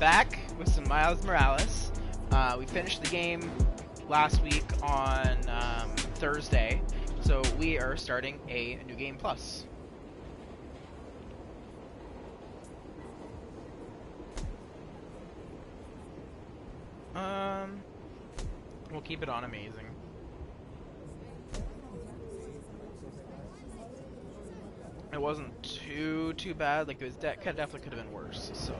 back with some Miles Morales. We finished the game last week on Thursday, so we are starting a New Game Plus. We'll keep it on amazing. It wasn't too bad. Like, it was definitely could have been worse. So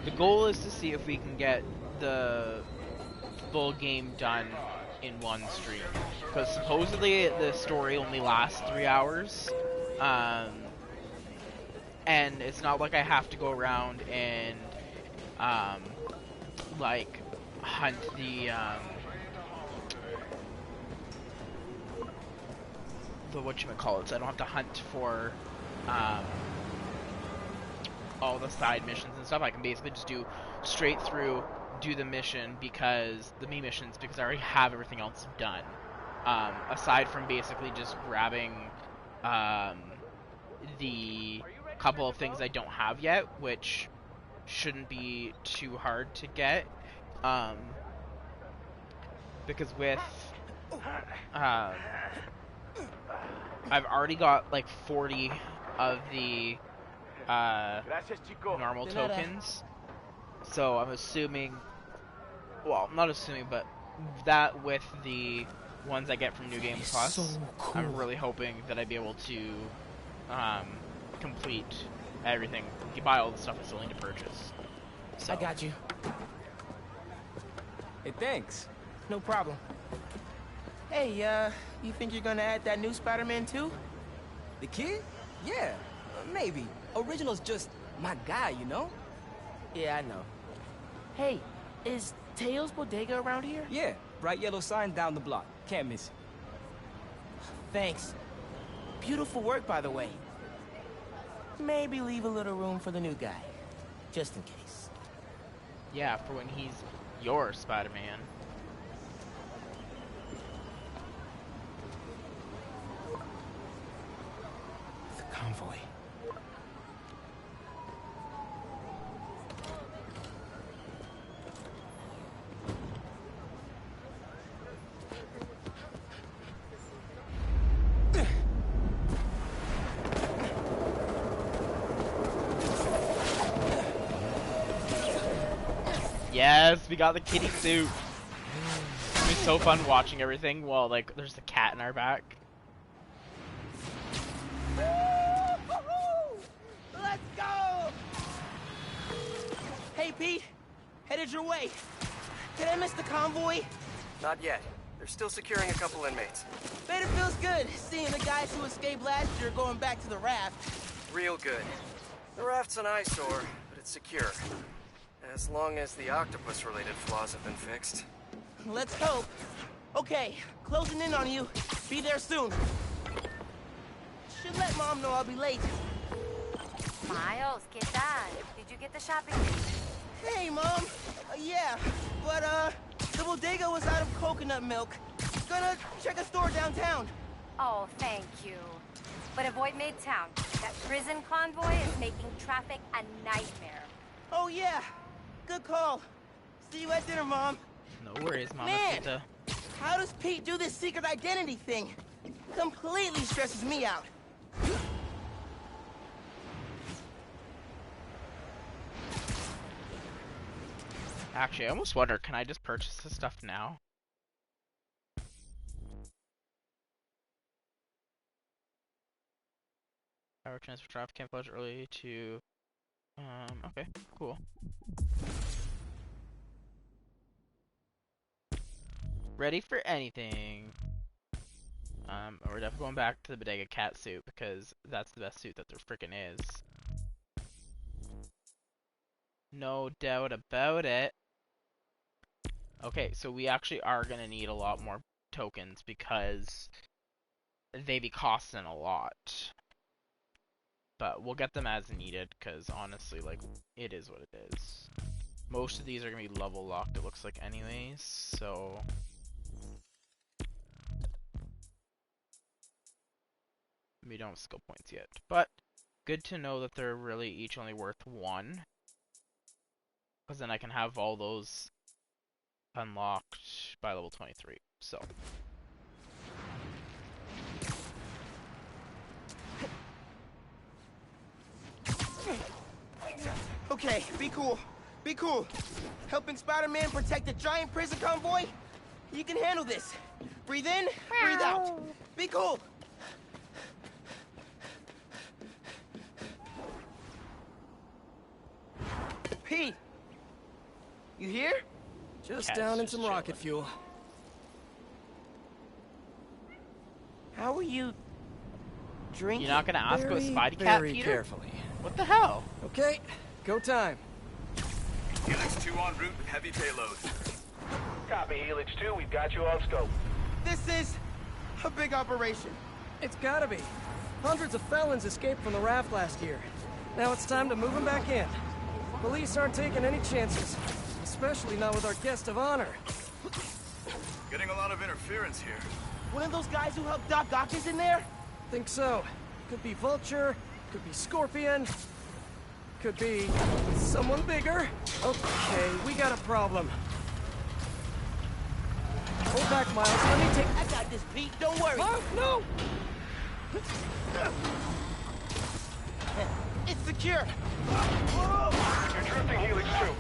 the goal is to see if we can get the full game done in one stream, because supposedly the story only lasts 3 hours, and it's not like I have to go around and like hunt the whatchamacallits. I don't have to hunt for all the side missions and stuff. I can basically just do straight through, do the mission because the main missions, because I already have everything else done. Aside from basically just grabbing the couple of things I don't have yet, which shouldn't be too hard to get. Because with I've already got like 40 of the normal tokens, so I'm assuming, well, not assuming, but that with the ones I get from New Game Plus, so cool. I'm really hoping that I'd be able to complete everything, buy all the stuff I still need to purchase. So. I got you. Hey, thanks. No problem. Hey, you think you're gonna add that new Spider-Man too? The kid? Yeah, maybe. Original's just my guy, you know? Yeah, I know. Hey, is Teo's Bodega around here? Yeah, bright yellow sign down the block. Can't miss it. Thanks. Beautiful work, by the way. Maybe leave a little room for the new guy, just in case. Yeah, for when he's your Spider-Man. The convoy. Yes, we got the kitty suit. It's been so fun watching everything while, like, there's the cat in our back. Let's go! Hey, Pete. Headed your way. Did I miss the convoy? Not yet. They're still securing a couple inmates. Bet it feels good seeing the guys who escaped last year going back to the raft. Real good. The raft's an eyesore, but it's secure. As long as the octopus-related flaws have been fixed. Let's hope. Okay, closing in on you. Be there soon. Should let Mom know I'll be late. Miles, ¿qué tal? Did you get the shopping list? Hey, Mom. Yeah, but, the bodega was out of coconut milk. Gonna check a store downtown. Oh, thank you. But avoid Midtown. That prison convoy is making traffic a nightmare. Oh, yeah. Good call. See you at dinner, Mom. No worries, Mama. Man, how does Pete do this secret identity thing? Completely stresses me out. Actually, I almost wonder, can I just purchase this stuff now? Power transfer traffic camouflage early to... okay, cool. Ready for anything. We're definitely going back to the Bodega cat suit because that's the best suit that there frickin' is. No doubt about it. Okay, so we actually are gonna need a lot more tokens because they be costing a lot. But we'll get them as needed because honestly, like, it is what it is. Most of these are gonna be level locked, it looks like anyways, so... We don't have skill points yet, but good to know that they're really each only worth 1. Because then I can have all those unlocked by level 23. So. Okay, be cool. Be cool. Helping Spider-Man protect a giant prison convoy? You can handle this. Breathe in, breathe out. Be cool. Pete! You here? Just Cat's down in just some chilling. rocket fuel. How are you drinking? You're not gonna ask about Very, Spidey Cat, very Peter? carefully. What the hell? Okay, go time. Helix 2 en route with heavy payload. Copy, Helix 2. We've got you on scope. This is a big operation. It's gotta be. Hundreds of felons escaped from the raft last year. Now it's time to move them back in. Police aren't taking any chances, especially not with our guest of honor. Getting a lot of interference here. One of those guys who helped Doc Ock is in there? Think so. Could be Vulture, could be Scorpion, could be someone bigger. Okay, we got a problem. Hold back, Miles. Let me take... I got this, Pete. Don't worry. Oh, no! It's secure. You're drifting, Helix 2.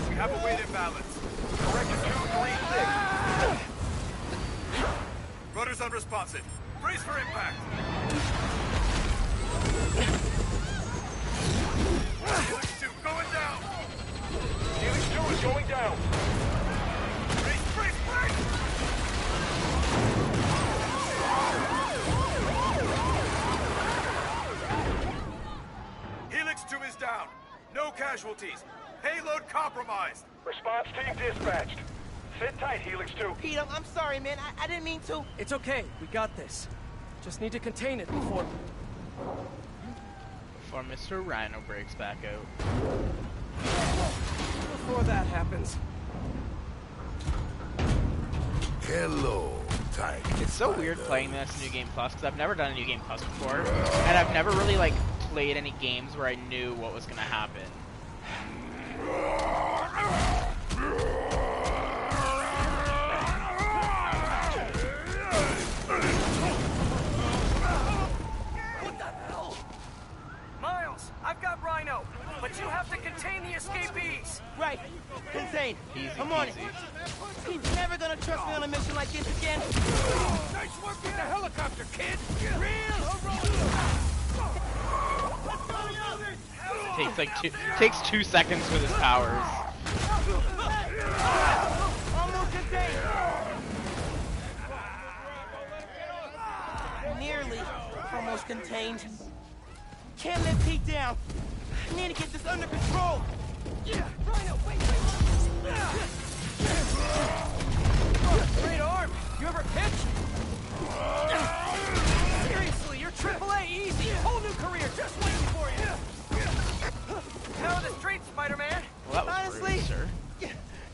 We have a weight imbalance. Correction 236. Rudder's unresponsive. Brace for impact. Helix 2 going down. Helix 2 is going down. Brace, brace, brace! Helix 2 is down. No casualties. Payload compromised. Response team dispatched. Sit tight, Helix 2. Pete, I'm sorry, man. I didn't mean to. It's okay. We got this. Just need to contain it before... Before Mr. Rhino breaks back out. Before that happens. Hello, Tiger. It's so weird playing this New Game Plus because I've never done a New Game Plus before, and I've never really like played any games where I knew what was gonna happen. Miles, I've got Rhino, but you have to contain the escapees. Right. Contain. Easy I'm on it. peasy. He's never gonna trust me on a mission like this again. Nice work with the helicopter, kid. Takes 2 seconds with his powers. Almost contained. Nearly. Almost contained. Can't let Pete down. Need to get this under control. Rhino, wait! Great arm! You ever pitch? Seriously, you're AAA easy! Whole new career just waiting for you! How are the streets, Spider-Man? Well, that was Honestly, rude, sir.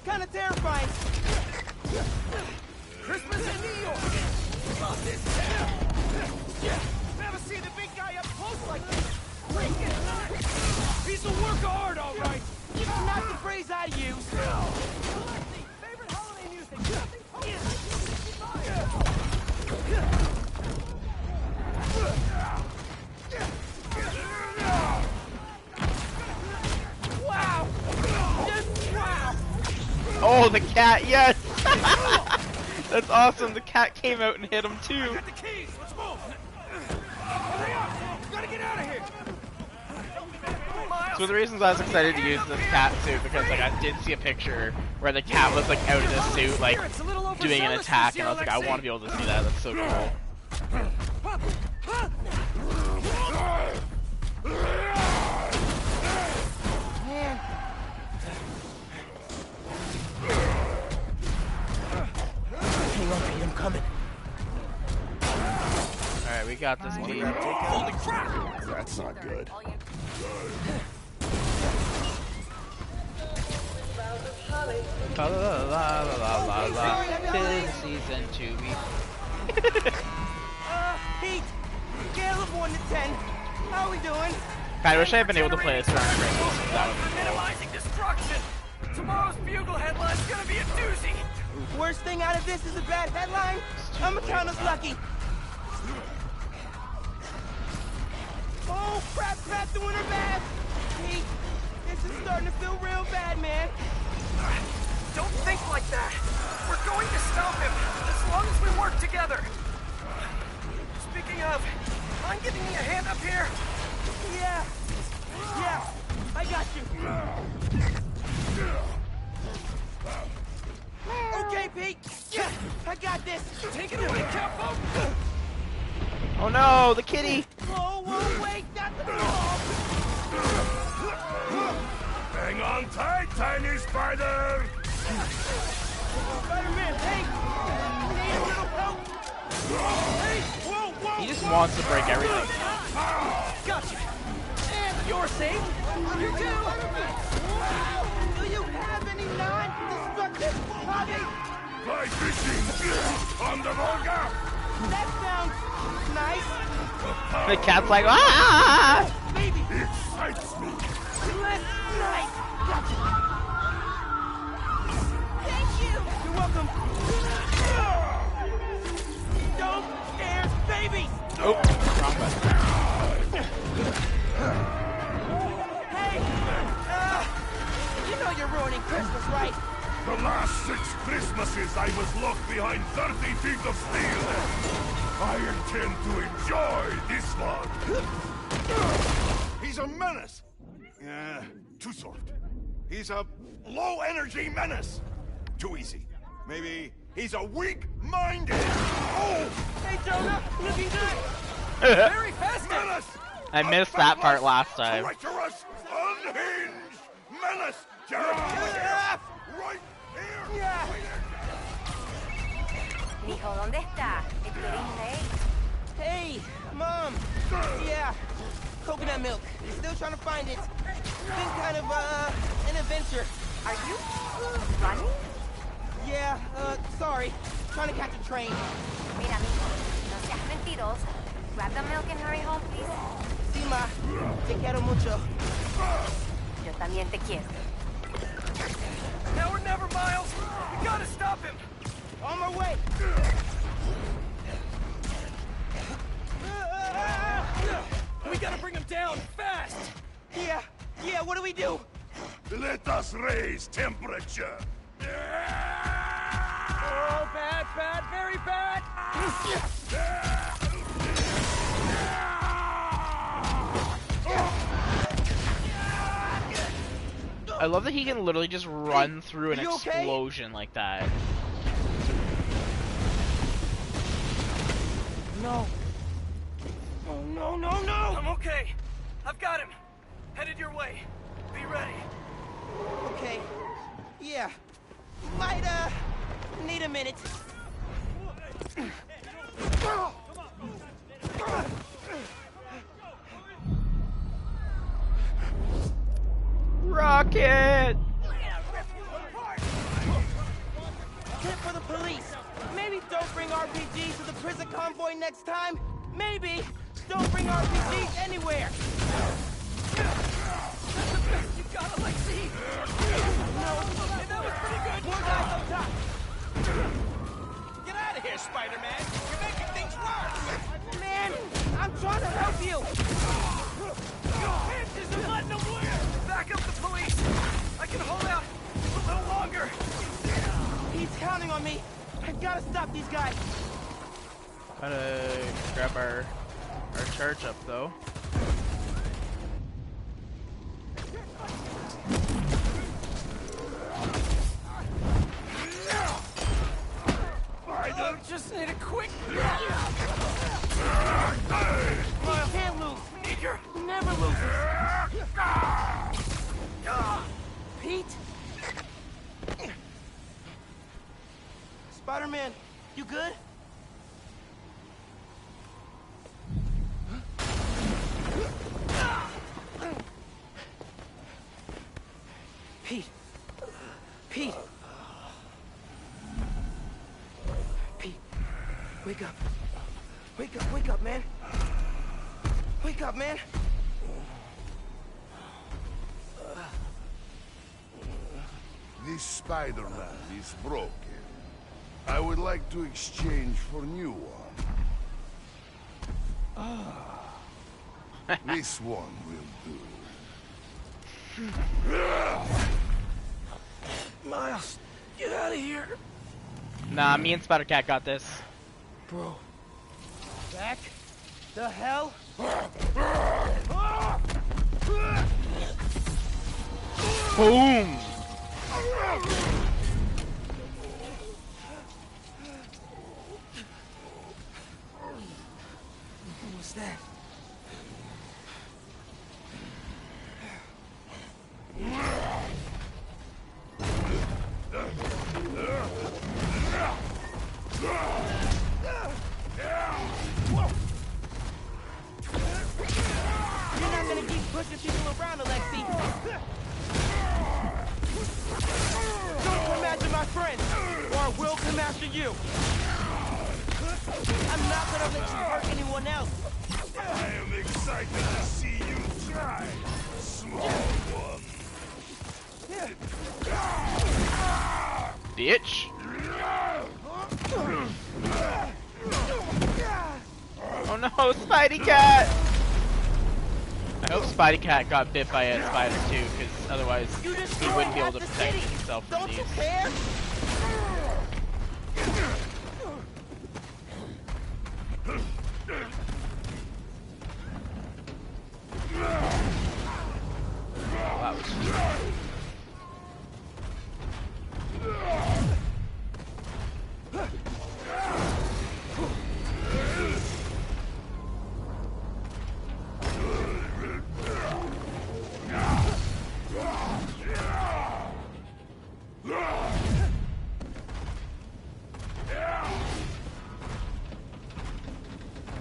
kind of terrifying. Christmas in New York! Love this town! Never seen the big guy up close like this! He's a work of art, all right! Not the phrase I use. Favorite holiday music? Wow. Just wow. Oh, the cat, yes! That's awesome, the cat came out and hit him too. Got the keys. Let's move. Hurry up. We gotta get out of here. So one of the reasons I was excited to use this cat suit because like I did see a picture where the cat was like out of the suit like doing an attack and I was like I want to be able to see that. That's so cool. Man. Hang on, Pete. I'm coming. Alright, we got this, Pete. Holy crap! That's not good. La la la la la la. Tis season 2. Pete, scale of 1 to 10. How we doing? I wish I had been able to play this around Christmas. That would be Minimizing destruction. Tomorrow's bugle headline's gonna be a doozy. Worst thing out of this is a bad headline. I'ma count us lucky. Oh, crap, doing her bad. Pete, this is starting to feel real bad, man. Don't think like that. We're going to stop him, as long as we work together. Speaking of, mind giving me a hand up here? Yeah, I got you. Okay, Pete. Yeah, I got this. Take it away, Capo. Oh no, the kitty! Whoa, wait, that's the ball. Hang on tight, tiny spider! Spider-Man, hey! Need a little help? Hey, whoa! He just wants to break everything. Gotcha. And you're safe. You too. Do you have any non-destructive hobbies? Fly fishing! On the Volga! That sounds nice. The cat's like, ah! Baby, Excites me! less nice. Gotcha. Thank you. You're welcome. Don't scare babies. Oh, wrong button. Hey, you know you're ruining Christmas, right? The last 6 Christmases I was locked behind 30 feet of steel. I intend to enjoy this one. He's a menace. Too soft. He's a low-energy menace. Too easy. Maybe he's a weak-minded. Oh! Hey, Jonah, looking good. Very festive. Menace! I missed that part last time. Treacherous, unhinged menace! Jared, right here! Yeah. Mijo, ¿dónde está? It's getting late. Hey, Mom. Yeah, coconut milk. Still trying to find it. Been kind of, an adventure. Are you running? Yeah, sorry. Trying to catch a train. Mira, mijo, no seas mentiroso. Grab the milk and hurry home, please. Sí, ma. Te quiero mucho. Yo también te quiero. Now or never, Miles. We gotta stop him. On my way. We gotta bring him down fast. Yeah, what do we do? Let us raise temperature. Oh, bad, very bad. I love that he can literally just run through an you okay? explosion like that. No. Oh, no. I'm okay. I've got him. Headed your way. Be ready. Okay. Yeah. Might, need a minute. Rocket! Tip for the police. Maybe don't bring RPGs to the prison convoy next time. Maybe don't bring RPGs anywhere. You gotta like see. No. Hey, that was pretty good. More guys up top. Get out of here, Spider-Man. You're making things worse. Man, I'm trying to help you. Hands isn't letting them win. Back up the police. I can hold out just a little longer. He's counting on me. I gotta stop these guys. Gotta grab our charge up though. I just need a quick. Miles can't lose. Eager. Never loses. Pete? Spider-Man, you good? Pete. Pete. Pete. Wake up. Wake up, man. Wake up, man. This Spider-Man is broken. I would like to exchange for new one. This one will do. Miles, get out of here. Nah, me and Spider-Cat got this. Bro. Back? The hell? Boom! What was that? You're not gonna keep pushing people around, Alexi. Don't come after my friend, or I will come after you. I'm not gonna let you hurt anyone else. I am excited to see you try, small one. Bitch! Oh no, Spidey Cat! I hope Spidey Cat got bit by a spider too, because otherwise he wouldn't be able to protect himself from Don't these. you care? That was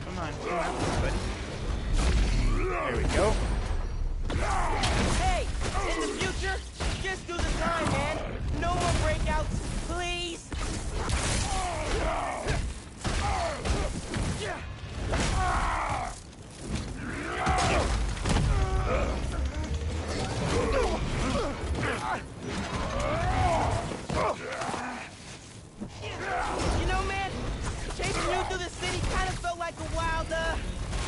Come on, buddy. There we go. Hey, in the future, just do the time, man. No more breakouts, please. You know, man, chasing you through the city kind of felt like a wild,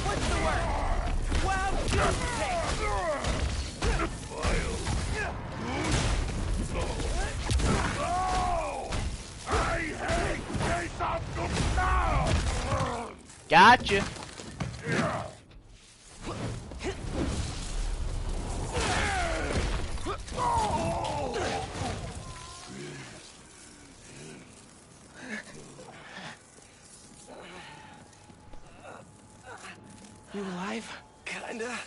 what's the word? Wild goose chase. I hate Jason Goodman! Gotcha! You alive? Kinda.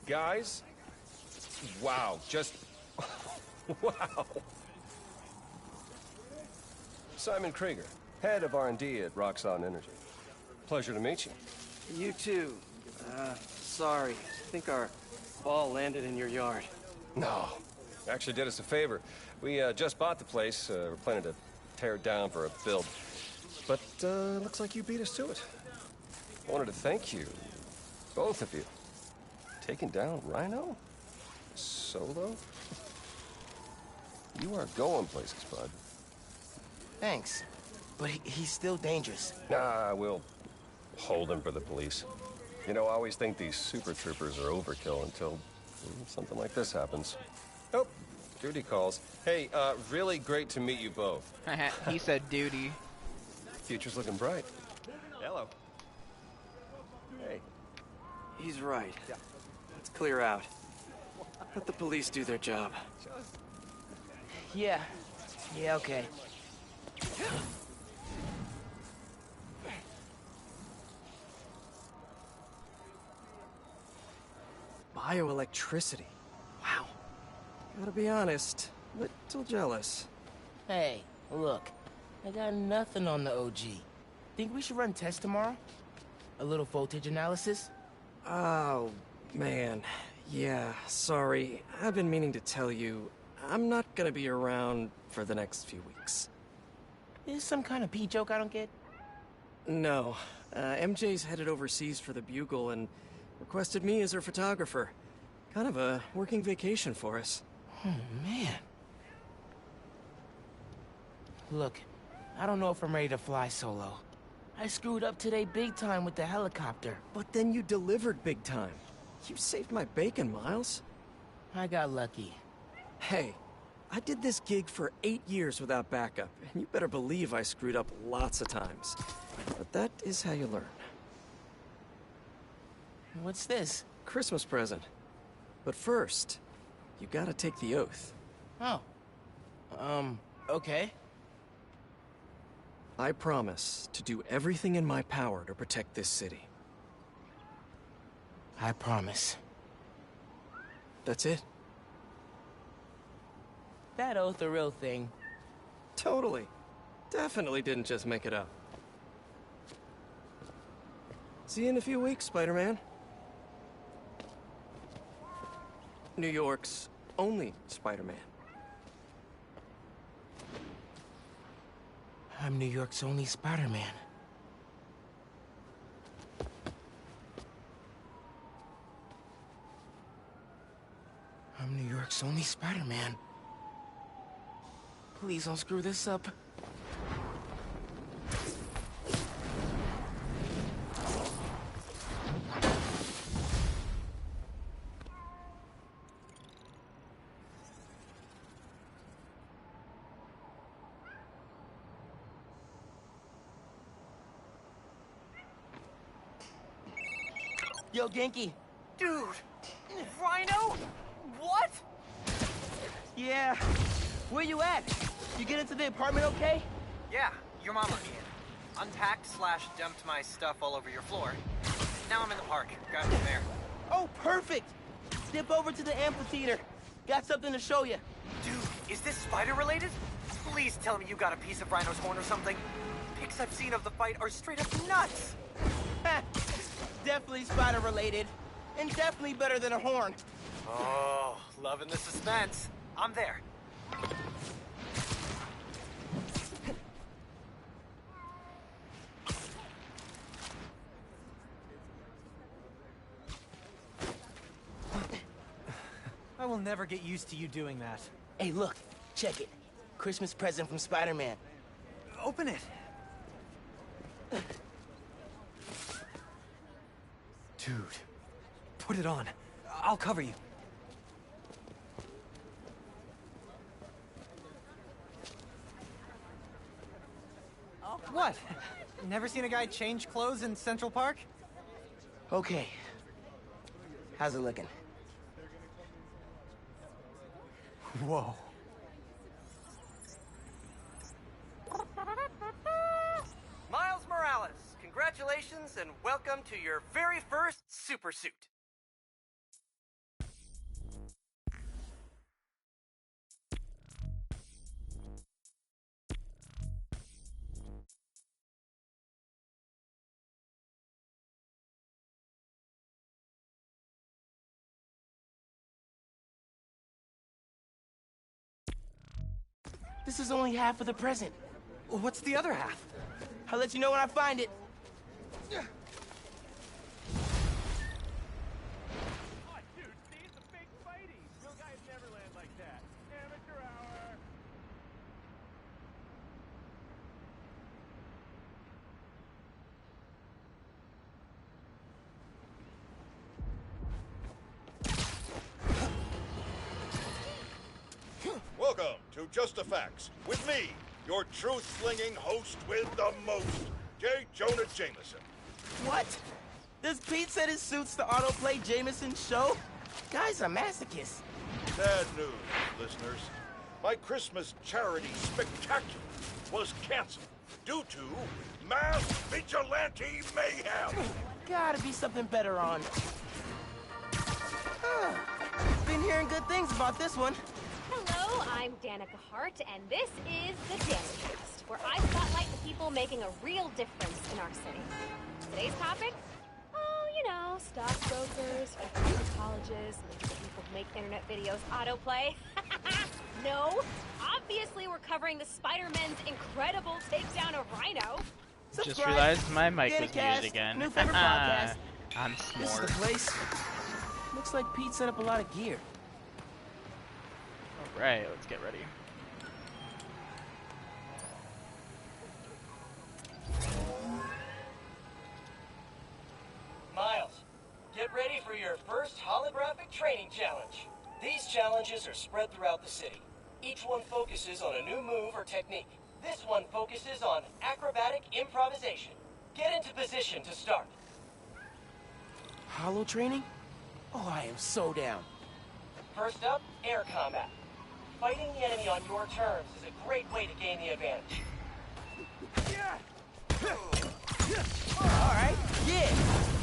Guys? Wow, just... wow. Simon Krieger, head of R&D at Roxxon Energy. Pleasure to meet you. You too. Sorry. I think our ball landed in your yard. No. Actually did us a favor. We just bought the place. We're planning to tear it down for a build. But looks like you beat us to it. I wanted to thank you. Both of you. Taking down Rhino? Solo? You are going places, bud. Thanks, but he's still dangerous. Nah, we'll hold him for the police. You know, I always think these super troopers are overkill until something like this happens. Oh, duty calls. Hey, really great to meet you both. He said duty. Future's looking bright. Hello. Hey. He's right. Let's clear out. Let the police do their job. Yeah, okay. Bioelectricity. Wow. Gotta be honest, little jealous. Hey, look. I got nothing on the OG. Think we should run tests tomorrow? A little voltage analysis? Oh, man. Yeah, sorry. I've been meaning to tell you, I'm not gonna be around for the next few weeks. Is this some kind of pee joke I don't get? No. MJ's headed overseas for the Bugle and requested me as her photographer. Kind of a working vacation for us. Oh, man. Look, I don't know if I'm ready to fly solo. I screwed up today big time with the helicopter. But then you delivered big time. You saved my bacon, Miles. I got lucky. Hey, I did this gig for 8 years without backup, and you better believe I screwed up lots of times. But that is how you learn. What's this? Christmas present. But first, you gotta take the oath. Oh. Okay. I promise to do everything in my power to protect this city. I promise. That's it. That oath a real thing? Totally. Definitely didn't just make it up. See you in a few weeks, Spider-Man. New York's only Spider-Man. I'm New York's only Spider-Man. I'm New York's only Spider-Man. Please don't screw this up. Yo, Genki. Dude! Rhino? What? Yeah. Where you at? You get into the apartment okay? Yeah, your mom let me in. Unpacked/dumped my stuff all over your floor. Now I'm in the park. Grab me there. Oh, perfect! Step over to the amphitheater. Got something to show you. Dude, is this spider-related? Please tell me you got a piece of Rhino's horn or something. Pics I've seen of the fight are straight up nuts. Definitely spider-related. And definitely better than a horn. Oh, loving the suspense. I'm there. I will never get used to you doing that. Hey, look. Check it. Christmas present from Spider-Man. Open it. Dude, put it on. I'll cover you. What? Never seen a guy change clothes in Central Park? Okay. How's it looking? Whoa. Miles Morales, congratulations and welcome to your very first super suit. This is only half of the present. What's the other half? I'll let you know when I find it. Oh, dude, see? It's a fake fighting. Real guys never land like that. Amateur hour. Welcome to Just the Facts with me, your truth-slinging host with the most, J. Jonah Jameson. What? Does Pete set his suits to autoplay Jameson's show? Guy's a masochist. Bad news, listeners. My Christmas charity spectacular was canceled due to mass vigilante mayhem. Gotta be something better on. Been hearing good things about this one. Hello, I'm Danica Hart, and this is the Danicast, where I spotlight the people making a real difference in our city. Today's topic? Oh, you know, stockbrokers, psychologists, challenges, maybe the people who make internet videos autoplay. No, obviously we're covering the Spider-Man's incredible takedown of Rhino. Just realized my mic was Danicast, muted again. new favorite podcast. I'm This is the smart. place. Looks like Pete set up a lot of gear. Alright, let's get ready. Miles, get ready for your first holographic training challenge. These challenges are spread throughout the city. Each one focuses on a new move or technique. This one focuses on acrobatic improvisation. Get into position to start. Hollow training? Oh, I am so down. First up, air combat. Fighting the enemy on your terms is a great way to gain the advantage. Alright, yeah!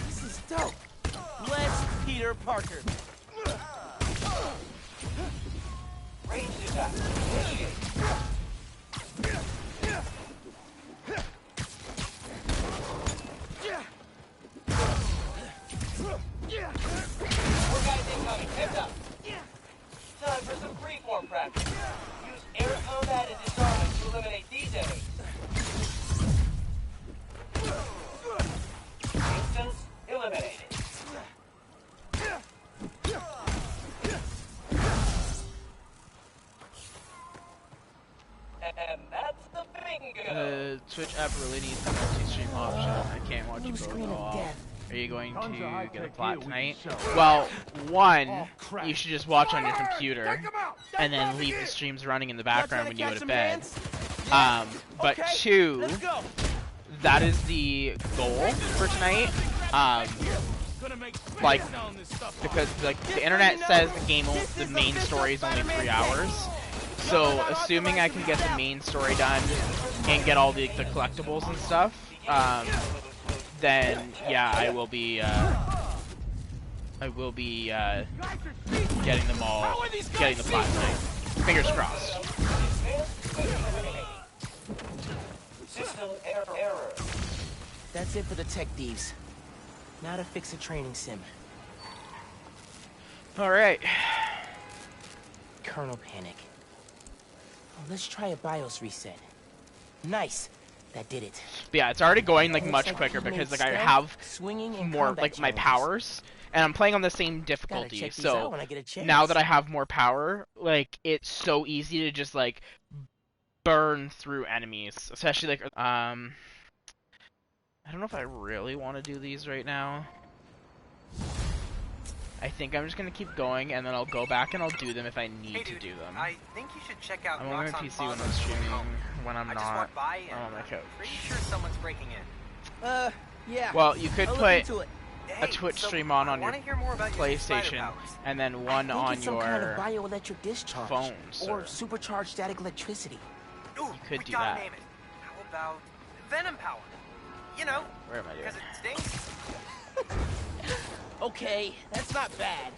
This is dope. Let's Peter Parker. Ranged attack. Initiate. More guys incoming. Heads up. Time for some freeform practice. Use air combat and disarmament to eliminate these enemies. Instance eliminated. And that's the bingo. Twitch app really needs a multi-stream option. I can't watch you both all. Are you going to get a plot tonight? Well, one, you should just watch on your computer, and then leave the streams running in the background when you go to bed. But two, that is the goal for tonight. Like, because like the internet says the main story is only 3 hours. So, assuming I can get the main story done and get all the collectibles and stuff, then yeah, I will be getting them all, getting the plot tonight. Fingers crossed. System error. That's it for the tech thieves. Now to fix a training sim. Alright. Kernel panic. Oh, let's try a BIOS reset. Nice. That did it. But yeah, it's already going like much quicker because like I have more like my powers, and I'm playing on the same difficulty. So now that I have more power, like it's so easy to just like burn through enemies, especially like I don't know if I really want to do these right now. I think I'm just gonna keep going, and then I'll go back and I'll do them if I need to do them. I think you should check out I'm on my PC when I'm streaming, when I'm not on my couch. Pretty sure someone's breaking in. Yeah. Well, you could put Hey, a Twitch so stream on I your wanna hear more about your spider PlayStation, powers. and then one on Some kind of your bioelectric discharge phone, or sir. supercharged static electricity. Ooh, You could we do gotta that. name it. How about Venom Power? You know, Where am I doing? because it stings. Okay, that's not bad.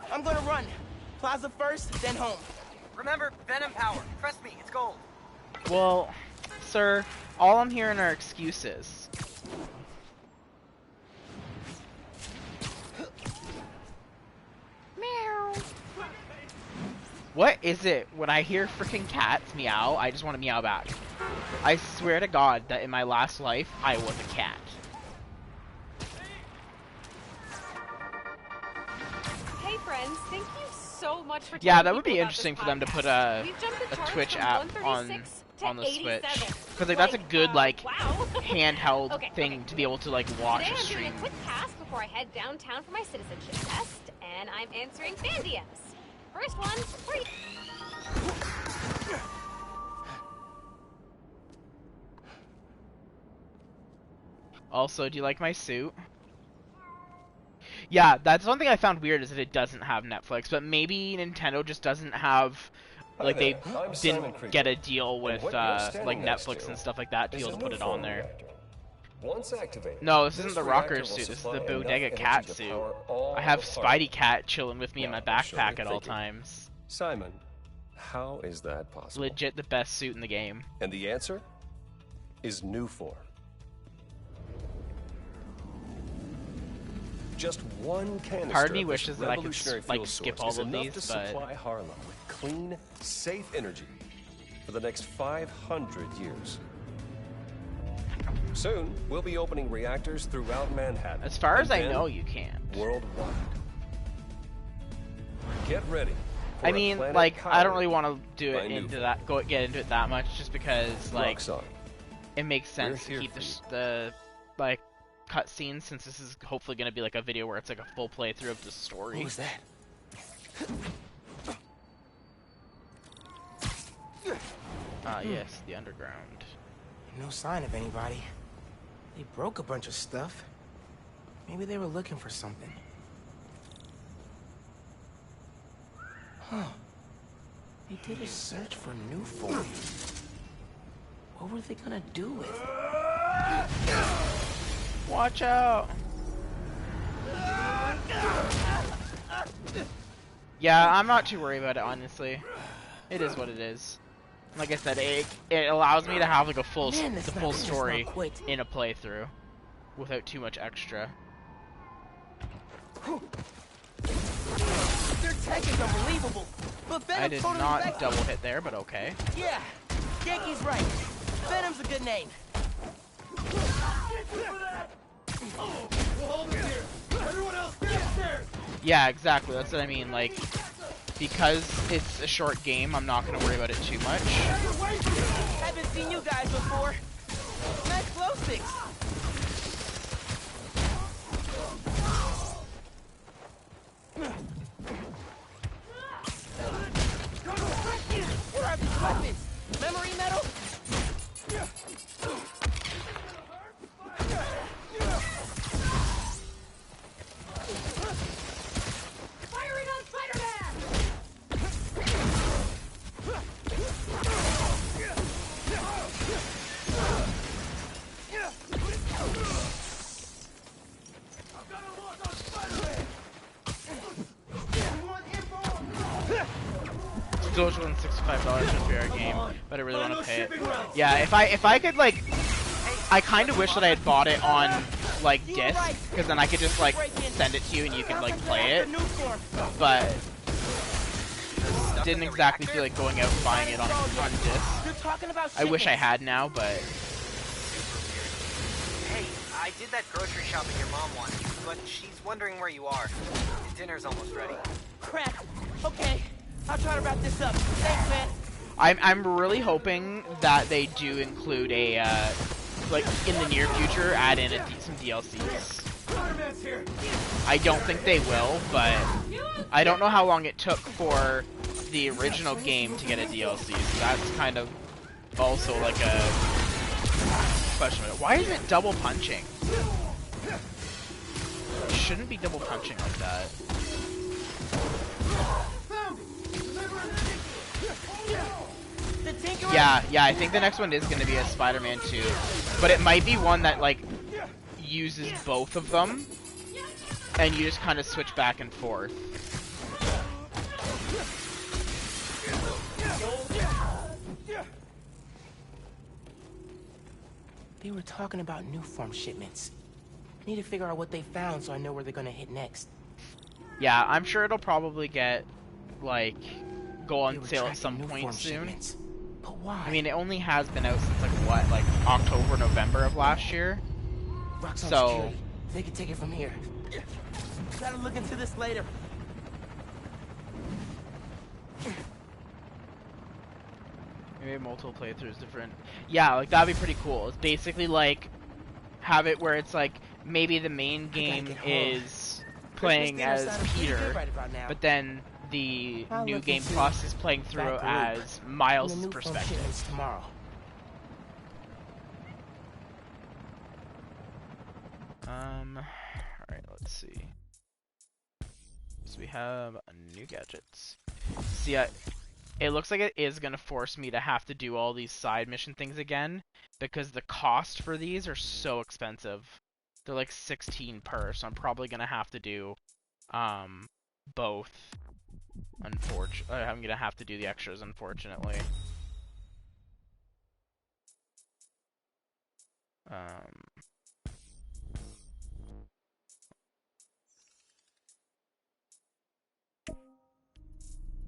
I'm gonna run. Plaza first, then home. Remember, Venom Power. Trust me, it's gold. Well, sir, all I'm hearing are excuses. Meow. What is it when I hear freaking cats meow? I just want to meow back. I swear to God that in my last life I was a cat. Hey friends, thank you so much for Yeah, telling that would people be about interesting this for them to podcast. put a We've jumped the charts Twitch from app 136 to on the Switch, 87. because like that's a good like wow. handheld Okay, thing to be able to like watch Today a I'm doing stream. a quick pass before I head downtown for my citizenship test, and I'm answering fan DMs. First one, for you. Also, do you like my suit? Yeah, that's one thing I found weird is that it doesn't have Netflix, but maybe Nintendo just doesn't have, like they didn't get a deal with like Netflix and stuff like that to be able to put it on there. Once activated, No, this isn't the rocker reactor will suit, this is supply the enough Bodega energy Cat to suit. power all I have the Spidey Cat chilling with me in my Now, I'm sure backpack you're at all thinking, times. Simon, how is that possible? Legit the best suit in the game. And the answer is new form. Just one canister Part of me of this wishes that I could revolutionary like fuel skip source all is of enough these, to but supply Harlem with clean, safe energy for the next 500 years. Soon, we'll be opening reactors throughout Manhattan. as far as I then know, you can't. Worldwide. Get ready. I mean, like, I don't really want to do it by into that, get into it that much, just because, like, Roxxon. it makes sense to here keep for the like, cutscenes, since this is hopefully going to be, like, a video where it's, like, a full playthrough of the story. What was that? Yes, the underground. No sign of anybody. They broke a bunch of stuff. Maybe they were looking for something. Huh. They did a search for new form. What were they gonna do with it? Watch out! Yeah, I'm not too worried about it, honestly. It is what it is. Like I said, it allows me to have like a full the full story in a playthrough without too much extra. Their tech is unbelievable. But Venom I did totally not wrecked double them. hit there, but okay. Yeah, Yankee's right. Venom's a good name. Yeah, exactly. That's what I mean. Like, because it's a short game, I'm not gonna worry about it too much. Haven't seen you guys before. Nice glow sticks. What are these weapons? Memory metal? Firing on Spider-Man! Still $65 for a game, but I really want to pay it. Yeah, if I could like, I kind of wish that I had bought it on like disc, because then I could just like send it to you and you could like play it. But didn't exactly feel like going out and buying it on disc. I wish I had now, but Hey, I did that grocery shopping your mom wants, but she's wondering where you are. Dinner's almost ready. Crap. Okay, I'll try to wrap this up. Thanks, man. I'm really hoping that they do include a like in the near future add in some DLCs. I don't think they will, but I don't know how long it took for the original game to get a DLC. So that's kind of also like a question. Why isn't it double punching? It shouldn't be double punching like that. Yeah, I think the next one is going to be a Spider-Man 2. But it might be one that, like, uses both of them, and you just kind of switch back and forth. They were talking about new form shipments. I need to figure out what they found so I know where they're gonna hit next. Yeah, I'm sure it'll probably get, like, go on sale at some point soon. Shipments. But why? I mean, it only has been out since, like, what, like, October, November of last year? Roxxon So... security. They can take it from here. Gotta look into this later. Maybe multiple playthroughs different. Yeah, like, that'd be pretty cool. It's basically, like, have it where it's, like, maybe the main game is playing as Peter, but then the New Game Plus is playing through as Miles' perspective. Tomorrow. Alright, let's see. So we have new gadgets. See, it looks like it is going to force me to have to do all these side mission things again, because the cost for these are so expensive. They're like 16 per, so I'm probably going to have to do both. Unfortunately, I'm going to have to do the extras, unfortunately.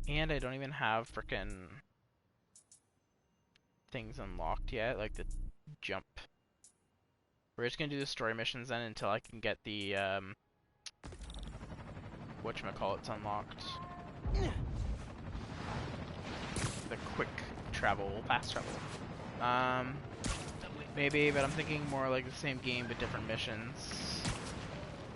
And I don't even have frickin' things unlocked yet, like the jump. We're just gonna do the story missions then until I can get the, whatchamacallit's unlocked. The quick travel, fast travel. Maybe, but I'm thinking more like the same game but different missions.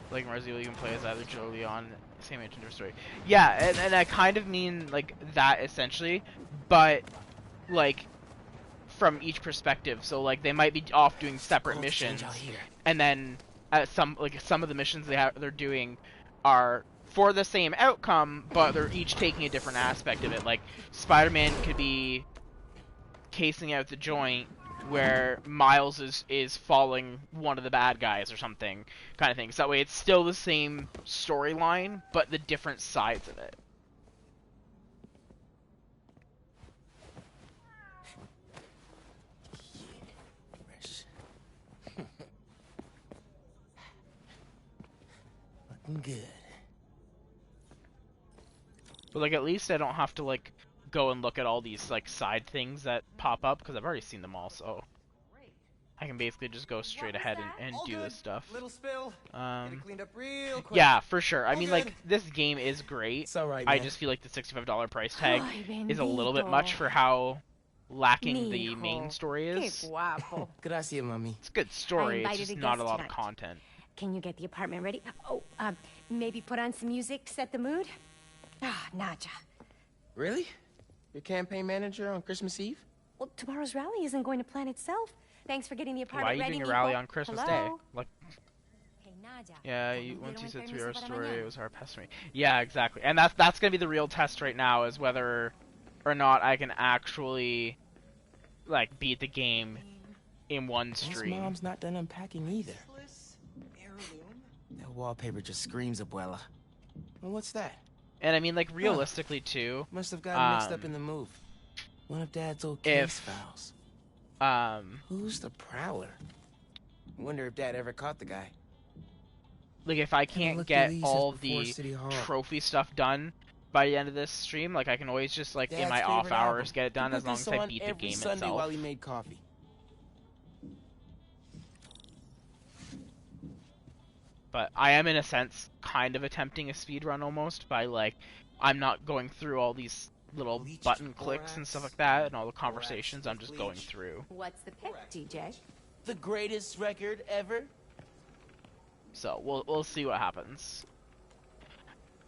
Like Resident Evil, you can play as either Joe or Leon, same agent or story. Yeah, and I kind of mean like that essentially, but like from each perspective. So like they might be off doing separate missions, and then some of the missions they're doing are for the same outcome, but they're each taking a different aspect of it. Like Spider-Man could be casing out the joint, where Miles is following one of the bad guys or something, kind of thing. So that way it's still the same storyline, but the different sides of it. Looking good. But like at least I don't have to like go and look at all these like side things that pop up, because I've already seen them all, so I can basically just go straight ahead and do this stuff. Little spill. Get it cleaned up real quick. Yeah, for sure. I mean, like, this game is great. It's alright, I man. just feel like the $65 price tag is a little bit much for how lacking the main story is. Gracias, mami. It's a good story, it's just not a lot of content. Can you get the apartment ready? Oh, maybe put on some music, set the mood? Ah, Nadja. Really? Your campaign manager on Christmas Eve? Well, tomorrow's rally isn't going to plan itself. Thanks for getting the Why are apartment you ready, doing a Nico. rally on Christmas Day? Hello? Like, Hey, Nadja. yeah, once you said 3-hour story, it was hard past me. Yeah, exactly. And that's gonna be the real test right now, is whether or not I can actually, like, beat the game in one stream. Mom's not done unpacking either. That wallpaper just screams Abuela. Well, what's that? And I mean, like, realistically, too. Must have gotten mixed up in the move. One of Dad's old case files. Who's the Prowler? Wonder if Dad ever caught the guy. Like, if I can't get all the trophy stuff done by the end of this stream, like, I can always just, like, in my off hours get it done, as long as I beat the game Sunday itself. While he made coffee. But I am, in a sense, kind of attempting a speedrun almost by, like, I'm not going through all these little button clicks and stuff like that, and all the conversations. I'm just going through. What's the pick, DJ? The greatest record ever? So we'll see what happens.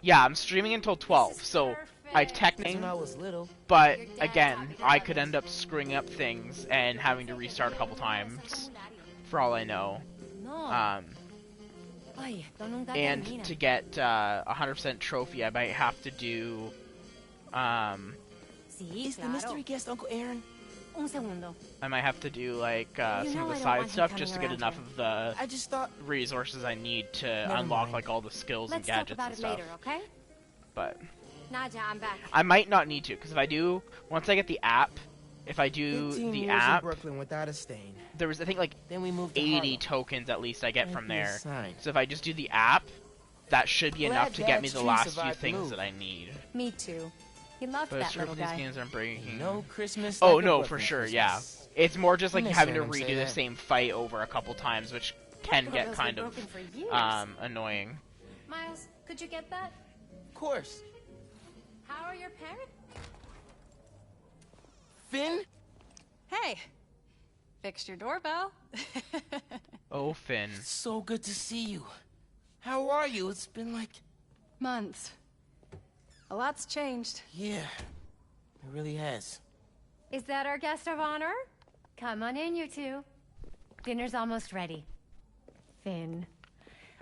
Yeah, I'm streaming until 12, so I technically, when I was little. But again, I could end up screwing up things and having to restart a couple times, for all I know. And to get 100% trophy, I might have to do. Is the mystery guest Uncle Aaron? I might have to do like some of the side stuff just to get enough of the resources I need to unlock like all the skills and gadgets and stuff. Later, okay? But Nadja, I'm back. I might not need to, because if I do, once I get the app, if I do the app, Brooklyn without a stain. there was I think like then we moved to 80 Harlem. tokens at least I get from there. Sign. So if I just do the app, that should be enough to get me Dad's the tree last few survived the things move. that I need. Me too. He loved But that sure, little these guy. games aren't breaking. No Christmas. Oh like a no, Brooklyn for sure, Christmas. yeah. It's more just like Miss having to hearing him say redo the that. same fight over a couple times, which can get kind of annoying. Miles, could you get that? Of course. How are your parents? Finn? Hey, fixed your doorbell. Oh, Finn. So good to see you. How are you? It's been like months. A lot's changed. Yeah, it really has. Is that our guest of honor? Come on in, you two. Dinner's almost ready. Finn,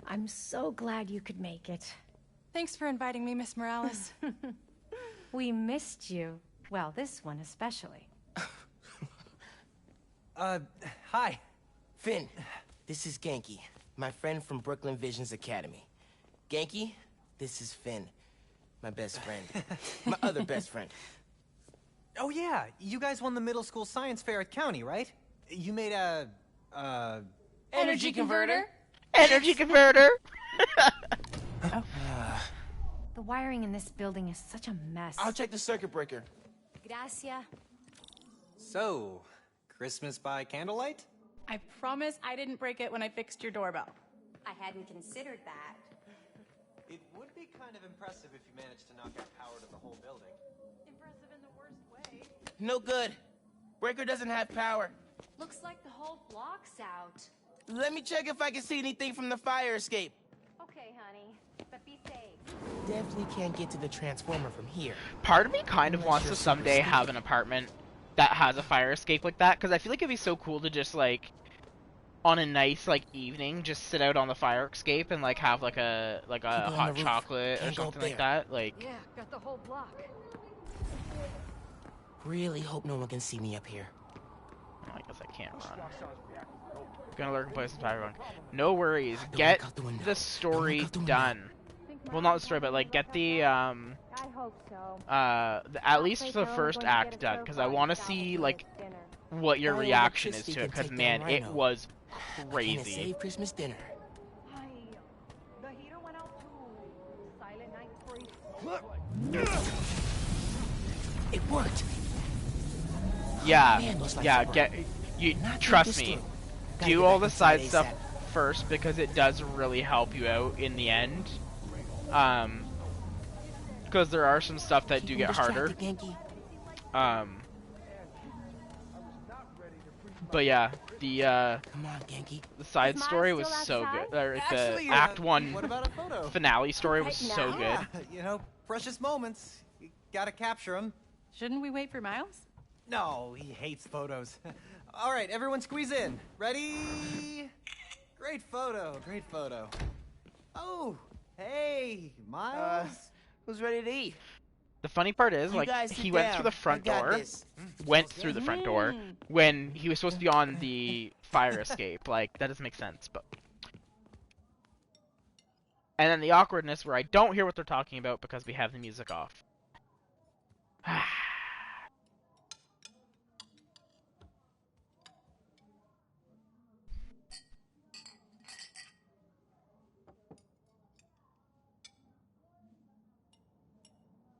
I'm so glad you could make it. Thanks for inviting me, Miss Morales. We missed you. Well, this one especially. Hi. Finn, this is Genki, my friend from Brooklyn Visions Academy. Genki, this is Finn, my best friend. My other best friend. Oh yeah, you guys won the middle school science fair at County, right? You made a Energy converter? Energy converter! The wiring in this building is such a mess. I'll check the circuit breaker. Gracias. So, Christmas by candlelight? I promise I didn't break it when I fixed your doorbell. I hadn't considered that. It would be kind of impressive if you managed to knock out power to the whole building. Impressive in the worst way. No good. Breaker doesn't have power. Looks like the whole block's out. Let me check if I can see anything from the fire escape. Okay, honey, but be safe. Definitely can't get to the transformer from here. Part of me kind of wants to someday have an apartment that has a fire escape like that, because I feel like it'd be so cool to just, like, on a nice, like, evening, just sit out on the fire escape and, like, have, like a hot chocolate or something like that. Like, Yeah, got the whole block. Really hope no one can see me up here. I guess I can't run. Gonna lurk in places by everyone. No worries. Get the story done. Well, not the story, but like get the I hope so. at least the first act done, because I want to see like what your reaction is to it. Because man, it was crazy. Save Christmas dinner. The heater went out too. Silent night free. It worked. Yeah, Man, those lights yeah. are Get bright. you. Not Trust this me. through. Gotta Do get all back the side inside stuff ASAP. first, because it does really help you out in the end. Because there are some stuff that do get harder. But yeah, the Come on, Genki. the side story was so good. Or Actually, the Act 1 what about a photo? finale story was Right so now? good. You know, precious moments. You gotta capture them. Shouldn't we wait for Miles? No, he hates photos. All right, everyone squeeze in. Ready? Great photo, great photo. Oh, hey, Miles. Who's ready to eat? The funny part is, You like, guys sit he went down. through the front I got door, this. went through the front door, when he was supposed to be on the fire escape. Like, that doesn't make sense, but... And then the awkwardness where I don't hear what they're talking about because we have the music off.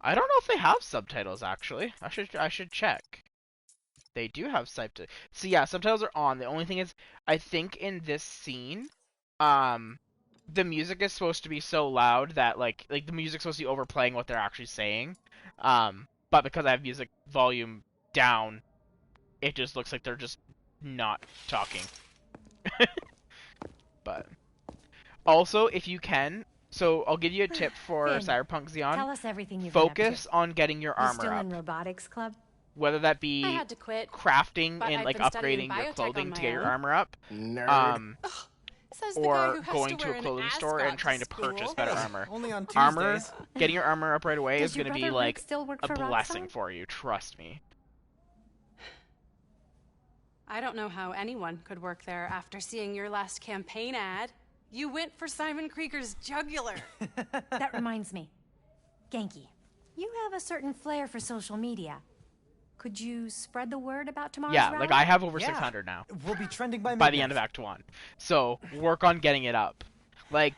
I don't know if they have subtitles, actually. I should check. They do have subtitles. So yeah, subtitles are on. The only thing is, I think in this scene, the music is supposed to be so loud that like the music's supposed to be overplaying what they're actually saying. But because I have music volume down, it just looks like they're just not talking. But also, if you can, so I'll give you a tip for Finn, Cyberpunk Xeon. Tell us everything you've been up Focus to. on getting your You armor still up. in robotics club? Whether that be I had to quit, crafting but and I've like been studying upgrading your biotech clothing on to my get your own. armor up, Nerd. Says the guy or who has going to to wear a an clothing store and ascot trying to school. purchase better armor. Only on Armor, Tuesdays. getting your armor up right away Does is your going to be brother Rick like still work a for blessing Rockstar? for you. Trust me. I don't know how anyone could work there after seeing your last campaign ad. You went for Simon Krieger's jugular. That reminds me. Genki, you have a certain flair for social media. Could you spread the word about tomorrow's Yeah, rally? like I have over Yeah. 600 now We'll be trending by by the end of Act 1. So work on getting it up. Like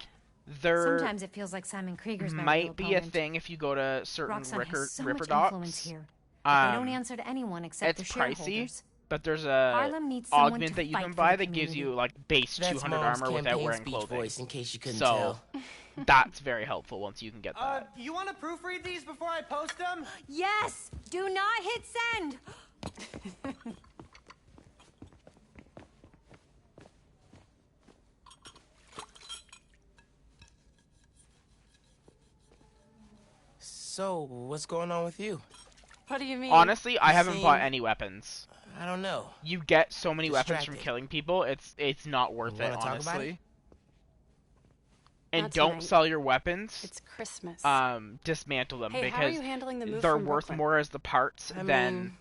there Sometimes it feels like Simon Krieger's my real might be a opponent. thing if you go to certain Roxanne has so Ripper much Docs. influence here. But they don't Um, answer to anyone except it's the pricey, shareholders. but there's a Harlem needs someone augment to that you fight can for buy the that gives you community. like base That's 200 Mom's armor without campaign wearing speech clothing. voice, in case you couldn't So tell. that's very helpful once you can get that. You want to proofread these before I post them? Yes! Do not hit send! So, what's going on with you? What do you mean? Honestly, I haven't seem- bought any weapons. I don't know. You get so many weapons from Distracted. killing people. It's not worth You it, wanna talk about honestly. it? And Not don't tonight. sell your weapons. It's Christmas. Dismantle them Hey, how are because you handling the move they're from worth Brooklyn? more as the parts I than mean,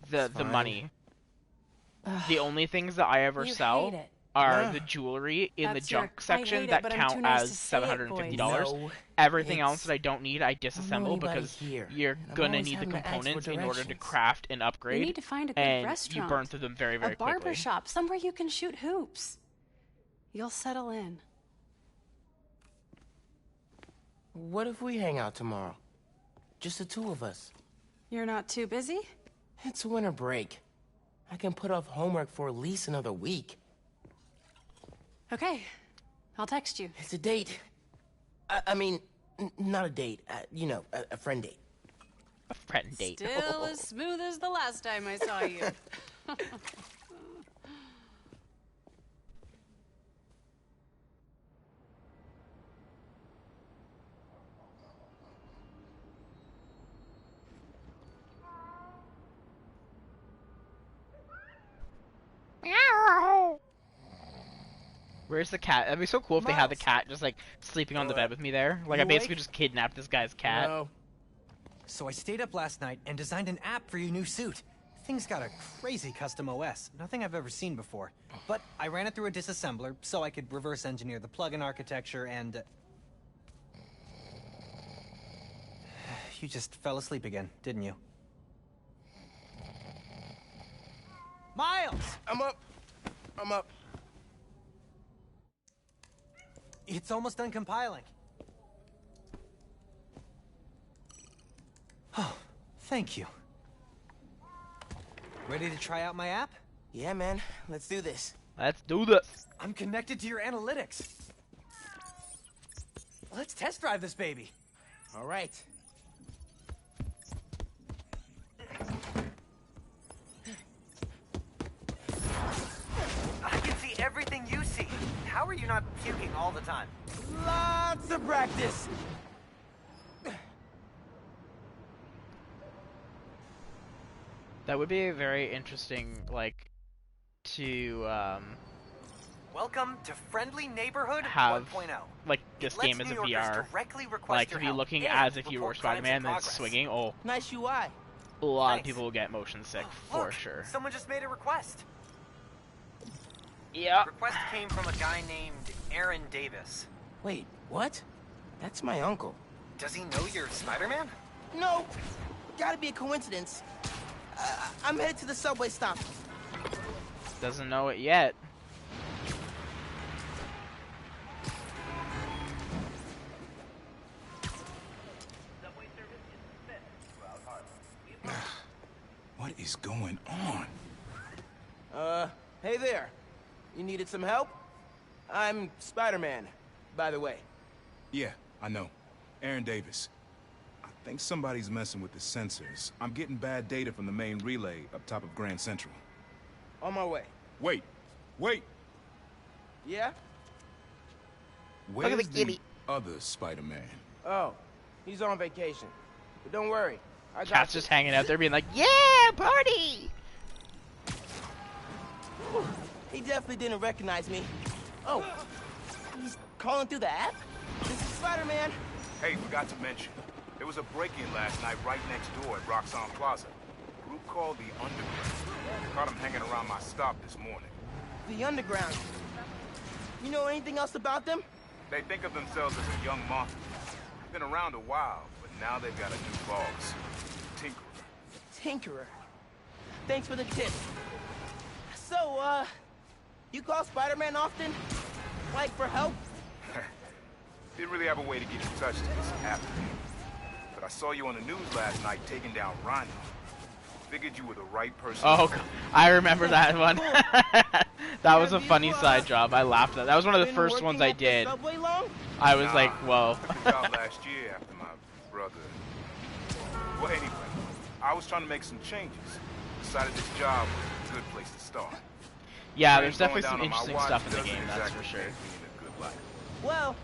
the it's the fine. money. The only things that I ever You sell hate it. are Yeah. the jewelry in That's the junk your, "I section hate it, that but I'm count too nice as to say it" $750. No, Everything it's- else that I don't need, I disassemble anybody because here, you're and I'm gonna always need the having to ask for components in order to directions. craft and You upgrade. need to find a good and restaurant. you burn through them very, very a barber quickly. shop, somewhere you can shoot hoops. You'll settle in. What if we hang out tomorrow? Just the two of us. You're not too busy? It's winter break. I can put off homework for at least another week. Okay. I'll text you. It's a date. I mean, not a date. You know, a friend date. A friend date. Still as smooth as the last time I saw you. Where's the cat? That'd be so cool if they had the cat just like sleeping on the bed with me there. Like I You basically awake? just kidnapped this guy's cat. No. So I stayed up last night and designed an app for your new suit. Thing's got a crazy custom OS, nothing I've ever seen before. But I ran it through a disassembler so I could reverse engineer the plugin architecture and... You just fell asleep again, didn't you? Miles! I'm up. It's almost done compiling. Oh, thank you. Ready to try out my app? Yeah, man. Let's do this. Let's do this. I'm connected to your analytics. Let's test drive this baby. All right. I can see everything you see. How are you not puking all the time? Lots of practice. That would be a very interesting, like, to Welcome to Friendly Neighborhood have 1.0. like this It lets game as a New Yorkers VR. directly request Like your to be help looking and as if you were report crimes in Spider-Man and progress. swinging. Oh, Nice UI. a lot of Thanks. people will get motion sick for Look, sure. someone just made a request. Yeah. Request came from a guy named Aaron Davis. Wait, what? That's my uncle. Does he know you're Spider-Man? No, gotta be a coincidence. I'm headed to the subway stop. Doesn't know it yet. What is going on? Hey there. You needed some help? I'm Spider-Man, by the way. Yeah, I know. Aaron Davis. I think somebody's messing with the sensors. I'm getting bad data from the main relay up top of Grand Central. On my way. Wait! Yeah? Where's the other Spider-Man? Oh, he's on vacation. But don't worry. I got Cat's you. just hanging out there being like, yeah, party! He definitely didn't recognize me. Oh, he's calling through the app? This is Spider-Man. Hey, forgot to mention. There was a break-in last night right next door at Roxanne Plaza. A group called the Underground. Caught him hanging around my stop this morning. The Underground. You know anything else about them? They think of themselves as a young mafia. Been around a while, but now they've got a new boss. Tinkerer. Tinkerer. Thanks for the tip. So, you call Spider-Man often? Like, for help? Didn't really have a way to get in touch to this happening. But I saw you on the news last night taking down Rhino. Figured you were the right person. Oh, I remember that one. That was a funny side job. I laughed at that. That was one of the first ones I did. I was like, whoa. I took the job last year after my brother. Well, anyway, I was trying to make some changes. Decided this job was a good place to start. Yeah, there's Trains definitely going some down on my interesting watch stuff in the doesn't game, that's exactly for sure. make me in a good light. Well,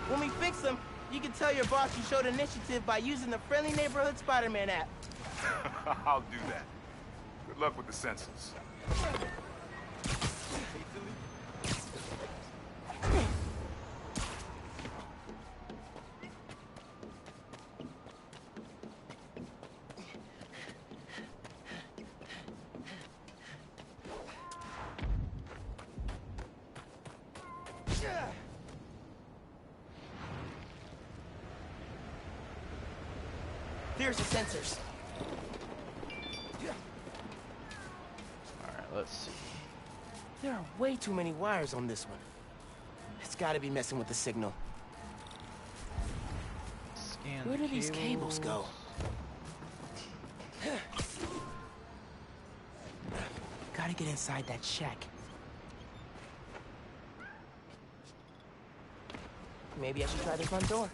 when we fix them, you can tell your boss you showed initiative by using the Friendly Neighborhood Spider-Man app. I'll do that. Good luck with the sensors. There's the sensors. Alright, let's see. There are way too many wires on this one. It's gotta be messing with the signal. these cables go? Gotta get inside that shack. Maybe I should try the front door.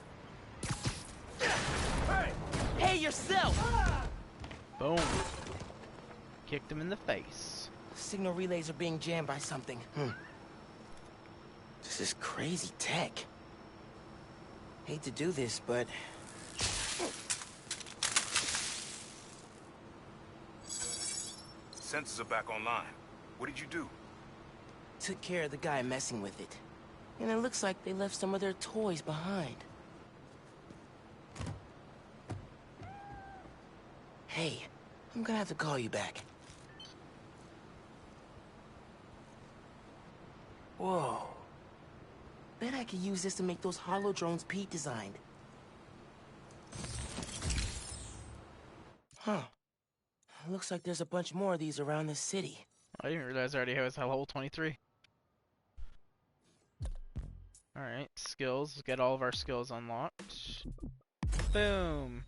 Hey, yourself! Boom. Kicked him in the face. Signal relays are being jammed by something. This is crazy tech. Hate to do this, but... Sensors are back online. What did you do? Took care of the guy messing with it. And it looks like they left some of their toys behind. Hey, I'm gonna have to call you back. Whoa. Bet I could use this to make those hollow drones Pete designed. Huh. Looks like there's a bunch more of these around the city. I didn't realize I already was at level 23. Alright, skills. Let's get all of our skills unlocked. Boom!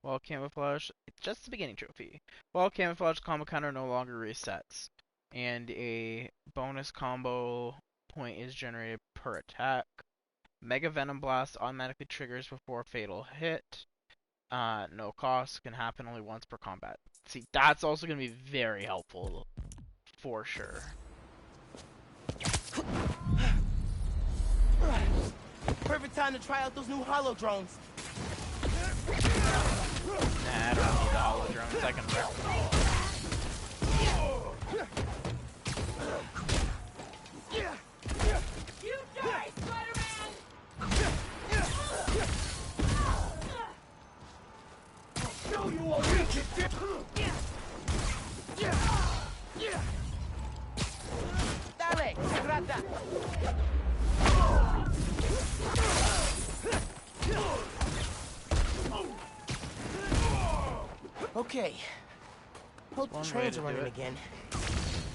While camouflage, just the beginning trophy. While camouflage combo counter no longer resets. And a bonus combo point is generated per attack. Mega Venom Blast automatically triggers before fatal hit. No cost, can happen only once per combat. See, that's also going to be very helpful, for sure. Perfect time to try out those new hollow drones. Nah, I don't need the hollow drones, I can wreck them all. You die, Spider-Man! I'll show you all you can do! Dale, rata! Okay. Hope the trains are running again.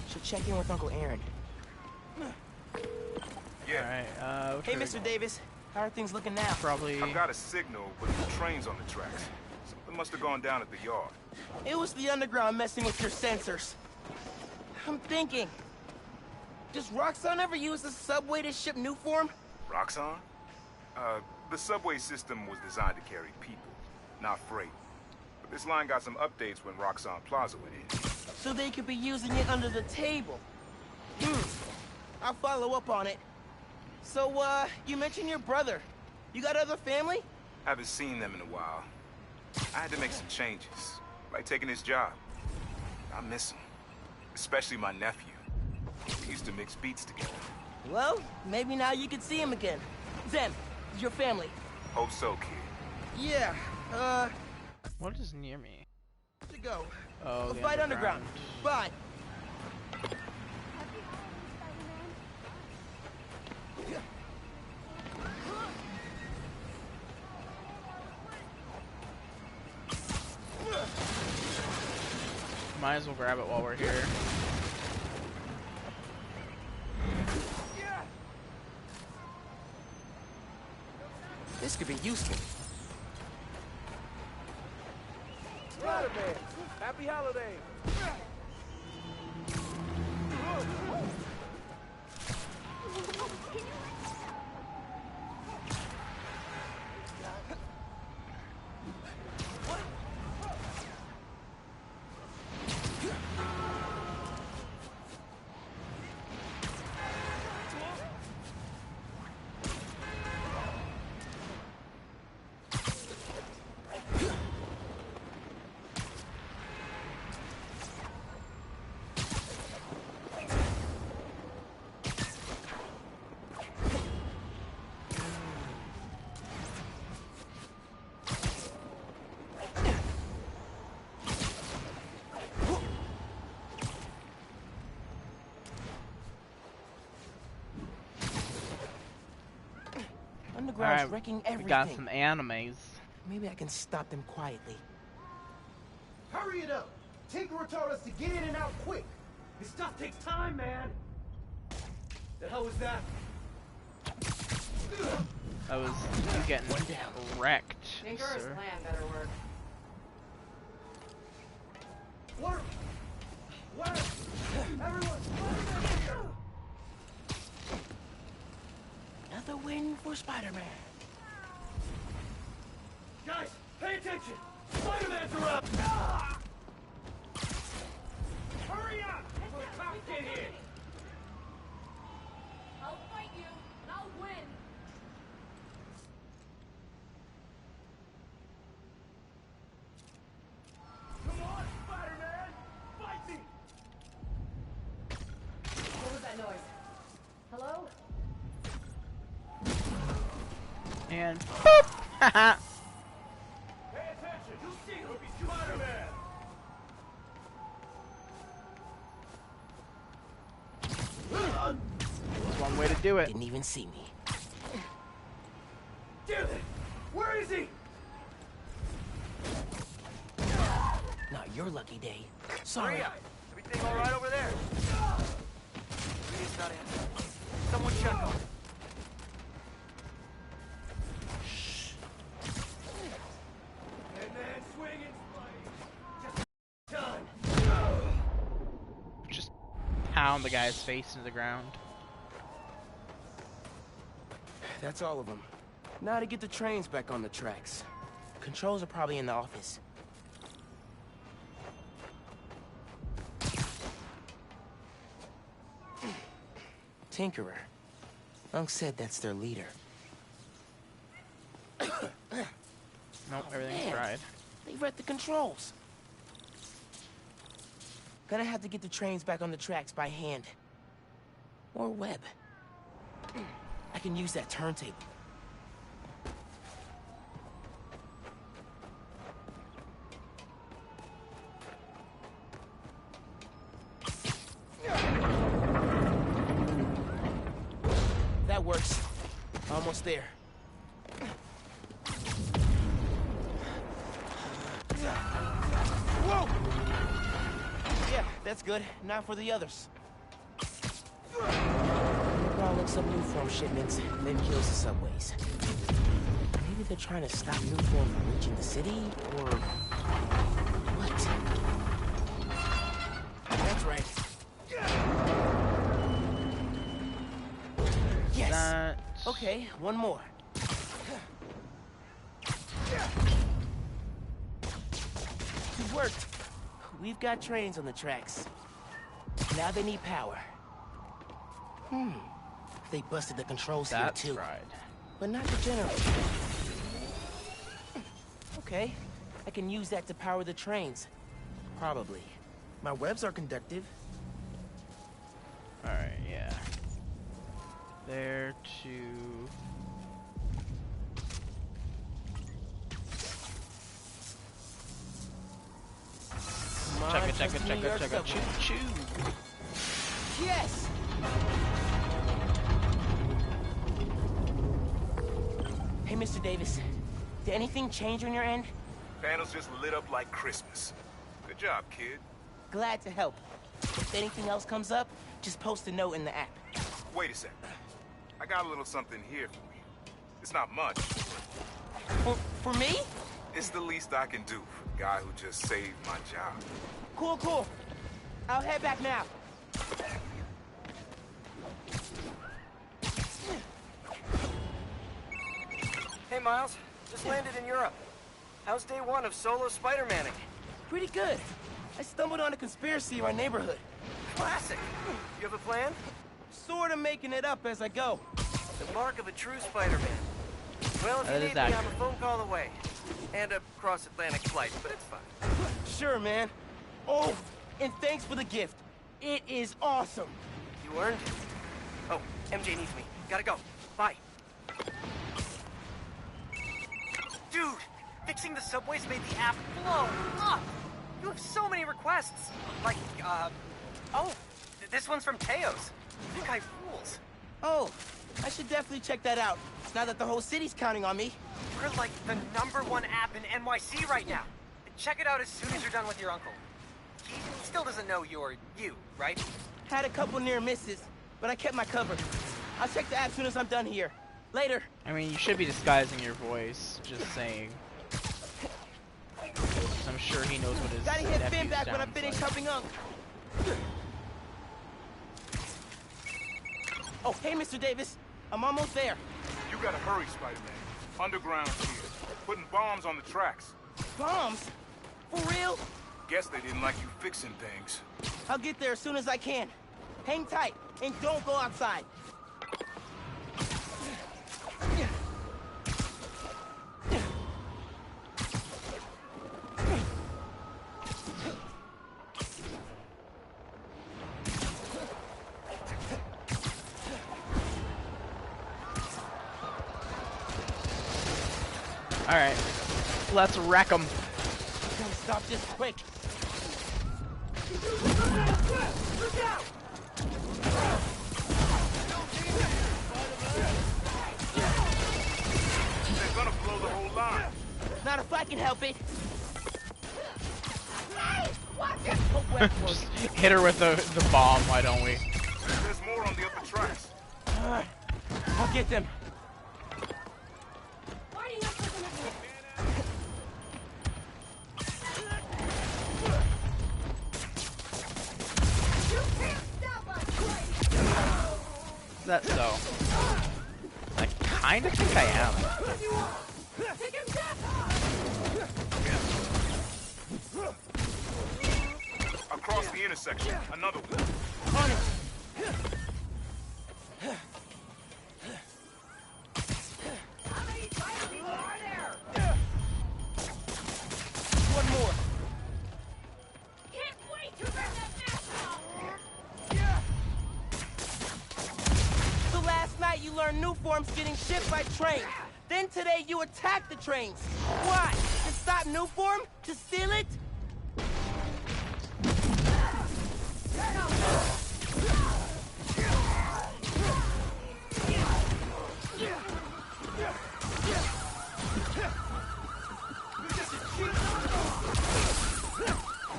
Should check in with Uncle Aaron. Yeah. Alright, hey, Mr. Davis. How are things looking now? Probably... I've got a signal, but the train's on the tracks. Something must have gone down at the yard. It was the underground messing with your sensors. I'm thinking... Does Roxxon ever use the subway to ship new form? Roxxon? The subway system was designed to carry people, not freight. But this line got some updates when Roxxon Plaza went in. So they could be using it under the table. I'll follow up on it. So, you mentioned your brother. You got other family? Haven't seen them in a while. I had to make some changes, like taking this job. I miss him, especially my nephew. We used to mix beats together. Well, maybe now you can see him again. Zen, your family. Hope so, kid. Yeah, What is near me? to go. Oh, We'll the fight underground. Bye. Might as well grab it while we're here. This could be useful. Spider-Man, happy holidays! Underground's wrecking everything. We got some animes. Maybe I can stop them quietly. Hurry it up! Tinkerer told us to get in and out quick! This stuff takes time, man! The hell was that? That was you getting wrecked, Tinker's sir. plan better work. Another win for Spider-Man. Guys, pay attention! Spider-Man's around! Hurry up! Before the cops get here! I'll fight you, and I'll win. Come on, Spider-Man! Fight me! What was that noise? Hello? And boop! Haha. Pay attention! You see who be Spider-Man! That's one way to do it. Didn't even see me. Damn it! Where is he? Not your lucky day. Sorry. Maria, everything all right over there? Maria's not answering. Someone check on her. Dead man swinging, Spidey. Just done. Just pound the guy's face into the ground. That's all of them. Now to get the trains back on the tracks. Controls are probably in the office. Tinkerer. Unc said that's their leader. Nope, everything's Man, fried. They read the controls. Gonna have to get the trains back on the tracks by hand. Or web. I can use that turntable. That works. Almost there. Whoa! Yeah, that's good. Now for the others. Rolling some new form shipments, then kills the subways. Maybe they're trying to stop new form from reaching the city, or what? That's right. Yes. Okay, one more. It worked. We've got trains on the tracks. Now they need power. They busted the controls That's here too. fried. But not the generator. Okay, I can use that to power the trains. Probably. My webs are conductive. Alright, yeah. There to... Chugga chugga chugga chugga choo choo. Yes! Hey, Mr. Davis. Did anything change on your end? Panels just lit up like Christmas. Good job, kid. Glad to help. If anything else comes up, just post a note in the app. Wait a sec. I got a little something here for you. It's not much. For me? It's the least I can do for the guy who just saved my job. Cool, cool. I'll head back now. Hey, Miles. Just landed in Europe. How's day one of solo Spider-Manning? Pretty good. I stumbled on a conspiracy in our neighborhood. Classic. You have a plan? Sort of making it up as I go. The mark of a true Spider-Man. Well, if That you is need me, I'm a accurate. phone call away. And a cross-Atlantic flight, but it's fine. Sure, man. Oh, and thanks for the gift. It is awesome. You earned it. Oh, MJ needs me. Gotta go. Bye. Dude, fixing the subways made the app blow up. You have so many requests. Like, this one's from Teos. That guy rules. Oh, I should definitely check that out. Now that the whole city's counting on me. We're like the #1 app in NYC right now. Check it out as soon as you're done with your uncle. He still doesn't know you're you, right? Had a couple near misses, but I kept my cover. I'll check the app as soon as I'm done here. Later. I mean, you should be disguising your voice, just saying. I'm sure he knows what his Gotta hit nephew Finn back when I sounds finish like. helping Unc. Oh, hey, Mr. Davis. I'm almost there. You gotta hurry, Spider-Man. Underground's here. Putting bombs on the tracks. Bombs? For real? Guess they didn't like you fixing things. I'll get there as soon as I can. Hang tight, and don't go outside. Alright, let's wreck them. Gotta stop this quick. They're gonna blow the whole line. Not if I can help it. Just hit her with the bomb, why don't we? There's more on the upper tracks. I'll get them. Is that so? I kind of think I am. Across the intersection, another one. On it. One more. Can't wait to burn that mess off! So last night you learned new forms getting shipped by train. Then today you attack the trains. Why? To stop new form? To steal it?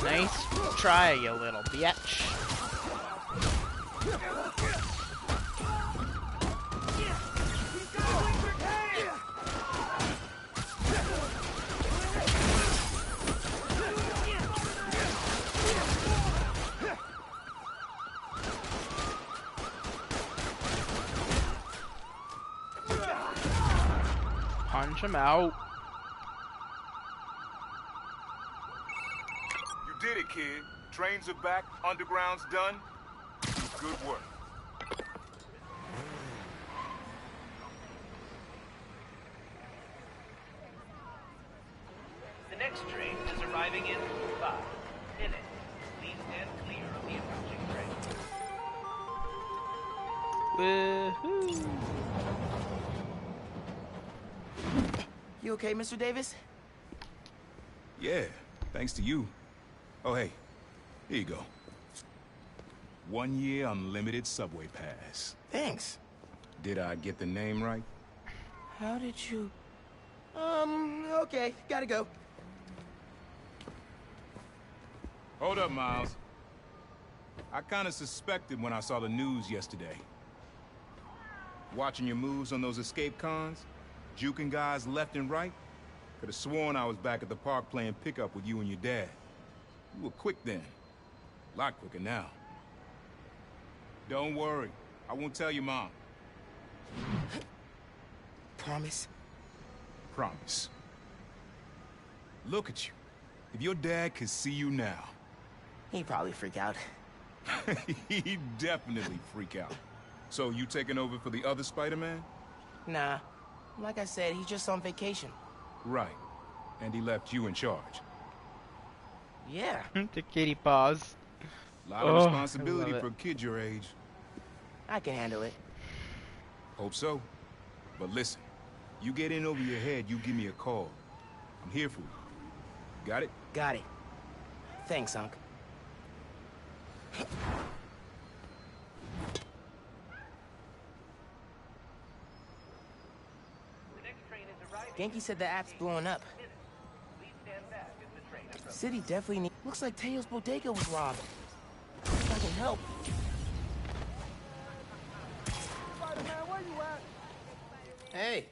Nice try, you little bitch. Punch him out. You did it, kid. Trains are back, underground's done. Good work. The next train is arriving in 5 minutes. Please stand clear of the approaching train. Woohoo! You okay, Mr. Davis? Yeah, thanks to you. Oh, hey, here you go. 1 year unlimited subway pass. Thanks. Did I get the name right? How did you... okay, gotta go. Hold up, Miles. I kinda suspected when I saw the news yesterday. Watching your moves on those escape cons, juking guys left and right, could have sworn I was back at the park playing pickup with you and your dad. You were quick then. A lot quicker now. Don't worry. I won't tell your mom. Promise? Promise. Look at you. If your dad could see you now... He'd probably freak out. He'd definitely freak out. So you taking over for the other Spider-Man? Nah. Like I said, he's just on vacation. Right. And he left you in charge. Yeah. The kitty paws. Lot of responsibility for a kid your age. I can handle it. Hope so. But listen, you get in over your head, you give me a call. I'm here for you. Got it? Got it. Thanks, Unc. Genki said the app's blowing up. City definitely needs... Looks like Teo's bodega was robbed. If I can help. Spider-Man, where you at? Hey,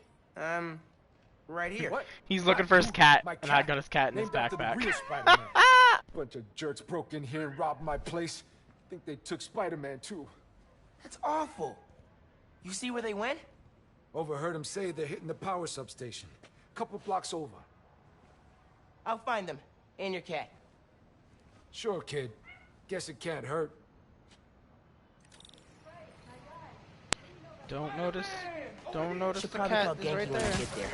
right here. What? He's looking for his cat, My and I got his cat in his Named after backpack. the real Spider-Man. Bunch of jerks broke in here and robbed my place. Think they took Spider-Man too. That's awful. You see where they went? Overheard them say they're hitting the power substation. Couple blocks over. I'll find them. And your cat. Sure, kid. Guess it can't hurt. Don't notice Should the probably cat call is Genki right when we there. get there.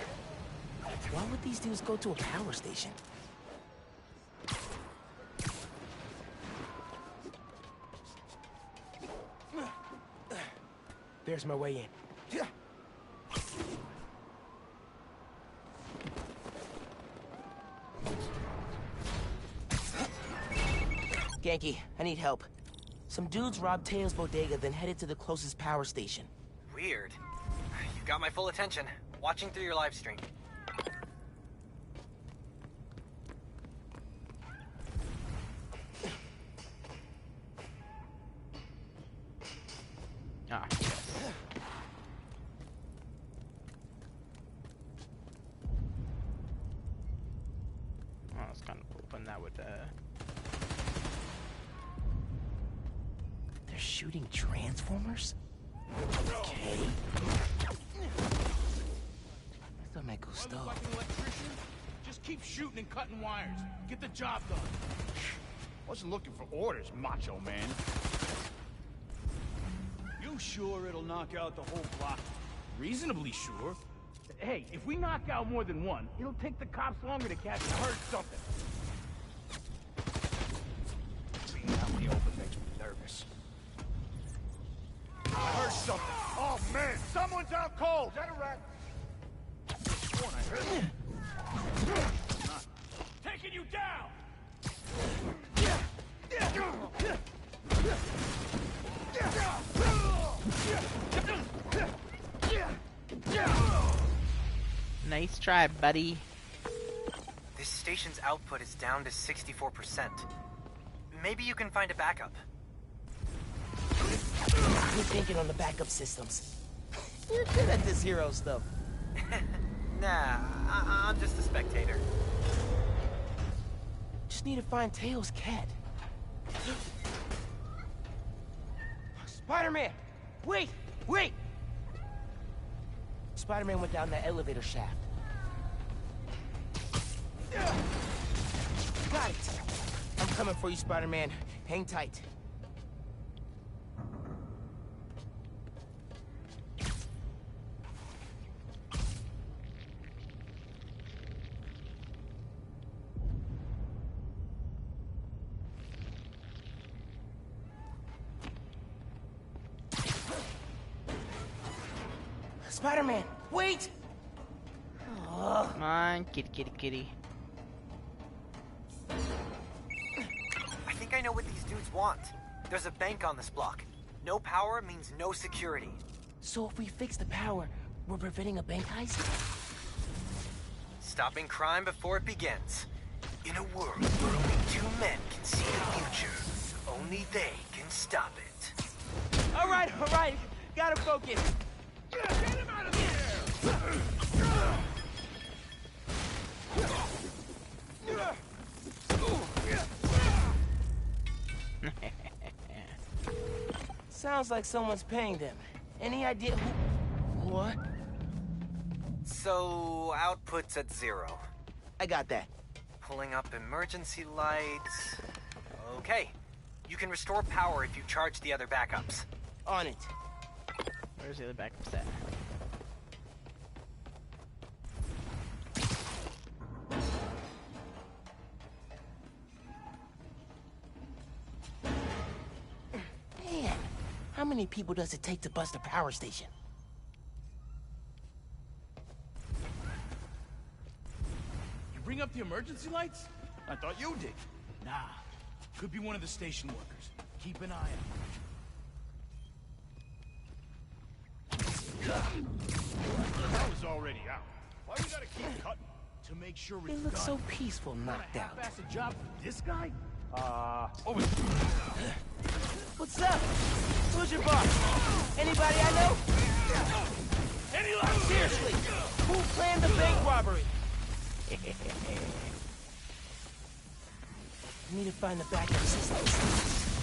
Why would these dudes go to a power station? There's my way in. Genki, I need help. Some dudes robbed Teo's bodega, then headed to the closest power station. Weird. You've got my full attention. Watching through your live stream. Ah, yes. Oh, I was kind of hoping that would, They're shooting Transformers? Okay. Esto me gustó. Like an electrician? Just keep shooting and cutting wires. Get the job done. Wasn't looking for orders, macho man. You sure it'll knock out the whole block? Reasonably sure. Hey, if we knock out more than one, it'll take the cops longer to catch and hurt something. Being out in the open makes me nervous. I heard something. Oh man, someone's out cold. Is that a rat? Sworn I heard it. Taking you down. Nice try, buddy. This station's output is down to 64%. Maybe you can find a backup. Good thinking on the backup systems. You're good at this hero stuff. Nah, I'm just a spectator. Just need to find Tails' cat. Spider-Man! Wait! Wait! Spider-Man went down that elevator shaft. Got it! I'm coming for you, Spider-Man. Hang tight. Spider-Man, wait! Come on, kitty, kitty, kitty. I think I know what these dudes want. There's a bank on this block. No power means no security. So if we fix the power, we're preventing a bank heist? Stopping crime before it begins. In a world where only two men can see the future, only they can stop it. All right, gotta focus. Get him out of the air! Sounds like someone's paying them. Any idea who... What? So, output's at 0. I got that. Pulling up emergency lights. Okay. You can restore power if you charge the other backups. On it. Where's the other backup set? Man, how many people does it take to bust a power station? You bring up the emergency lights? I thought you did. Nah. Could be one of the station workers. Keep an eye out. That was already out. Why we gotta keep cutting? To make sure it's It looks done. so peaceful knocked out. Half-ass a job for this guy? What's up? Who's your boss? Anybody I know? Seriously, who planned the bank robbery? I need to find the backup systems.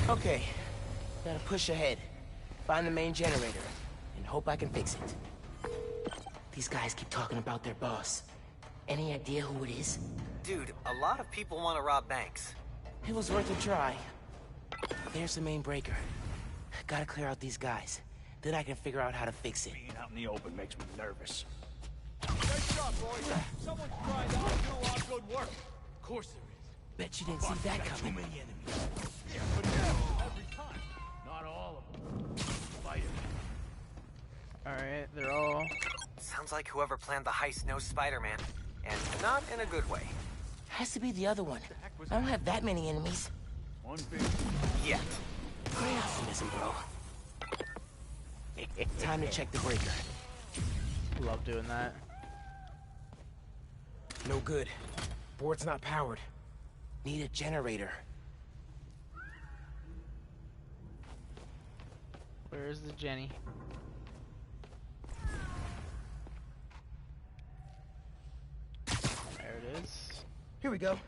Okay, gotta push ahead. Find the main generator, and hope I can fix it. These guys keep talking about their boss. Any idea who it is? Dude, a lot of people want to rob banks. It was worth a try. There's the main breaker. Gotta clear out these guys. Then I can figure out how to fix it. Being out in the open makes me nervous. Nice job, boys. Someone's trying to undo our good work. Of course there is. Bet you didn't see that coming. Too many enemies. Yeah, but every time. Not all of them. Spider. Alright, they're all... Sounds like whoever planned the heist knows Spider-Man. And not in a good way. Has to be the other one. I don't have that many enemies. One big... Yet. Great optimism, bro. Time to check the breaker. Love doing that. No good. Board's not powered. Need a generator. Where's the Jenny? There it is. Here we go.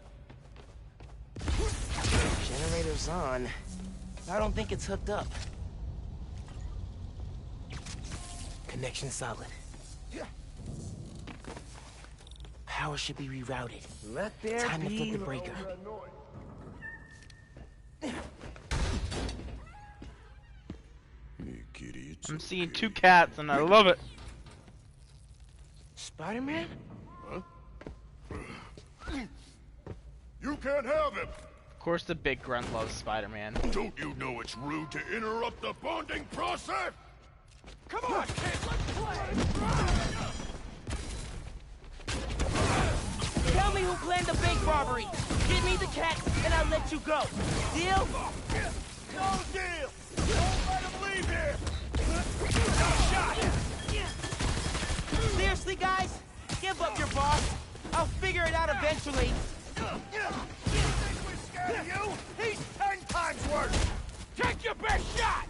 Generator's on. I don't think it's hooked up. Connection solid. Power should be rerouted. Let there Time to be flip the breaker. I'm seeing two cats and I love it. Spider-Man? You can't have him! Of course the big grunt loves Spider-Man. Don't you know it's rude to interrupt the bonding process? Come on, kid, let's play! Tell me who planned the bank robbery. Give me the cat, and I'll let you go. Deal? No deal! Don't let him leave here! Shot! Seriously, guys? Give up your boss. I'll figure it out eventually. You think we're scared of you? He's 10 times worse! Take your best shot!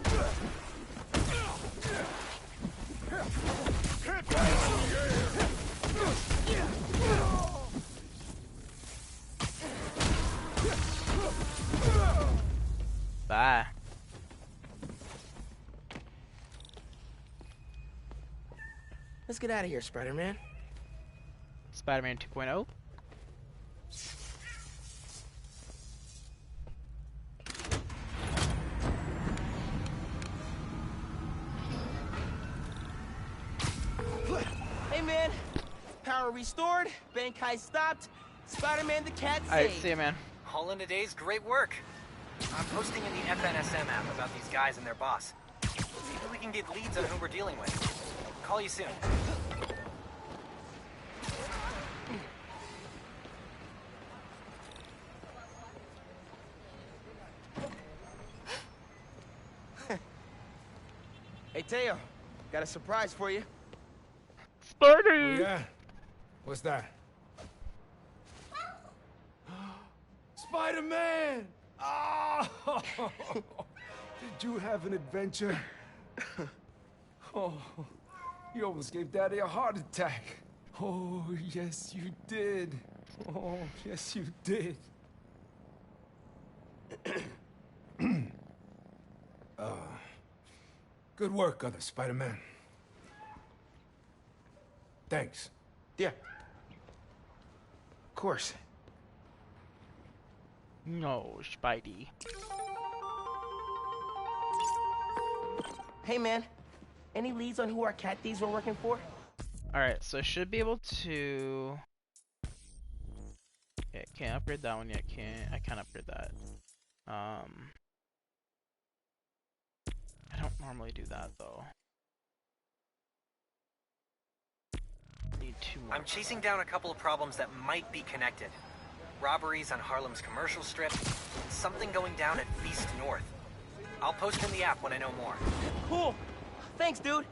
Bye. Let's get out of here, Spider-Man. Spider-Man 2.0. Hey, man. Power restored, bank heist stopped, Spider-Man the cat saved. Alright, see ya, man. All in a day's great work. I'm posting in the FNSM app about these guys and their boss. Maybe we can get leads on who we're dealing with. Call you soon. Hey, Teo. Got a surprise for you. Spider! Oh, yeah? What's that? Spider-Man! Oh! Did you have an adventure? Oh, you almost gave Daddy a heart attack. Oh, yes, you did. Oh, yes, you did. Good work, other Spider-Man. Thanks. Yeah. Of course. No, Spidey. Hey, man. Any leads on who our cat thieves were working for? Alright, so I should be able to... Okay, can't upgrade that one yet. I can't upgrade that. I don't normally do that though. Need two more. I'm chasing down a couple of problems that might be connected. Robberies on Harlem's commercial strip, something going down at Feast North. I'll post in the app when I know more. Cool. Thanks, dude.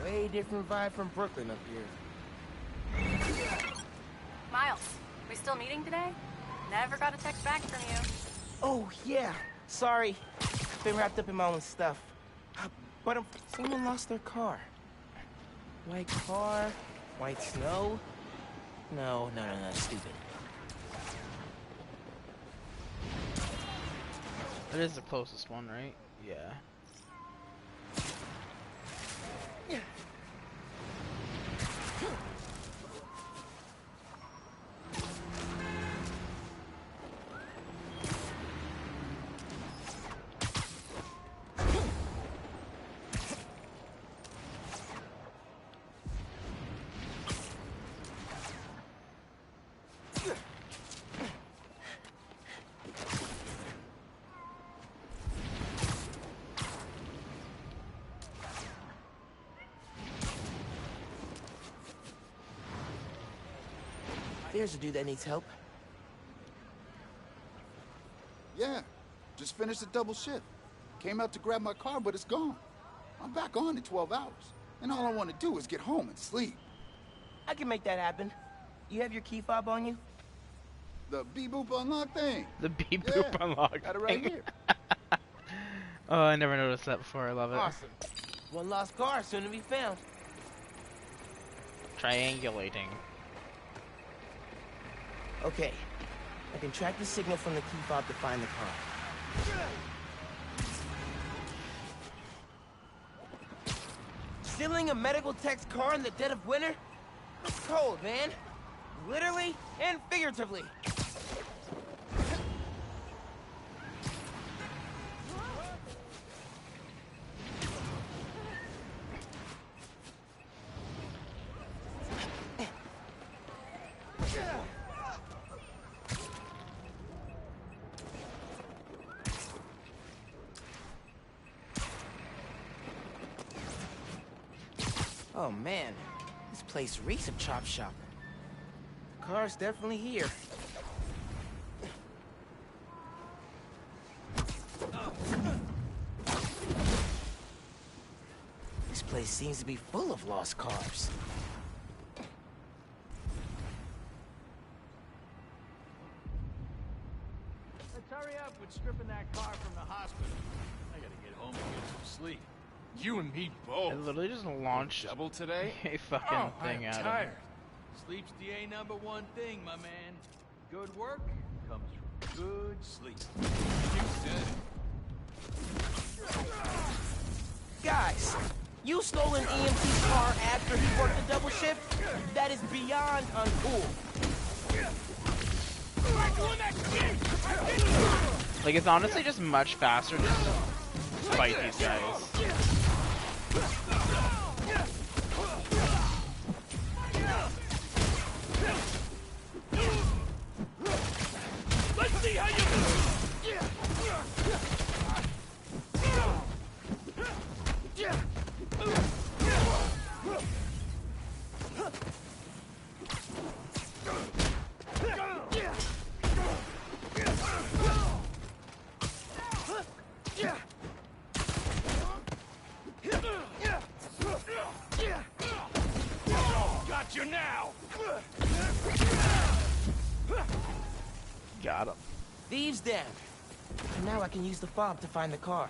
Way different vibe from Brooklyn up here. Miles, we still meeting today? Never got a text back from you. Oh, yeah. Sorry, been wrapped up in my own stuff. But someone lost their car. White car, white snow. No, stupid. That is the closest one, right? Yeah. There's a dude that needs help. Yeah, just finished a double shift. Came out to grab my car, but it's gone. I'm back on in 12 hours, and all I want to do is get home and sleep. I can make that happen. You have your key fob on you? The beep-boop unlock thing. The beep-boop unlock got it right thing. here. Oh, I never noticed that before. I love it. Awesome. One lost car soon to be found. Triangulating. Okay, I can track the signal from the key fob to find the car. Stealing a medical tech's car in the dead of winter? It's cold, man. Literally and figuratively. Oh man, this place reeks of chop shop. The car's definitely here. This place seems to be full of lost cars. Let's hurry up with stripping that car from the hospital. I gotta get home and get some sleep. You and me both. I literally just launched double today. a fucking thing I'm at tired. him. Sleep's the #1 thing, my man. Good work comes from good sleep. You said it. Guys, you stole an EMT's car after he worked a double shift? That is beyond uncool. Like, it's honestly just much faster to fight these guys. Let's see how you got you now. Got him. Thieves down. And now I can use the fob to find the car.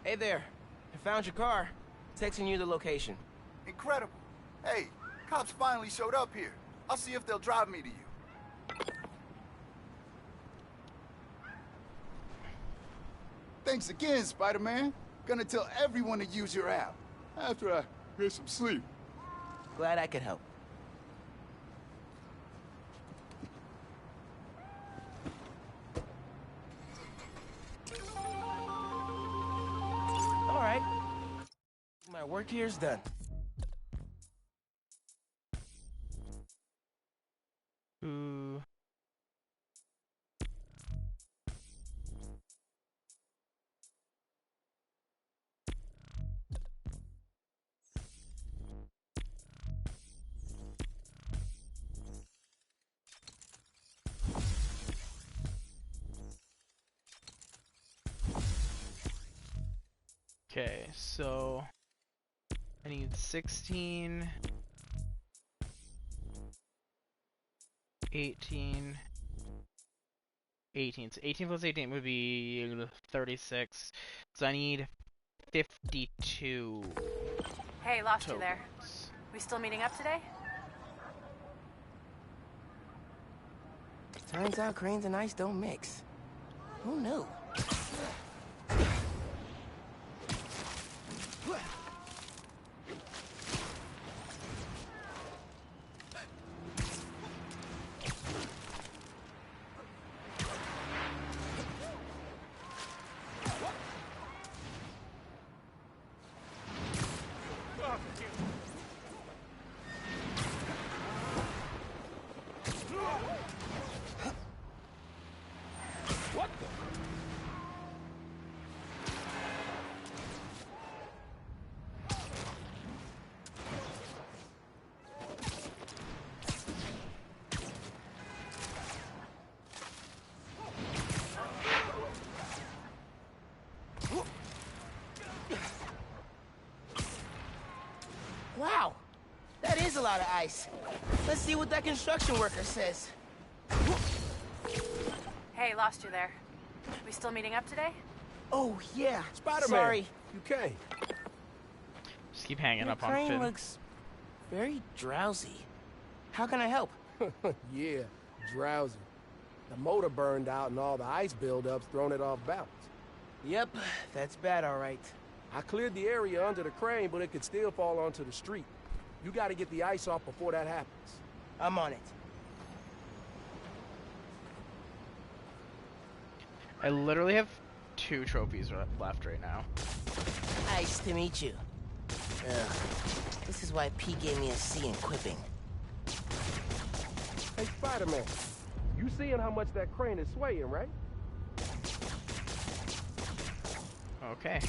Hey there. I found your car. Texting you the location. Incredible. Hey, cops finally showed up here. I'll see if they'll drive me to you. Thanks again, Spider-Man. Gonna tell everyone to use your app. After I get some sleep. Glad I could help. All right. My work here is done. Ooh. Okay, so I need 16. 18. 18. So 18 plus 18 would be 36. So I need 52. Hey, lost tokens. you there. We still meeting up today? Turns out cranes and ice don't mix. Who knew? Wow, that is a lot of ice. Let's see what that construction worker says. Hey, lost you there. We still meeting up today? Oh, yeah. Spider-Man. Sorry. UK. Just keep hanging Your up on crane Finn. looks very drowsy. How can I help? Yeah, drowsy. The motor burned out and all the ice buildups thrown it off balance. Yep, that's bad, all right. I cleared the area under the crane, but it could still fall onto the street. You gotta get the ice off before that happens. I'm on it. I literally have 2 trophies left right now. Nice to meet you. Ugh. This is why Pete gave me a C in quipping. Hey, Spider-Man, you seeing how much that crane is swaying, right? Okay.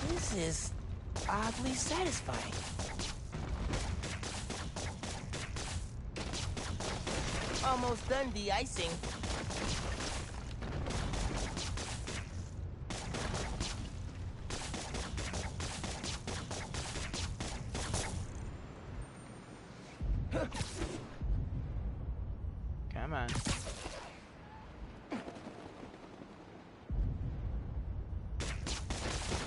This is oddly satisfying. Almost done de-icing. Come on.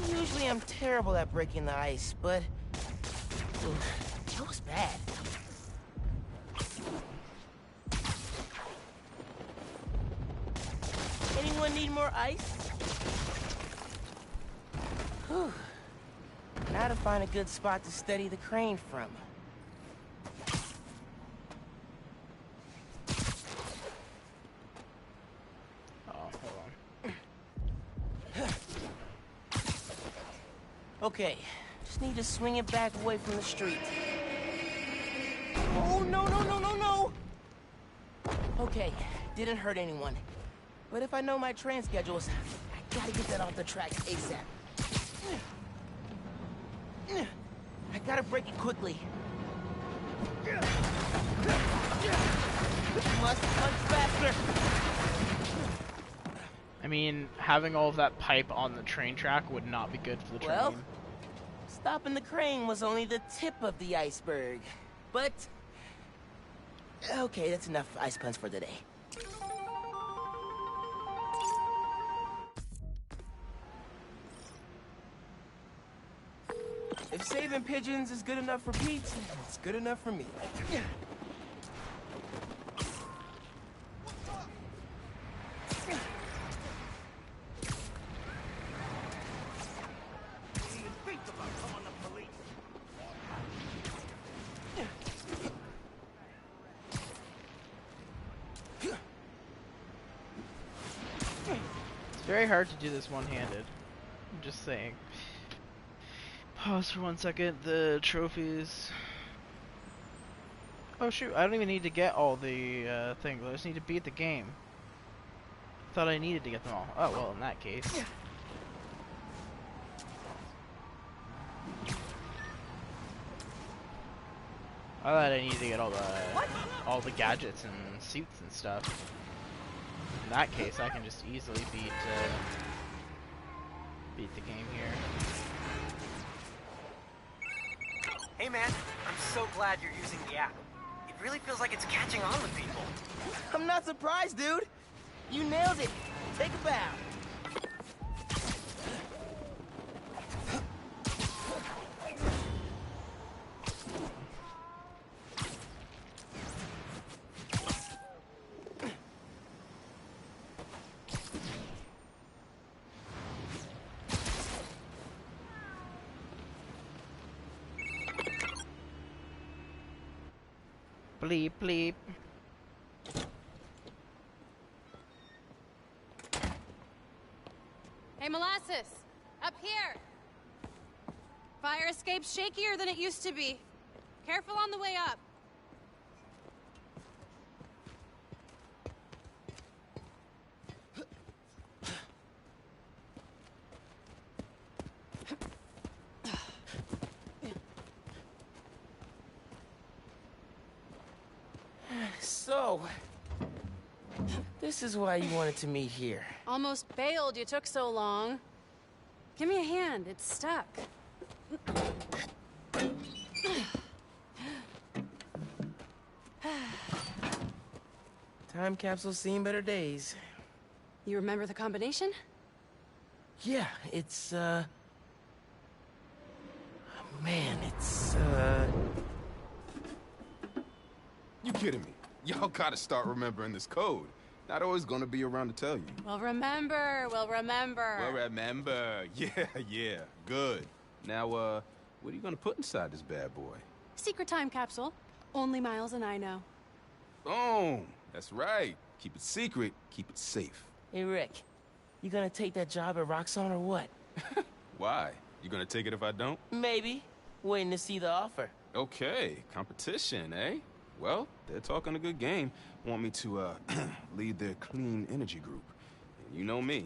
Usually I'm terrible at breaking the ice, but that was bad. Anyone need more ice? Whew. Now to find a good spot to steady the crane from. Oh, hold on. Okay, just need to swing it back away from the street. Oh, no, no, no, no, no! Okay, didn't hurt anyone. But if I know my train schedules, I gotta get that off the tracks ASAP. I gotta break it quickly. Must punch faster! I mean, having all of that pipe on the train track would not be good for the train. Well, stopping the crane was only the tip of the iceberg. But... okay, that's enough ice puns for today. If saving pigeons is good enough for Pete, it's good enough for me. It's very hard to do this one-handed. I'm just saying. Pause for 1 second. The trophies. Oh shoot! I don't even need to get all the things. I just need to beat the game. Thought I needed to get them all. Oh well, in that case. I thought I needed to get all the gadgets and suits and stuff. In that case, I can just easily beat the game here. Hey man, I'm so glad you're using the app. It really feels like it's catching on with people. I'm not surprised, dude. You nailed it. Take a bow. Bleep, bleep. Hey, Molasses! Up here! Fire escape's shakier than it used to be. Careful on the way up. So, this is why you wanted to meet here. Almost bailed you took so long. Give me a hand, it's stuck. Time capsule's seen better days. You remember the combination? Yeah, it's, man, it's, You kidding me? Y'all gotta start remembering this code. Not always gonna be around to tell you. We'll remember, we'll remember. Well, remember. Yeah, good. Now, what are you gonna put inside this bad boy? Secret time capsule. Only Miles and I know. Boom! That's right. Keep it secret, keep it safe. Hey, Rick, you gonna take that job at Roxxon or what? Why? You gonna take it if I don't? Maybe. Waiting to see the offer. Okay, competition, eh? Well, they're talking a good game. Want me to, lead their clean energy group. And you know me.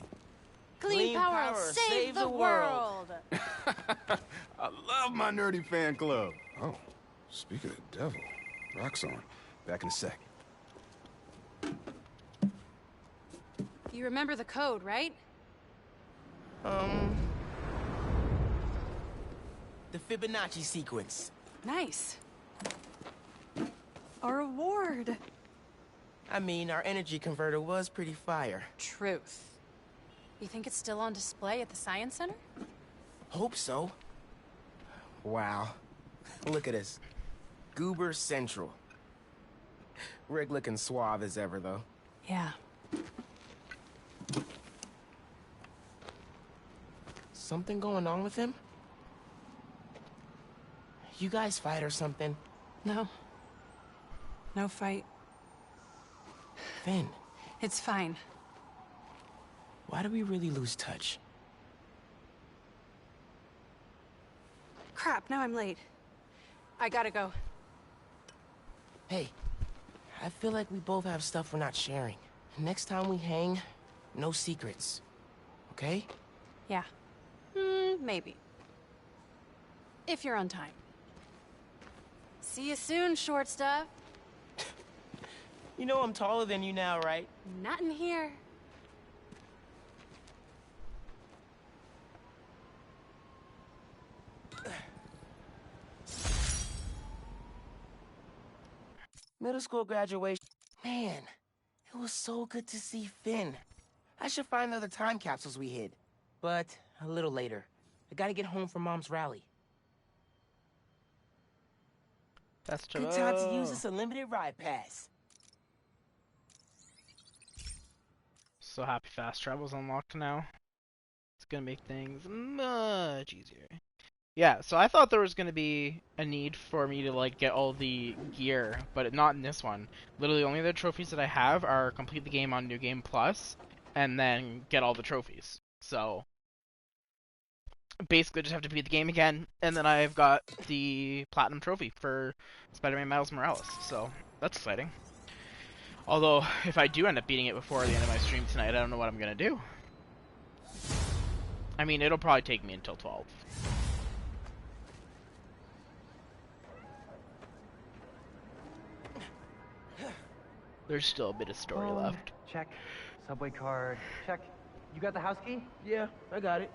Clean power, save the world! I love my nerdy fan club. Oh, speak of the devil. Roxxon. Back in a sec. You remember the code, right? The Fibonacci sequence. Nice. A reward. I mean, our energy converter was pretty fire. Truth. You think it's still on display at the Science Center? Hope so. Wow. Look at us. Goober Central. Rick looking suave as ever, though. Yeah. Something going on with him? You guys fight or something? No. No fight. Finn. It's fine. Why do we really lose touch? Crap, now I'm late. I gotta go. Hey, I feel like we both have stuff we're not sharing. Next time we hang, no secrets. Okay? Yeah. Maybe. If you're on time. See you soon, short stuff. You know I'm taller than you now, right? Not in here. Middle school graduation. Man, it was so good to see Finn. I should find the other time capsules we hid. But a little later. I gotta get home from Mom's rally. Festival. Good time to use this unlimited ride pass. So happy fast travel's unlocked now. It's gonna make things much easier. Yeah, so I thought there was gonna be a need for me to like get all the gear, but not in this one. Literally, only the trophies that I have are complete the game on NewGame Plus, and then get all the trophies. So basically, just have to beat the game again, and then I've got the platinum trophy for Spider-Man Miles Morales. So that's exciting. Although, if I do end up beating it before the end of my stream tonight, I don't know what I'm gonna do. I mean, it'll probably take me until 12. There's still a bit of story left. Check. Subway card. Check. You got the house key? Yeah, I got it.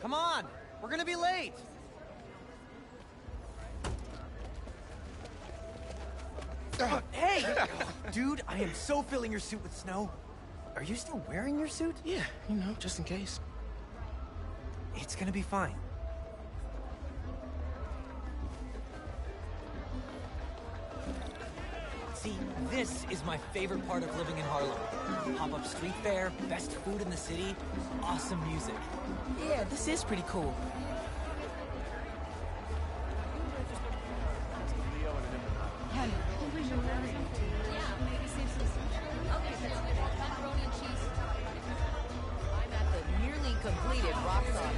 Come on! We're gonna be late! Hey! Dude, I am so filling your suit with snow. Are you still wearing your suit? Yeah, you know, just in case. It's gonna be fine. See, this is my favorite part of living in Harlem. Pop-up street fair, best food in the city, awesome music. Yeah, this is pretty cool. I'm at the nearly completed Roxxon.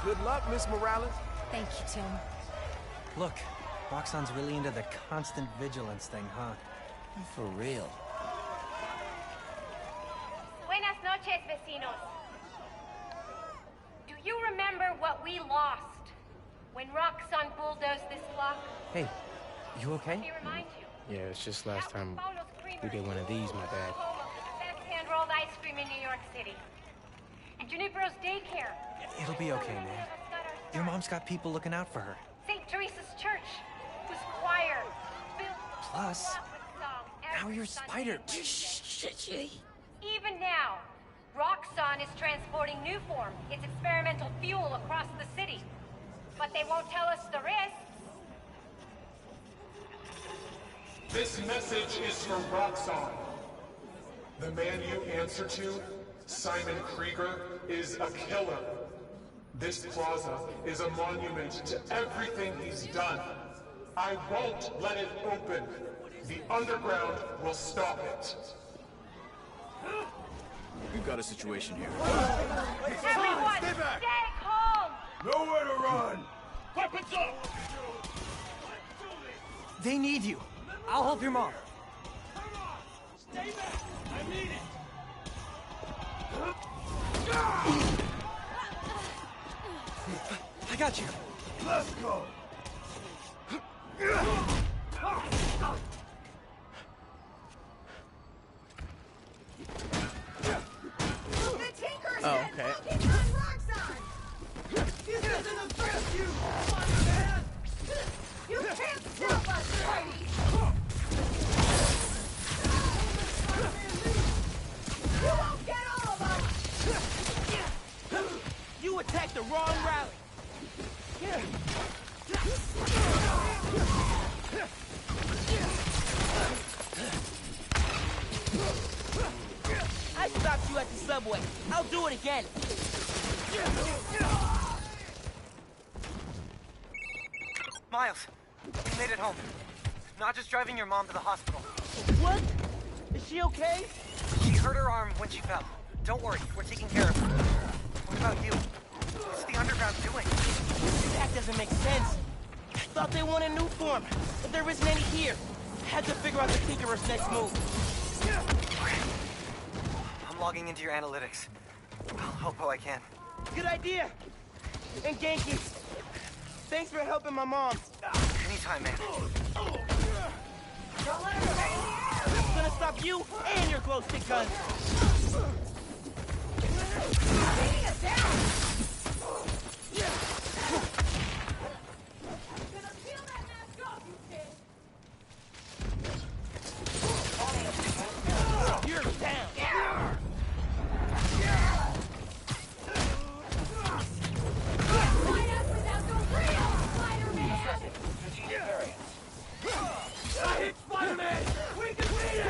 Good luck, Miss Morales. Thank you, Tim. Look, Roxxon's really into the constant vigilance thing, huh? For real. Buenas noches, vecinos. Do you remember what we lost when Roxxon bulldozed this block? Hey, you okay? Let me remind you. Yeah, it's just last time we did one of these, my bad. The best hand-rolled ice cream in New York City. And Junipero's daycare. It'll be okay, man. Your mom's got people looking out for her. St. Teresa's Church, whose choir built Plus, with song now every you're Sunday. Spider. Even now, Roxxon is transporting Newform, its experimental fuel, across the city. But they won't tell us the risks. This message is from Roxxon. The man you answer to, Simon Krieger, is a killer. This plaza is a monument to everything he's done. I won't let it open. The underground will stop it. We've got a situation here. Everyone, stay calm! Nowhere to run! Weapons up! They need you. I'll help your mom. Stay back! I mean it! I got you. Let's go! Oh, okay. This doesn't affect you, Spider-Man! You can't stop us, Spidey! You won't get all of us! You attacked the wrong rally. I stopped you at the subway. I'll do it again. Miles, we made it home. Not just driving your mom to the hospital. What? Is she okay? She hurt her arm when she fell. Don't worry, we're taking care of her. What about you? What's the underground doing? That doesn't make sense. I thought they wanted new form, but there isn't any here. Had to figure out the Tinkerer's next move. I'm logging into your analytics. I'll help how I can. Good idea. And Genki, thanks for helping my mom. Anytime, man. Don't let her hang in the air! It's gonna stop you and your glow stick guns. Taking us down! You're down. I hit Spider-Man! We can beat it!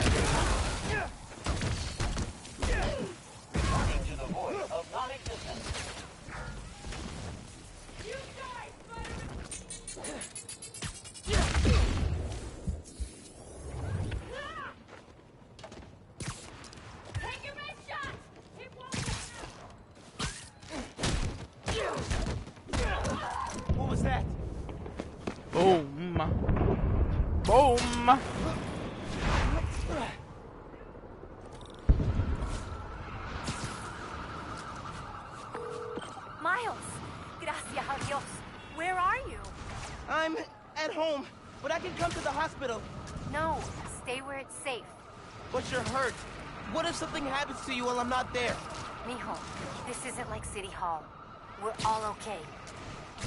Into the void of non-existence. You die, Spider-Man! Take your best shot! It won't What was that? Boom. Boom. Miles, gracias a Dios. Where are you? I'm at home. but I can come to the hospital. No, stay where it's safe. But you're hurt. What if something happens to you while I'm not there? Mijo, this isn't like City Hall. We're all okay.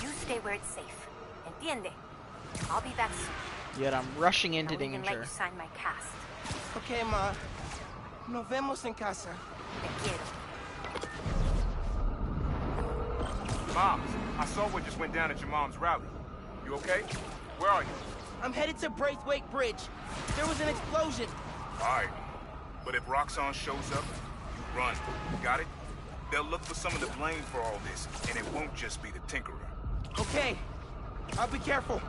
You stay where it's safe. Entiende? I'll be back soon. Yet I'm rushing into I'll even let danger. you sign my cast. Okay, Ma. Nos vemos en casa. Te quiero. Mom, I saw what just went down at your mom's rally. You okay? Where are you? I'm headed to Braithwaite Bridge. There was an explosion. All right. But if Roxxon shows up, you run. Got it? They'll look for some of the blame for all this, and it won't just be the Tinkerer. Okay. I'll be careful.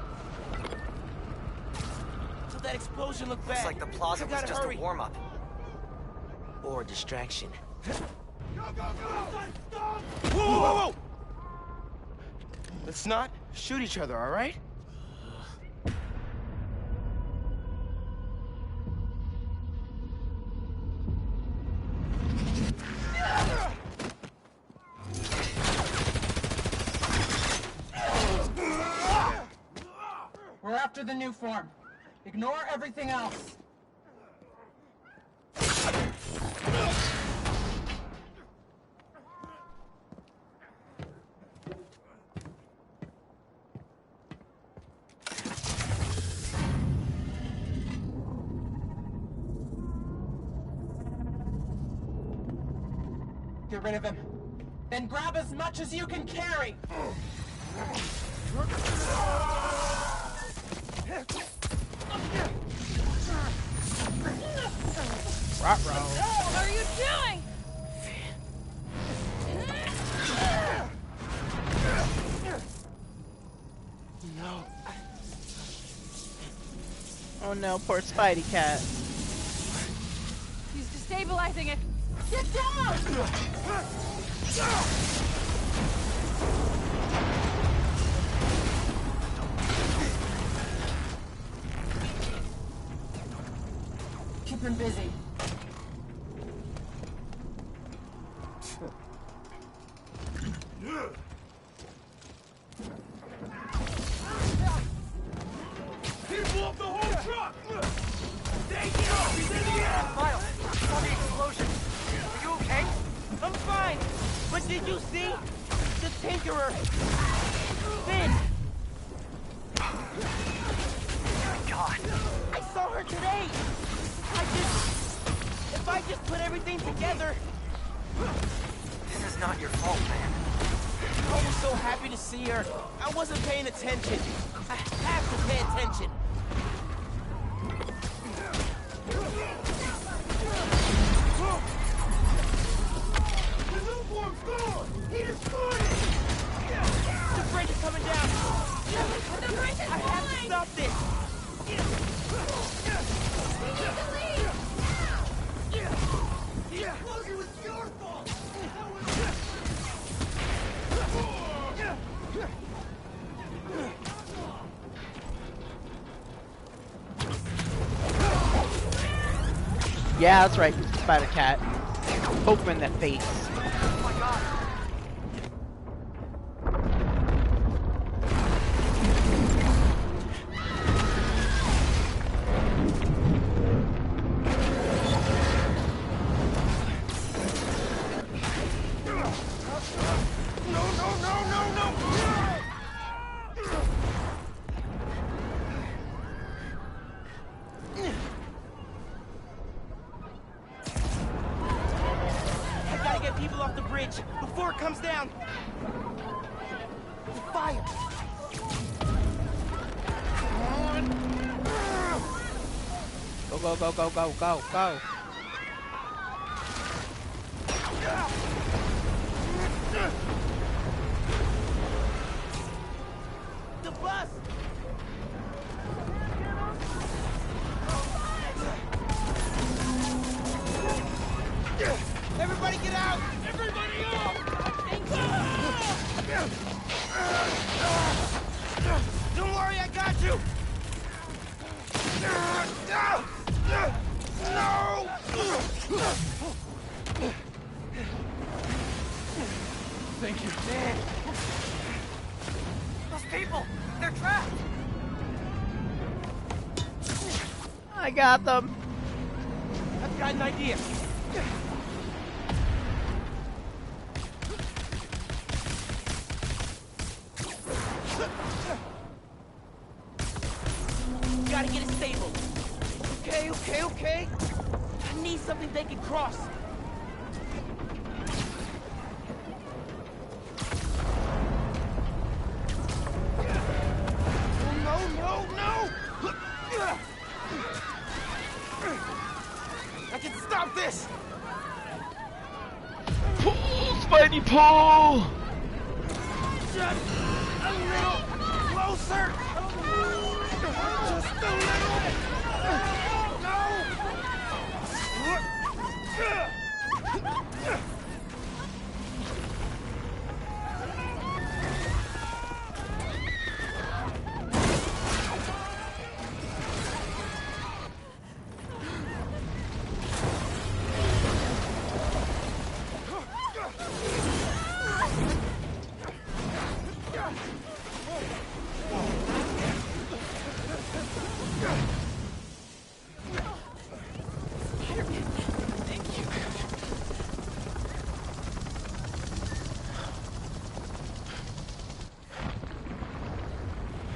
So that explosion looked bad. Looks like the plaza was just hurry. a warm-up. Or a distraction. Go, go, go! Whoa, whoa, whoa! Let's not shoot each other, all right? We're after the new form. Ignore everything else. Get rid of him. Then grab as much as you can carry. Ruh-roh. What are you doing? No. Oh no, poor Spidey Cat. He's destabilizing it. Get down! Keep him busy. He blew up the whole truck! Thank you! He's in the air! Miles, I saw the explosion. Are you okay? I'm fine. But did you see? The Tinkerer. Finn. God. I saw her today. If I just put everything together. This is not your fault, man. I was so happy to see her. I wasn't paying attention. I have to pay attention. The new form's gone! He destroyed it! The bridge is coming down. The bridge is I have to stop this. We need to leave! The explosion was your fault! Yeah, that's right, Spider Cat. Poke him in the face. Oh my God. I gotta get people off the bridge before it comes down. The fire. Go, go, go, go, go, go, go. The bus. Everybody get out! Everybody up! Don't worry, I got you! No! Thank you. Those people, they're trapped. I got them. I've got an idea. Gotta get it stable. Okay. I need something they can cross. No! I can stop this! Pull, Spidey, pull! Just a little closer! Just a little! No!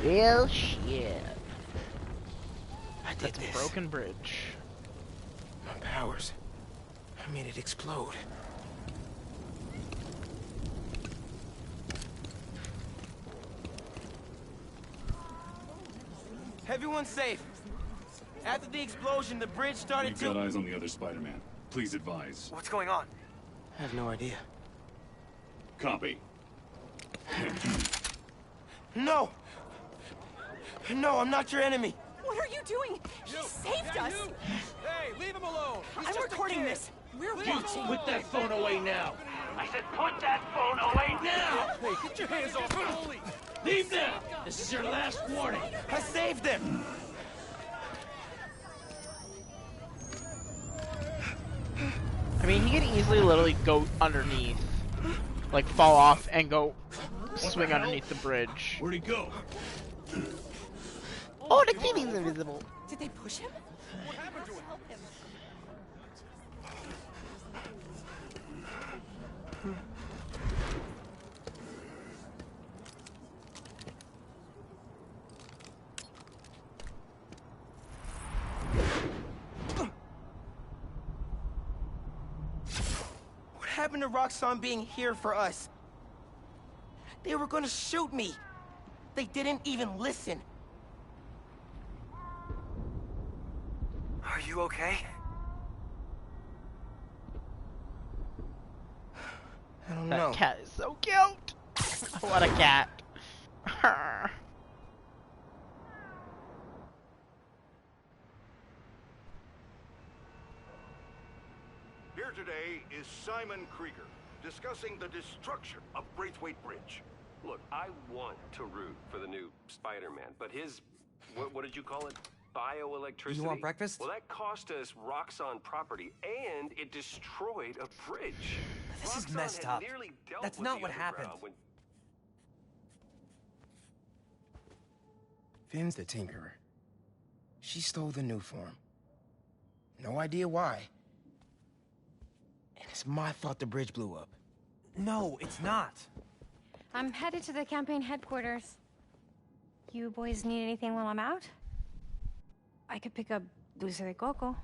Well, shit. I did That's this. a broken bridge. My powers. I made it explode. Everyone's safe. After the explosion, the bridge started We've got eyes on the other Spider-Man. Please advise. What's going on? I have no idea. Copy. No! No, I'm not your enemy. What are you doing? He saved us. Hey, leave him alone. He's I'm just a recording kid. this. We're watching. Put that phone away now. I said put that phone away now. Hey, get your hands off the bully. Leave now. This is your last warning. I saved them. I mean, he can easily literally go underneath. Like, fall off and go swing underneath the bridge. Where'd he go? Oh, the kitty's invisible. Did they push him? What happened to him? Help him. What happened to Roxxon being here for us? They were gonna shoot me. They didn't even listen. Are you okay? I don't That know. cat is so cute. What a cat. Here today is Simon Krieger, discussing the destruction of Braithwaite Bridge. Look, I want to root for the new Spider-Man, but his, what did you call it? Bioelectricity? You want breakfast? Well, that cost us Roxxon property, and it destroyed a bridge. This is Roxxon messed had up. nearly dealt That's with not the what happened. underground when- Finn's the Tinkerer. She stole the new form. No idea why. And it's my fault the bridge blew up. No, it's not. I'm headed to the campaign headquarters. You boys need anything while I'm out? I could pick up dulce de coco.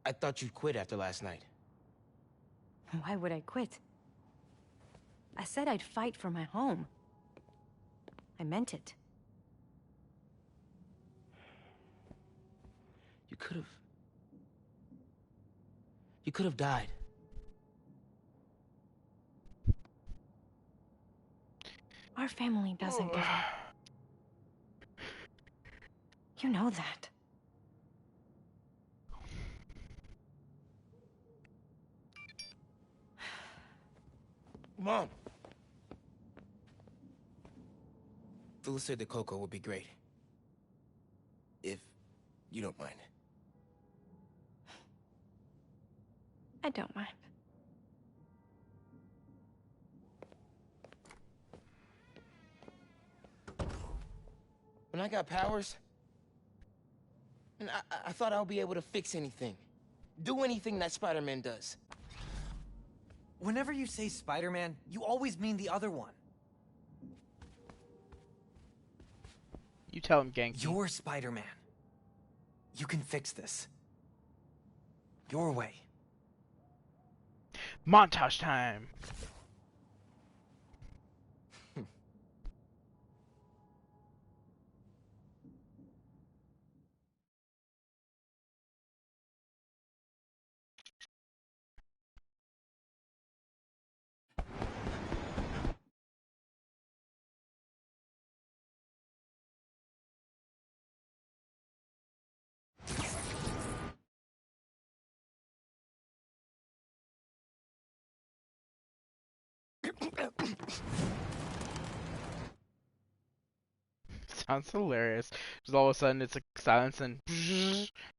I thought you'd quit after last night. Why would I quit? I said I'd fight for my home. I meant it. You could have died. Our family doesn't get it. You know that. Mom! Dulce de coco would be great. If you don't mind. I don't mind. when I got powers, and I thought I'll be able to fix anything. Do anything that Spider-Man does. Whenever you say Spider-Man, you always mean the other one. You tell him, Genki. You're Spider-Man. You can fix this. Your way. Montage time. Sounds hilarious. Just all of a sudden it's like silence and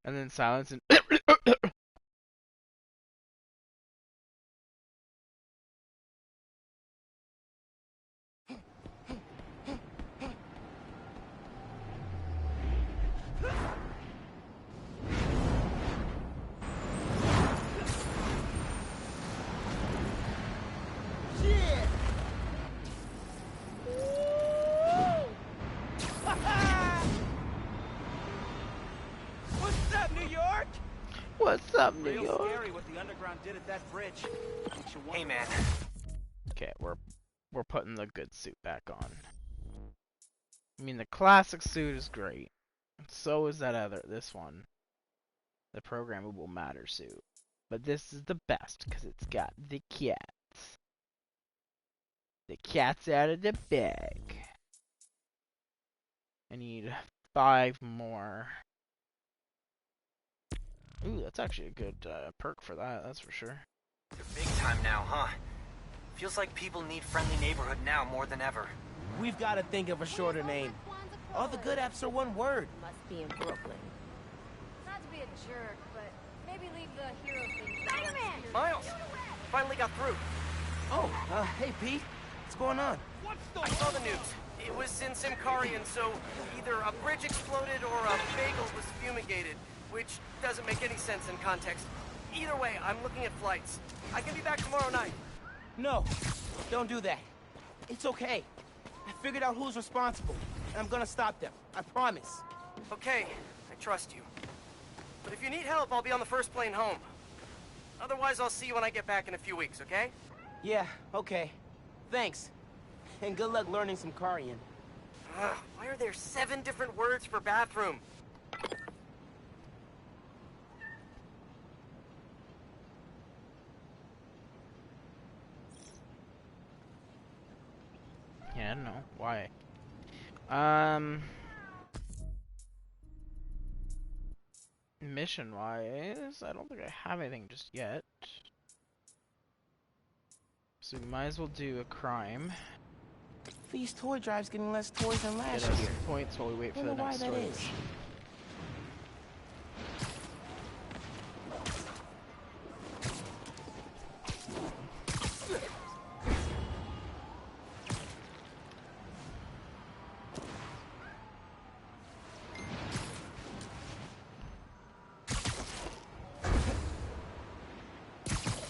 then silence and What's up, New York? What's up, New Real York? scary what the underground did at that bridge. Hey, man. Okay, we're putting the good suit back on. I mean, the classic suit is great. So is this one. The programmable matter suit. But this is the best because it's got the cats. The cat's out of the bag. I need 5 more. Ooh, that's actually a good perk for that, that's for sure. Big time now, huh? Feels like people need friendly neighborhood now more than ever. We've got to think of a shorter name. All the good apps are one word. Must be in Brooklyn. Not to be a jerk, but maybe leave the hero thing. Spider-Man! Miles, finally got through. Oh, hey, Pete. What's going on? I saw the news. It was in Simkarian, so either a bridge exploded or a bagel was fumigated, which doesn't make any sense in context. Either way, I'm looking at flights. I can be back tomorrow night. No, don't do that. It's okay. I figured out who's responsible, and I'm gonna stop them. I promise. Okay, I trust you. But if you need help, I'll be on the first plane home. Otherwise, I'll see you when I get back in a few weeks, okay? Yeah, okay. Thanks. And good luck learning some Karian. Why are there 7 different words for bathroom? Yeah, I don't know. Why? Mission-wise, I don't think I have anything just yet. So we might as well do a crime. These toy drives getting less toys than last Get us year. points while we wait for the Wonder why next that story is. mission.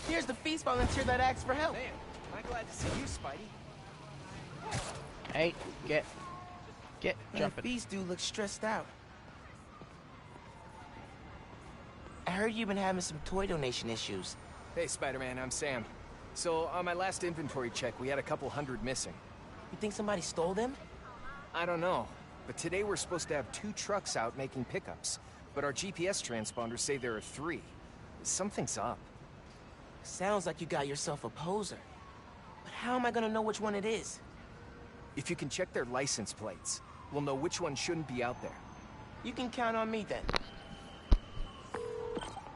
Here's the feast volunteer that asked for help. Man, am I glad to see you, Spidey. Hey, get That jumping. feast dude looks stressed out. I heard you've been having some toy donation issues. Hey, Spider-Man, I'm Sam. So, on my last inventory check, we had a couple hundred missing. You think somebody stole them? I don't know, but today we're supposed to have 2 trucks out making pickups. But our GPS transponders say there are 3. Something's up. Sounds like you got yourself a poser. But how am I gonna know which one it is? If you can check their license plates, we'll know which one shouldn't be out there. You can count on me then.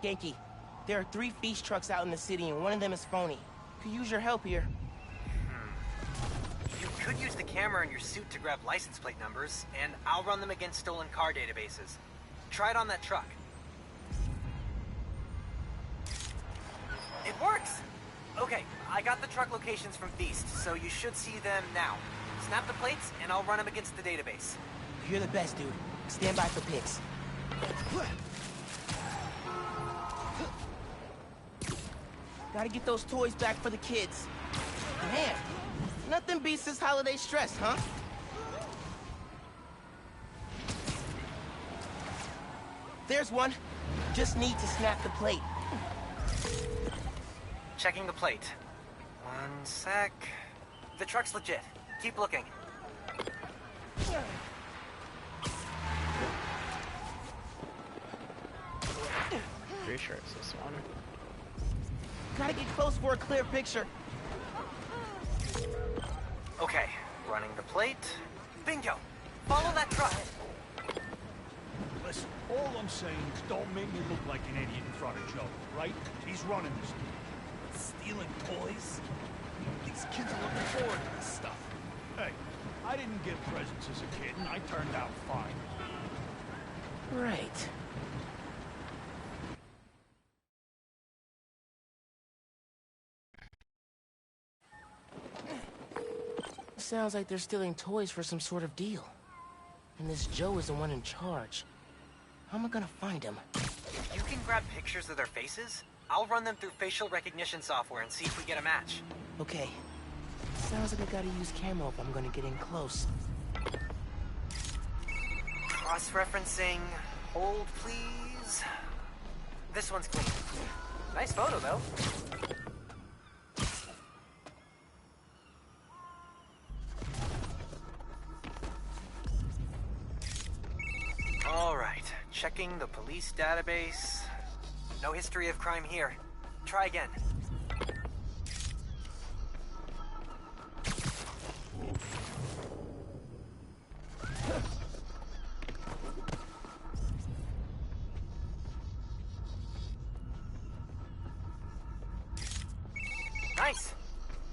Genki, there are 3 feast trucks out in the city and one of them is phony. Could use your help here. You could use the camera in your suit to grab license plate numbers, and I'll run them against stolen car databases. Try it on that truck. It works! Okay, I got the truck locations from Feast, so you should see them now. Snap the plates, and I'll run them against the database. You're the best, dude. Stand by for pics. Gotta get those toys back for the kids. Man, nothing beats this holiday stress, huh? There's one. Just need to snap the plate. Checking the plate. One sec. The truck's legit. Keep looking. Pretty sure it's this one. Gotta get close for a clear picture. Okay, running the plate. Bingo! Follow that truck! Listen, all I'm saying is don't make me look like an idiot in front of Joe, right? He's running this thing. Stealing toys? These kids are looking forward to this stuff. Hey, I didn't get presents as a kid, and I turned out fine. Right. Sounds like they're stealing toys for some sort of deal. And this Joe is the one in charge. How am I gonna find him? You can grab pictures of their faces. I'll run them through facial recognition software and see if we get a match. Okay. Sounds like I gotta use camo if I'm gonna get in close. Cross-referencing. Hold, please. This one's clean. Nice photo, though. All right. Checking the police database. No history of crime here. Try again. Nice!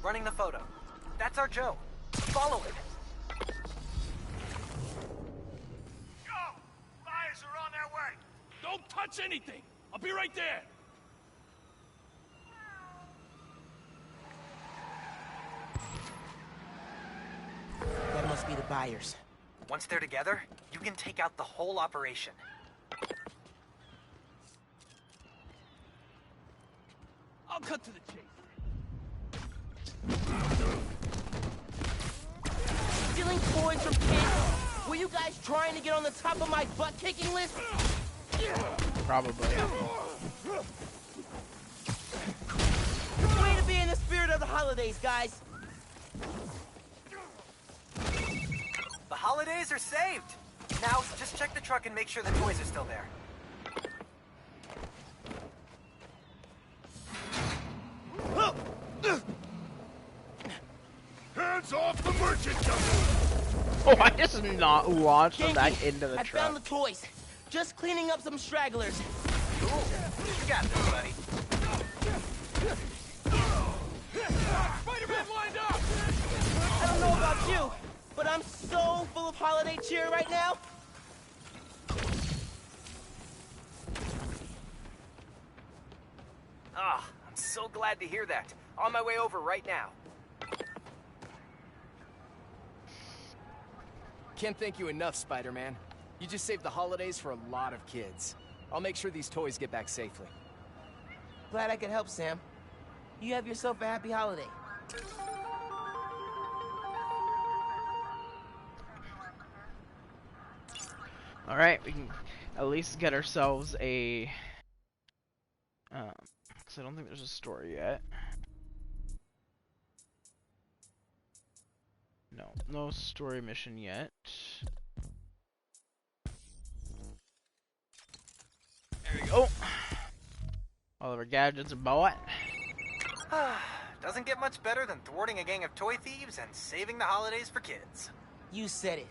Running the photo. That's our Joe. Follow it. Go! Fires are on their way! Don't touch anything! I'll be right there! That must be the buyers. Once they're together, you can take out the whole operation. I'll cut to the chase. Stealing toys from kids? Were you guys trying to get on the top of my butt-kicking list? Probably. Way to be in the spirit of the holidays, guys. The holidays are saved! Now, just check the truck and make sure the toys are still there. Hands off the merchandise! Oh, I just not launched them back Genki, into the I truck. found the toys. Just cleaning up some stragglers. Cool. You got this, buddy. Spider-Man lined up! I don't know about you, but I'm so full of holiday cheer right now. Ah, I'm so glad to hear that. On my way over right now. Can't thank you enough, Spider-Man. You just saved the holidays for a lot of kids. I'll make sure these toys get back safely. Glad I could help, Sam. You have yourself a happy holiday. Alright, we can at least get ourselves a... because I don't think there's a story yet. No, no story mission yet. There we go. All of our gadgets are bought. Doesn't get much better than thwarting a gang of toy thieves and saving the holidays for kids. You said it.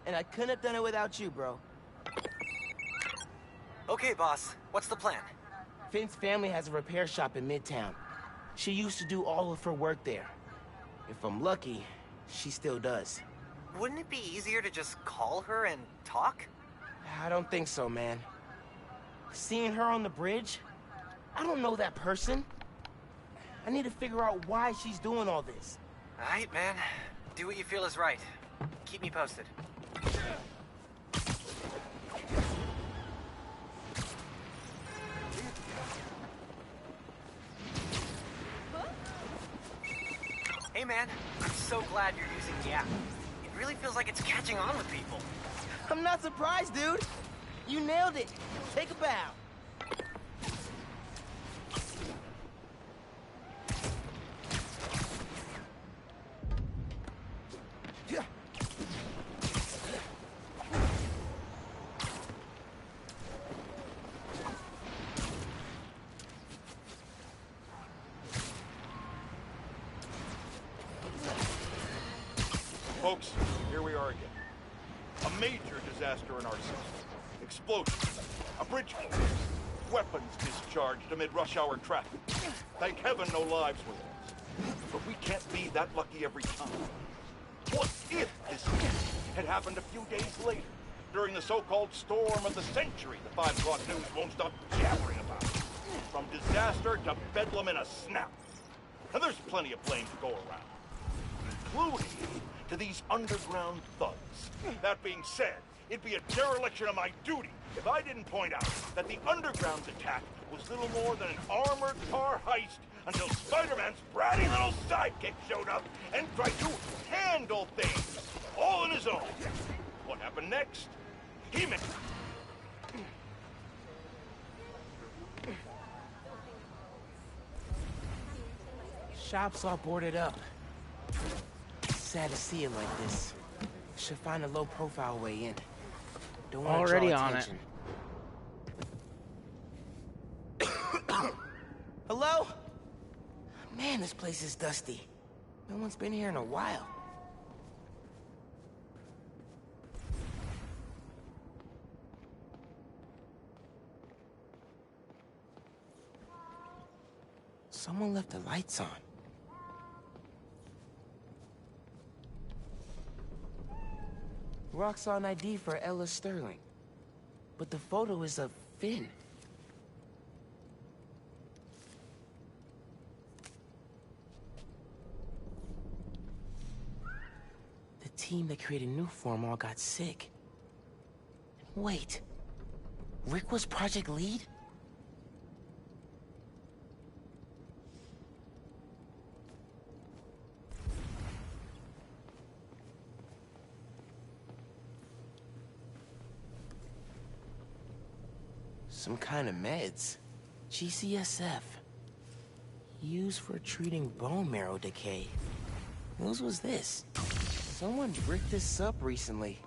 And I couldn't have done it without you, bro. Okay, boss. What's the plan? Finn's family has a repair shop in Midtown. She used to do all of her work there. If I'm lucky, she still does. Wouldn't it be easier to just call her and talk? I don't think so, man. Seeing her on the bridge? I don't know that person. I need to figure out why she's doing all this. Alright, man. Do what you feel is right. Keep me posted. Hey man, I'm so glad you're using the app. It really feels like it's catching on with people. I'm not surprised, dude. You nailed it. Take a bow. Folks, here we are again. A major disaster in our system. Explosions, a bridge collapse, weapons discharged amid rush hour traffic. Thank heaven no lives were lost. But we can't be that lucky every time. What if this had happened a few days later, during the so-called storm of the century the 5 o'clock news won't stop jabbering about? From disaster to bedlam in a snap. And there's plenty of blame to go around, including to these underground thugs. That being said, it'd be a dereliction of my duty if I didn't point out that the Underground's attack was little more than an armored car heist until Spider-Man's bratty little sidekick showed up and tried to handle things, all on his own. What happened next? He made... Shop's all boarded up. Sad to see it like this. Should find a low-profile way in. Don't want to Already draw on it. attention. Hello? Man, this place is dusty. No one's been here in a while. Someone left the lights on. Roxxon ID for Ella Sterling. But the photo is of Finn. The team that created Newform all got sick. Wait. Rick was project lead? Some kind of meds. GCSF. Used for treating bone marrow decay. Whose was this? Someone bricked this up recently.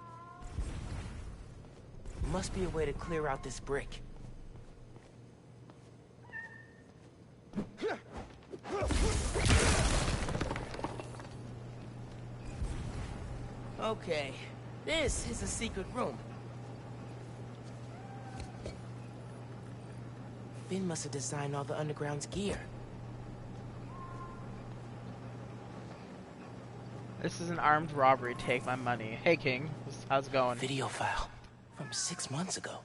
Must be a way to clear out this brick. Okay, this is a secret room. Finn must have designed all the Underground's gear. This is an armed robbery. Take my money. Hey, King. How's it going? Video file from 6 months ago.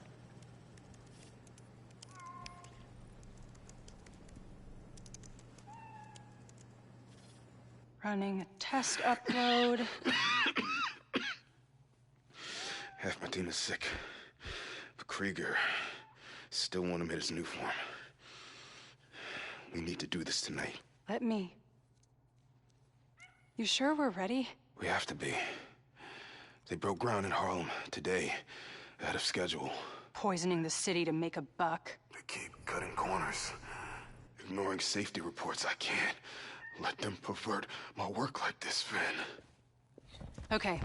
Running a test upload. Half my team is sick. But Krieger still want him at his new form. We need to do this tonight. Let me. You sure we're ready? We have to be. They broke ground in Harlem today, ahead of schedule. Poisoning the city to make a buck. They keep cutting corners, ignoring safety reports. I can't let them pervert my work like this, Finn. Okay,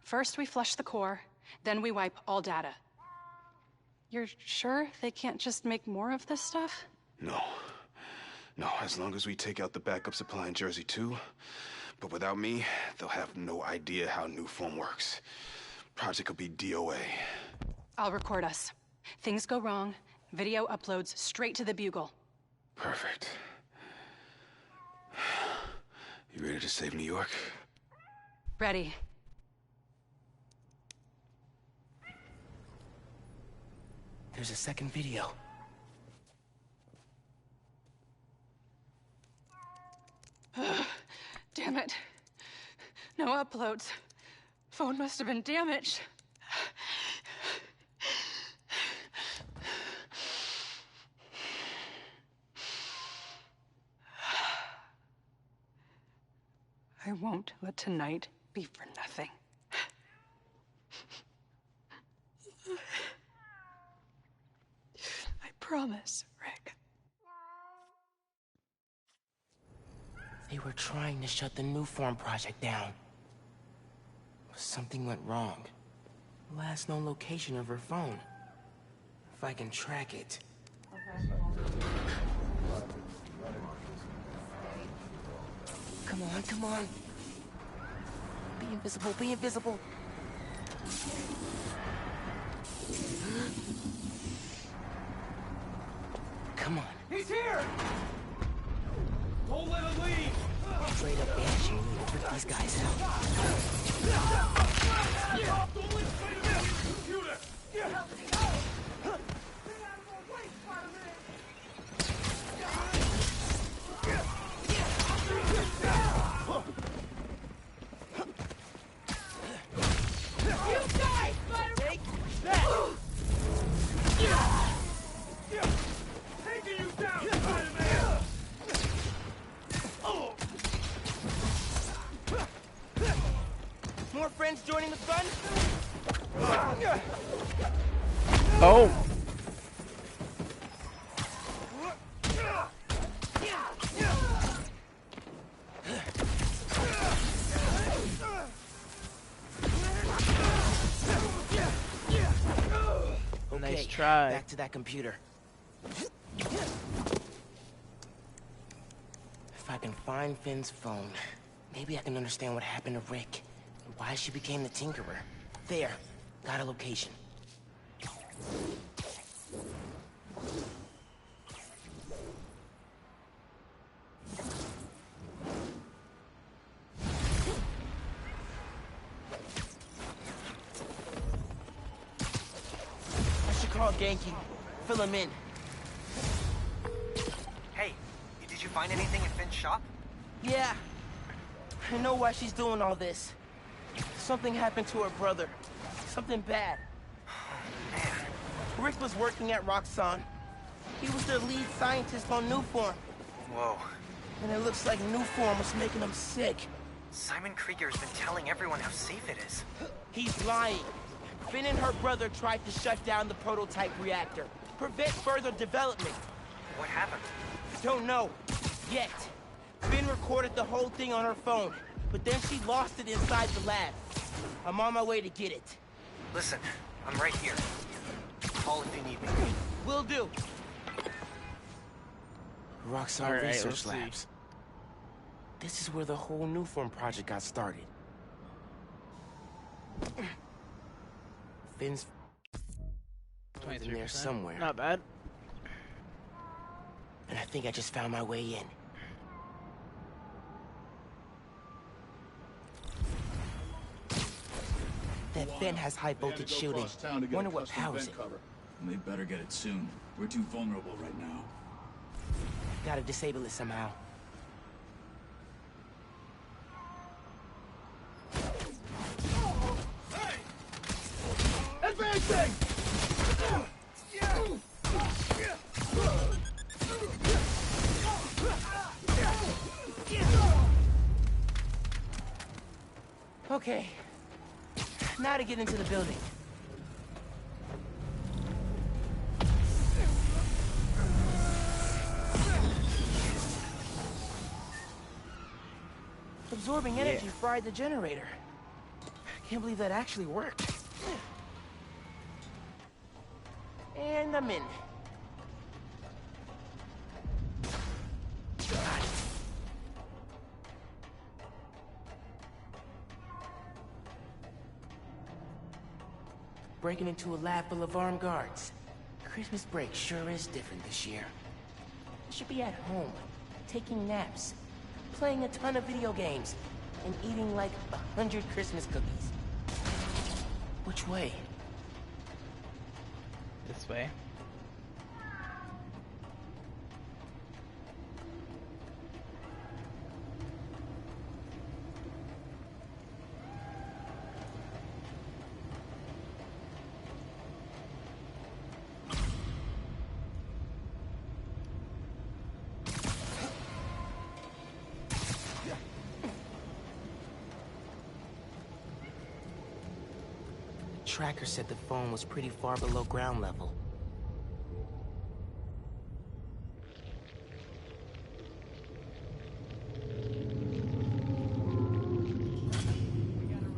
first we flush the core, then we wipe all data. You're sure they can't just make more of this stuff? No. No, as long as we take out the backup supply in Jersey too. But without me, they'll have no idea how Newform works. Project will be DOA. I'll record us. Things go wrong, video uploads straight to the Bugle. Perfect. You ready to save New York? Ready. There's a second video. Damn it. No uploads. Phone must have been damaged. I won't let tonight be for nothing. I promise, Rick. They were trying to shut the Newform project down. Something went wrong. Last known location of her phone. If I can track it. Come on, come on. Be invisible, be invisible. Come on. He's here! Don't let him leave! Straight up banshee, we need to freak these guys out. More friends joining the fun? Oh! Okay, Nice try. back to that computer. If I can find Finn's phone, maybe I can understand what happened to Rick and why she became the Tinkerer. There, got a location. I should call Genki. Fill him in. Hey, did you find anything in Finn's shop? Yeah. I know why she's doing all this. Something happened to her brother. Something bad. Rick was working at Roxxon. He was their lead scientist on Newform. Whoa. And it looks like Newform was making him sick. Simon Krieger's been telling everyone how safe it is. He's lying. Finn and her brother tried to shut down the prototype reactor. Prevent further development. What happened? Don't know. Yet. Finn recorded the whole thing on her phone, but then she lost it inside the lab. I'm on my way to get it. Listen, I'm right here. Call if you need me. Will do. Roxxon Alright, let's Research see. Labs. This is where the whole Newform project got started. Finn's in there 23%. somewhere. Not bad. And I think I just found my way in. That vent has high voltage shielding. Wonder what powers it. We better get it soon. We're too vulnerable right now. Gotta disable it somehow. Advancing! Okay. Now to get into the building. Absorbing energy fried the generator. Can't believe that actually worked. And I'm in. Got it. Breaking into a lab full of armed guards. Christmas break sure is different this year. I should be at home, taking naps, playing a ton of video games, and eating like 100 Christmas cookies. Which way? This way. tracker said the phone was pretty far below ground level.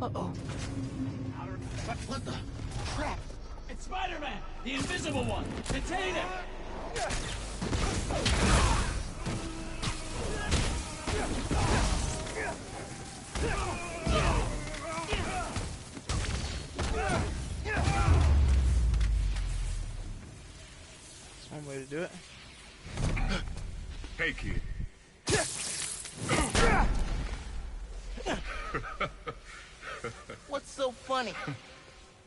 Uh-oh. What the? Crap! It's Spider-Man! The invisible one! Contain him! That's one way to do it. Hey, kid. What's so funny?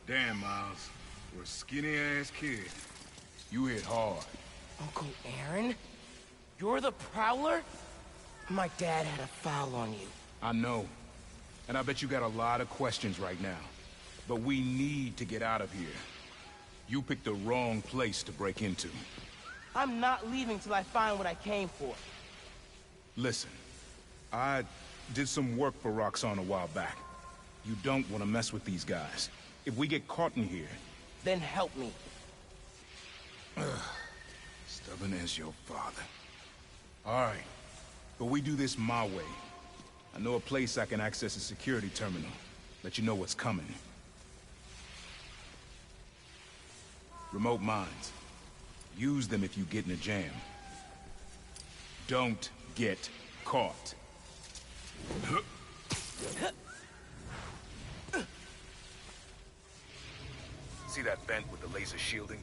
Damn, Miles. For a skinny-ass kid, you hit hard. Uncle Aaron? You're the Prowler? My dad had a foul on you. I know. And I bet you got a lot of questions right now. But we need to get out of here. You picked the wrong place to break into. I'm not leaving till I find what I came for. Listen, I did some work for Roxxon a while back. You don't want to mess with these guys. If we get caught in here... Then help me. Stubborn as your father. All right, but we do this my way. I know a place I can access a security terminal. Let you know what's coming. Remote mines. Use them if you get in a jam. Don't get caught. See that vent with the laser shielding?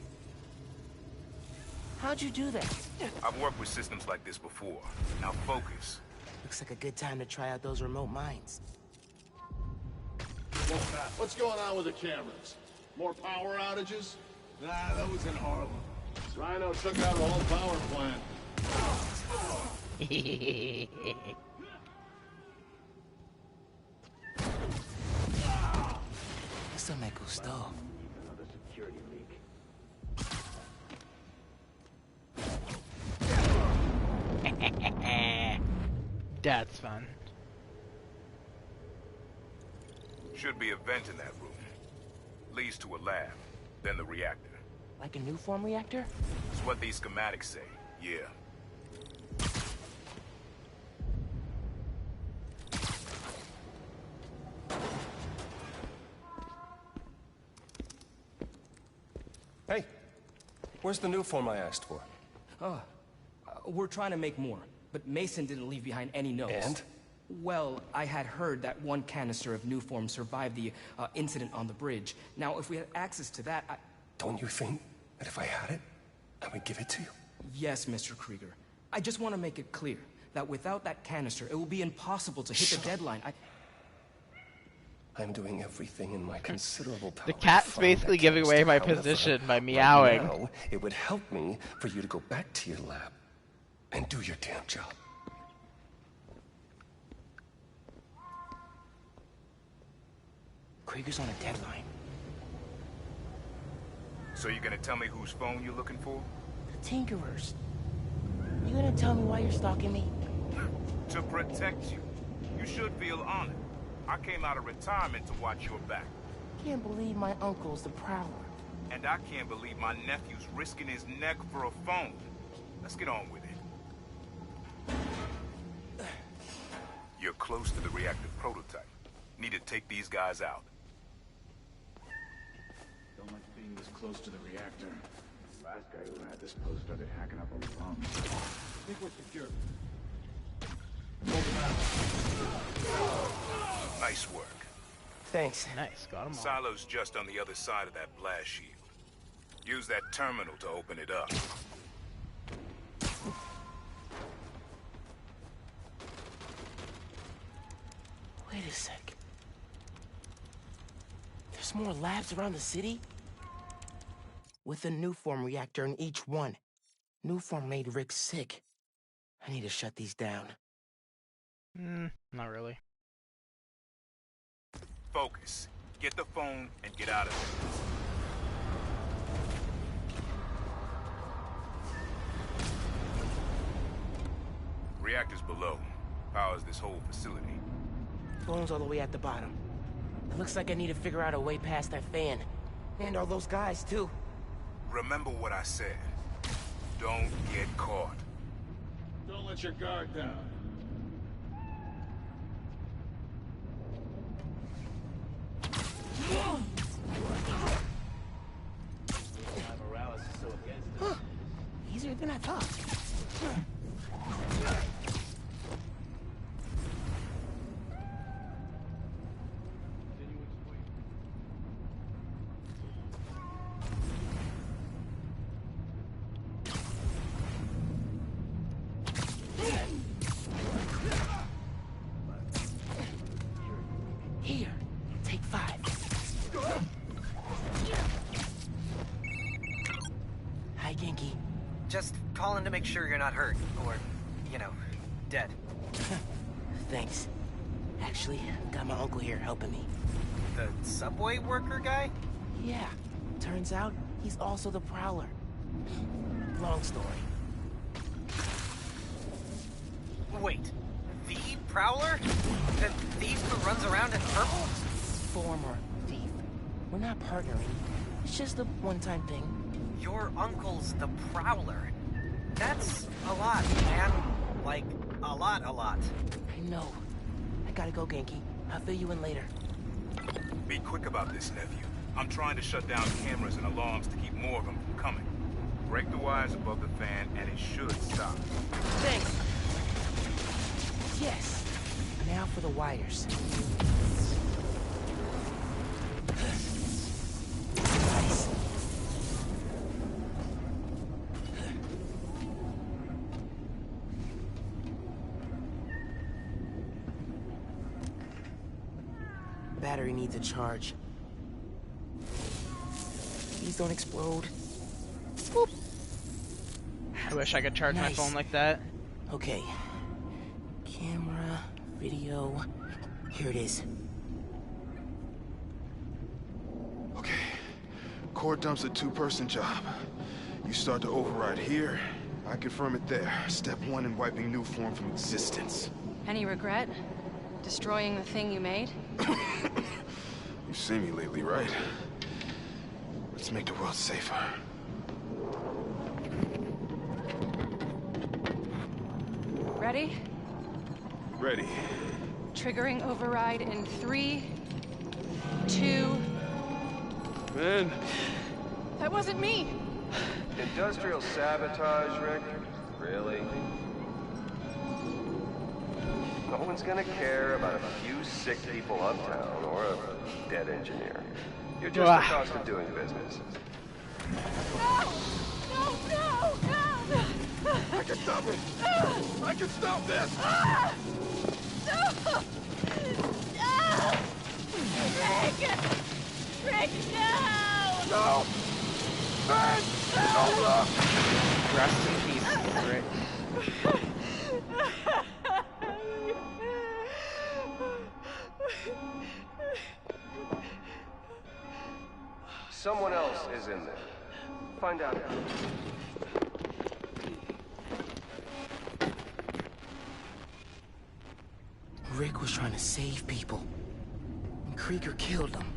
How'd you do that? I've worked with systems like this before. Now focus. Looks like a good time to try out those remote mines. What's going on with the cameras? More power outages? Nah, that was in Harlem. Rhino took out a whole power plant. Eso me gustó. Another security leak. That's fun. Should be a vent in that room. Leads to a lab, then the reactor. Like a new form reactor? It's what these schematics say, yeah. Hey, where's the new form I asked for? We're trying to make more, but Mason didn't leave behind any notes. And? Well, I had heard that one canister of new form survived the incident on the bridge. Now, if we had access to that, Don't you think that if I had it, I would give it to you? Yes, Mr. Krieger. I just want to make it clear that without that canister, it will be impossible to hit the deadline. I'm doing everything in my considerable power. The cat's basically giving away my position by meowing. Right now, it would help me for you to go back to your lab and do your damn job. Krieger's on a deadline. So you're gonna tell me whose phone you're looking for? The Tinkerers. You gonna tell me why you're stalking me? To protect you. You should feel honored. I came out of retirement to watch your back. Can't believe my uncle's the Prowler. And I can't believe my nephew's risking his neck for a phone. Let's get on with it. You're close to the reactive prototype. Need to take these guys out. Don't like being this close to the reactor. Last guy who had this post started hacking up on the bomb. I think we're secure. Nice work. Thanks. Nice, got him all. Silo's just on the other side of that blast shield. Use that terminal to open it up. Wait a sec. There's more labs around the city? With a new form reactor in each one. New form made Rick sick. I need to shut these down. Not really. Focus. Get the phone and get out of there. Reactor's below. Powers this whole facility. Phone's all the way at the bottom. It looks like I need to figure out a way past that fan. And all those guys, too. Remember what I said. Don't get caught. Don't let your guard down. Morales is so against it. Easier than I thought. Here, take 5. Hi, Genki. Just calling to make sure you're not hurt, or, you know, dead. Thanks. Actually, got my uncle here helping me. The subway worker guy? Yeah. Turns out, he's also the Prowler. Long story. Wait, the Prowler? The thief who runs around in purple? Former thief. We're not partnering. It's just a one-time thing. Your uncle's the Prowler. That's a lot, man. Like, a lot. I know. I gotta go, Genki. I'll fill you in later. Be quick about this, nephew. I'm trying to shut down cameras and alarms to keep more of them from coming. Break the wires above the fan, and it should stop. Thanks. Yes. Now for the wires. Nice. Battery needs a charge. Please don't explode. Whoop. I wish I could charge my phone like that. Okay. Camera, video. Here it is. Okay. Core dump's a 2-person job. You start to override here, I confirm it there. Step 1 in wiping new form from existence. Any regret? Destroying the thing you made? You've seen me lately, right? Let's make the world safer. Ready? Ready. Triggering override in 3, 2... Ben! That wasn't me! Industrial sabotage, Rick? Really? No one's gonna care about a few sick people uptown or a dead engineer. You're just the cost of doing business. No! I can stop it! I can stop this! No! Rick, no! No! Ben! No, look! Rest in peace, Rick. Someone else is in there. Find out. Rick was trying to save people. And Krieger killed him.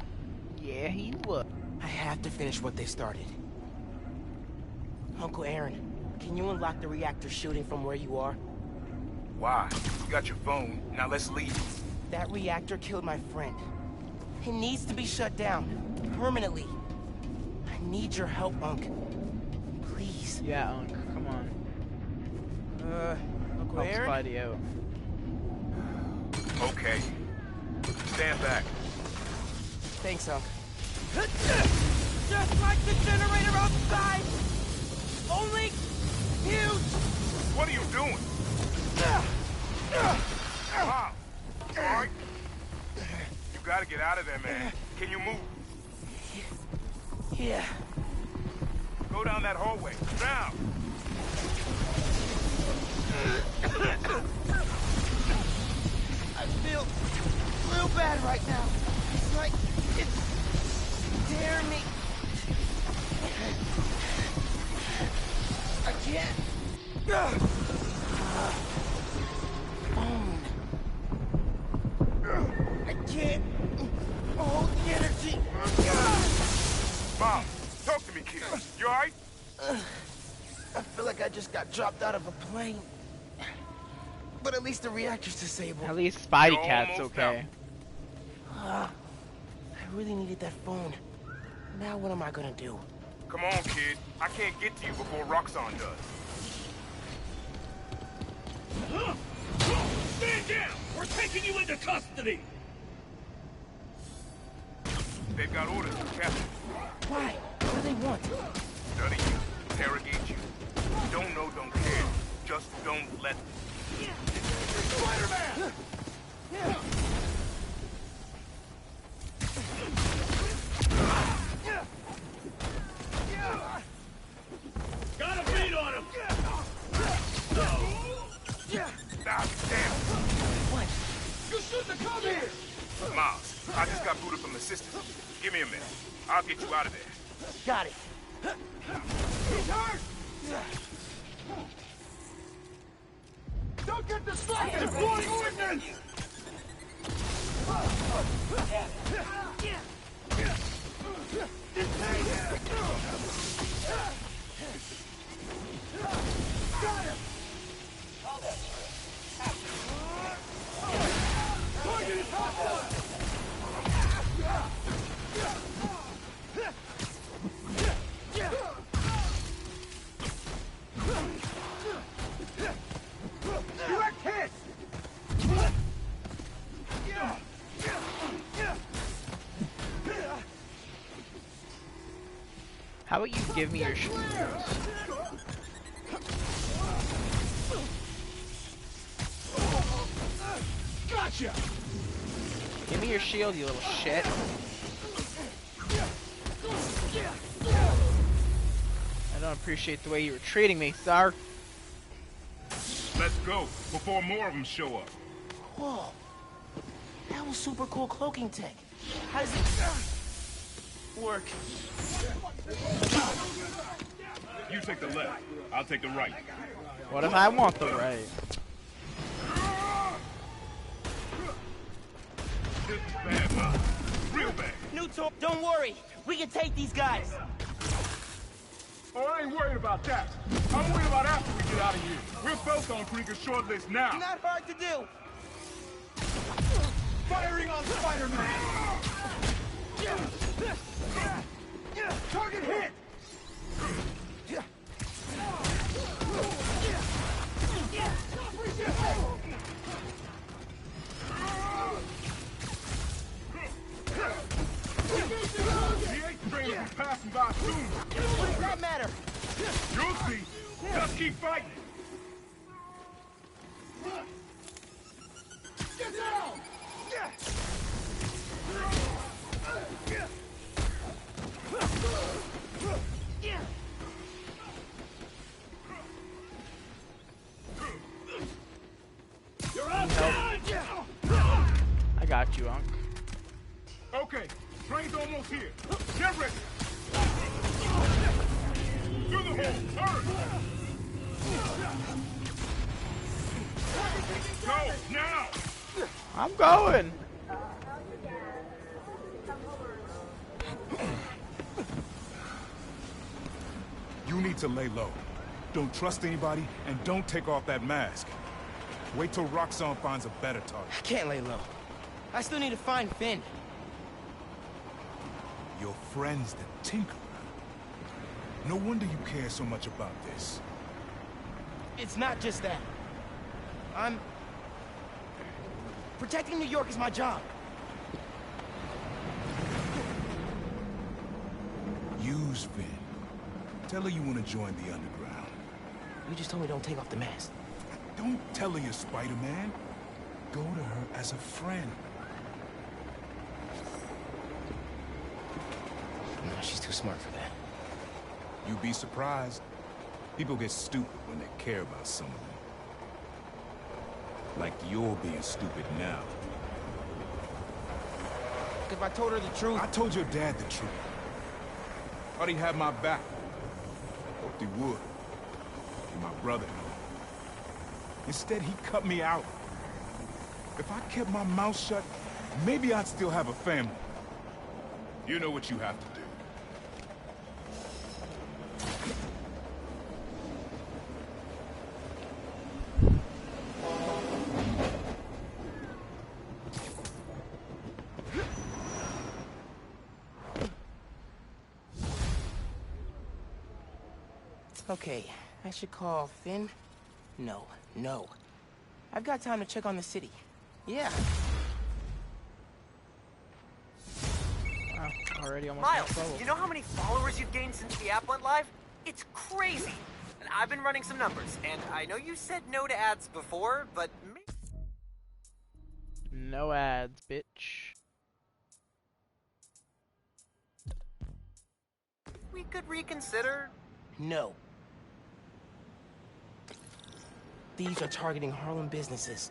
Yeah, he would. I have to finish what they started. Uncle Aaron, can you unlock the reactor shooting from where you are? Why? You got your phone. Now let's leave. That reactor killed my friend. It needs to be shut down. Permanently. I need your help, Unc. Please. Yeah, Unc, come on. Uncle Help Aaron? Spidey out. Okay. Stand back. Thanks, Unc. Just like the generator outside! Only huge! What are you doing? Wow. All right. You gotta get out of there, man. Can you move? Yeah. Go down that hallway. Now! I feel real bad right now. It's like it's tearing me. I can't. I can't hold the energy. Mom, talk to me, kid. You alright? I feel like I just got dropped out of a plane. But at least the reactor's disabled. At least Spidey Cat's okay. I really needed that phone. Now what am I gonna do? Come on, kid. I can't get to you before Roxxon does. Stand down! We're taking you into custody! They've got orders from Captain. Why? What do they want? Study you, interrogate you. Don't know, don't care. Just don't let them. Spider-Man! Got a beat on him! Ah, damn. What? You shouldn't have come here! Miles, I just got booted from the system. Give me a minute. I'll get you out of there. Got it. He's hurt! Don't get distracted! Deploying ordnance! Got him! Target is hostile! Direct hit! How about you give me your Gotcha! Give me your shield, you little shit. I don't appreciate the way you were treating me, sir. Let's go, before more of them show up. Whoa. That was super cool cloaking tech. How does it work? You take the left, I'll take the right. What if I want the right? This is bad, Miles. Real bad. Newton, don't worry. We can take these guys. Oh, I ain't worried about that. I'm worried about after we get out of here. We're both on a pretty good short list now. Not hard to do. Firing on Spider-Man! Target hit! The 8th train will be passing by soon. What does that matter? You'll see. Just keep fighting. Get down! You're outside! I got you, Unc. Okay, train's almost here. Get ready. Through the hole. Hurry. Go, now! I'm going. You need to lay low. Don't trust anybody, and don't take off that mask. Wait till Roxxon finds a better target. I can't lay low. I still need to find Finn. Your friend's the Tinkerer. No wonder you care so much about this. It's not just that. Protecting New York is my job. Use Finn. Tell her you want to join the underground. You just told me don't take off the mask. Don't tell her you're Spider-Man. Go to her as a friend. No, she's too smart for that. You'd be surprised. People get stupid when they care about someone. Like you're being stupid now. If I told her the truth... I told your dad the truth. Thought he'd have my back. Hoped he would. And my brother. Instead, he cut me out. If I kept my mouth shut, maybe I'd still have a family. You know what you have to do. Okay, I should call Finn? No, no. I've got time to check on the city. Yeah. Wow, already almost Miles, next level. you know how many followers you've gained since the app went live? It's crazy! And I've been running some numbers, and I know you said no to ads before, but... No ads, bitch. We could reconsider... No. These are targeting Harlem businesses.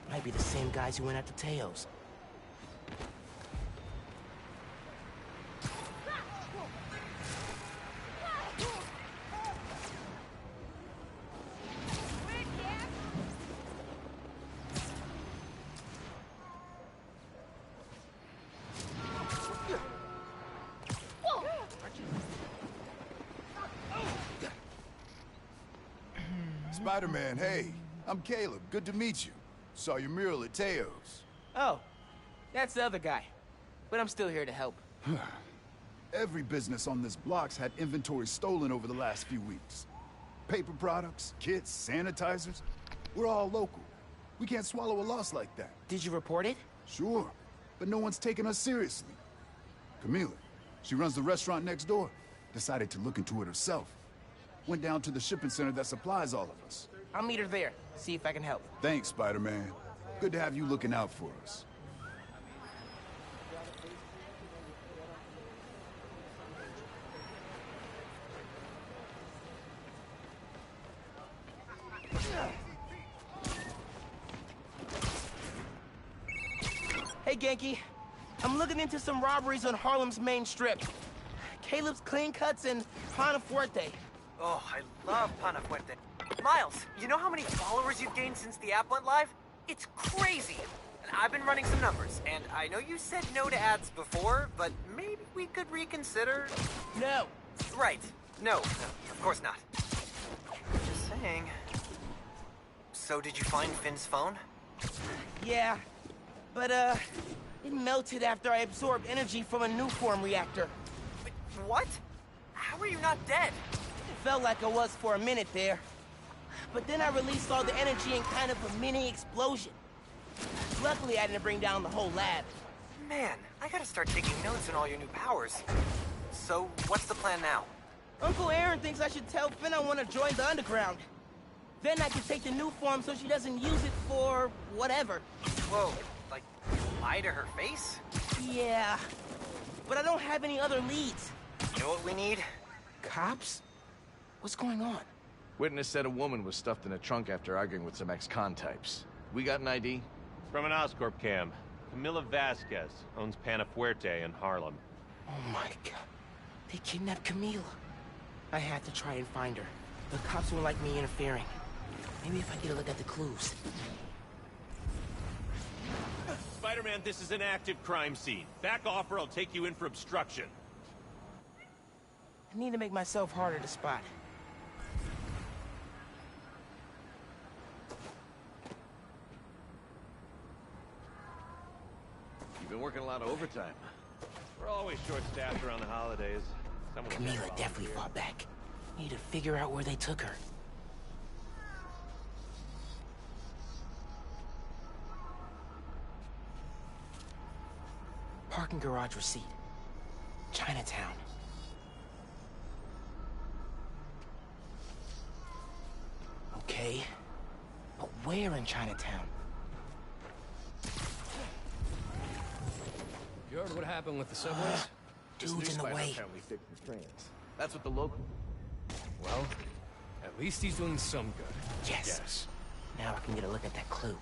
Might be the same guys who went after Teos. Spider-Man, hey. I'm Caleb. Good to meet you. Saw your mural at Teo's. Oh, that's the other guy. But I'm still here to help. Every business on this block's had inventory stolen over the last few weeks. Paper products, kits, sanitizers. We're all local. We can't swallow a loss like that. Did you report it? Sure, but no one's taking us seriously. Camila, she runs the restaurant next door. Decided to look into it herself. Went down to the shipping center that supplies all of us. I'll meet her there, see if I can help. Thanks, Spider-Man. Good to have you looking out for us. Hey, Genki. I'm looking into some robberies on Harlem's main strip. Caleb's Clean Cuts and Panafuerte. Oh, I love Panafuerte. Miles, you know how many followers you've gained since the app went live? It's crazy! And I've been running some numbers, and I know you said no to ads before, but maybe we could reconsider... No! Right. No, of course not. Just saying. So did you find Finn's phone? Yeah, but it melted after I absorbed energy from a new form reactor. Wait, what? How are you not dead? It felt like I was for a minute there. But then I released all the energy in kind of a mini explosion. Luckily, I didn't bring down the whole lab. Man, I gotta start taking notes on all your new powers. So, what's the plan now? Uncle Aaron thinks I should tell Finn I want to join the underground. Then I can take the new form so she doesn't use it for whatever. Whoa, like lie to her face? Yeah, but I don't have any other leads. You know what we need? Cops? What's going on? Witness said a woman was stuffed in a trunk after arguing with some ex-con types. We got an ID? From an Oscorp cam. Camila Vasquez owns Panafuerte in Harlem. Oh my god. They kidnapped Camila. I had to try and find her. The cops won't like me interfering. Maybe if I get a look at the clues. Spider-Man, this is an active crime scene. Back off or I'll take you in for obstruction. I need to make myself harder to spot. You've been working a lot of overtime. We're always short-staffed around the holidays. Camila definitely fought back. Need to figure out where they took her. Parking garage receipt. Chinatown. Okay. But where in Chinatown? You heard what happened with the subways? Dude's in the way. That's what the local... Well, at least he's doing some good. Yes. Now I can get a look at that clue.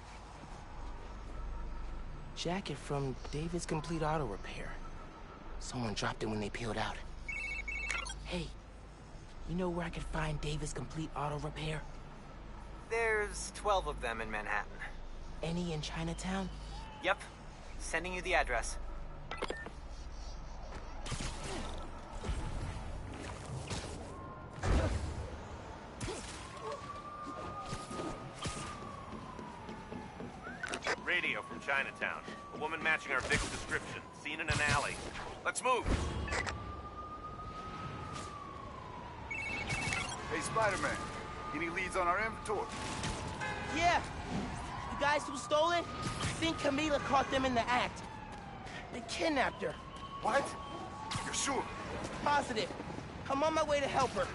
Jacket from David's Complete Auto Repair. Someone dropped it when they peeled out. Hey, you know where I could find David's Complete Auto Repair? There's 12 of them in Manhattan. Any in Chinatown? Yep. Sending you the address. Radio from Chinatown. A woman matching our Vic's description. Seen in an alley. Let's move! Hey, Spider-Man, any leads on our inventory? Yeah. The guys who stole it think Camila caught them in the act. They kidnapped her. What? You're sure? Positive. I'm on my way to help her.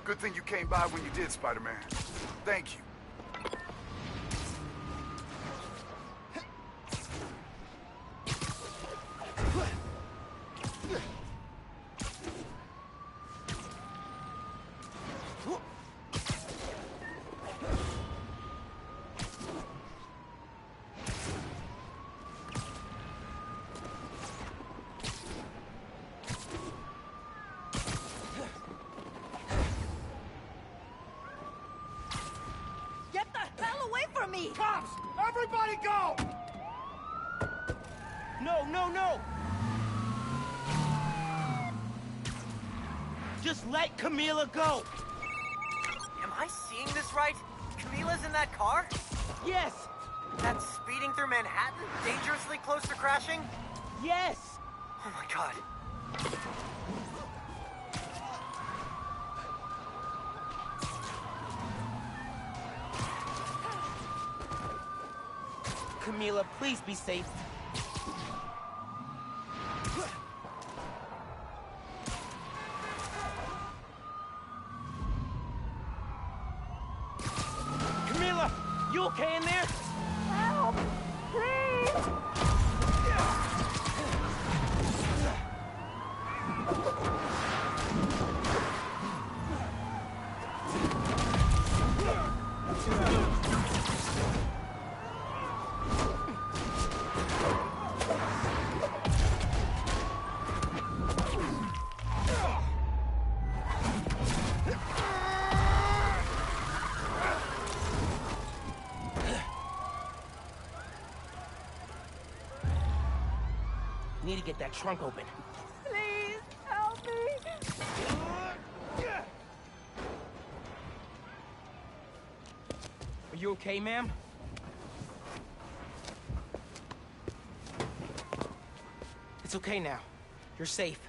Good thing you came by when you did, Spider-Man. Thank you. Get the hell away from me! Cops! Everybody go! No, no, no! Just let Camila go! Am I seeing this right? Camila's in that car? Yes! That's speeding through Manhattan, dangerously close to crashing? Yes! Oh my god. Camila, please be safe. Camila, you okay in there? Help! Please! Need to get that trunk open. Please, help me! Are you okay, ma'am? It's okay now. You're safe.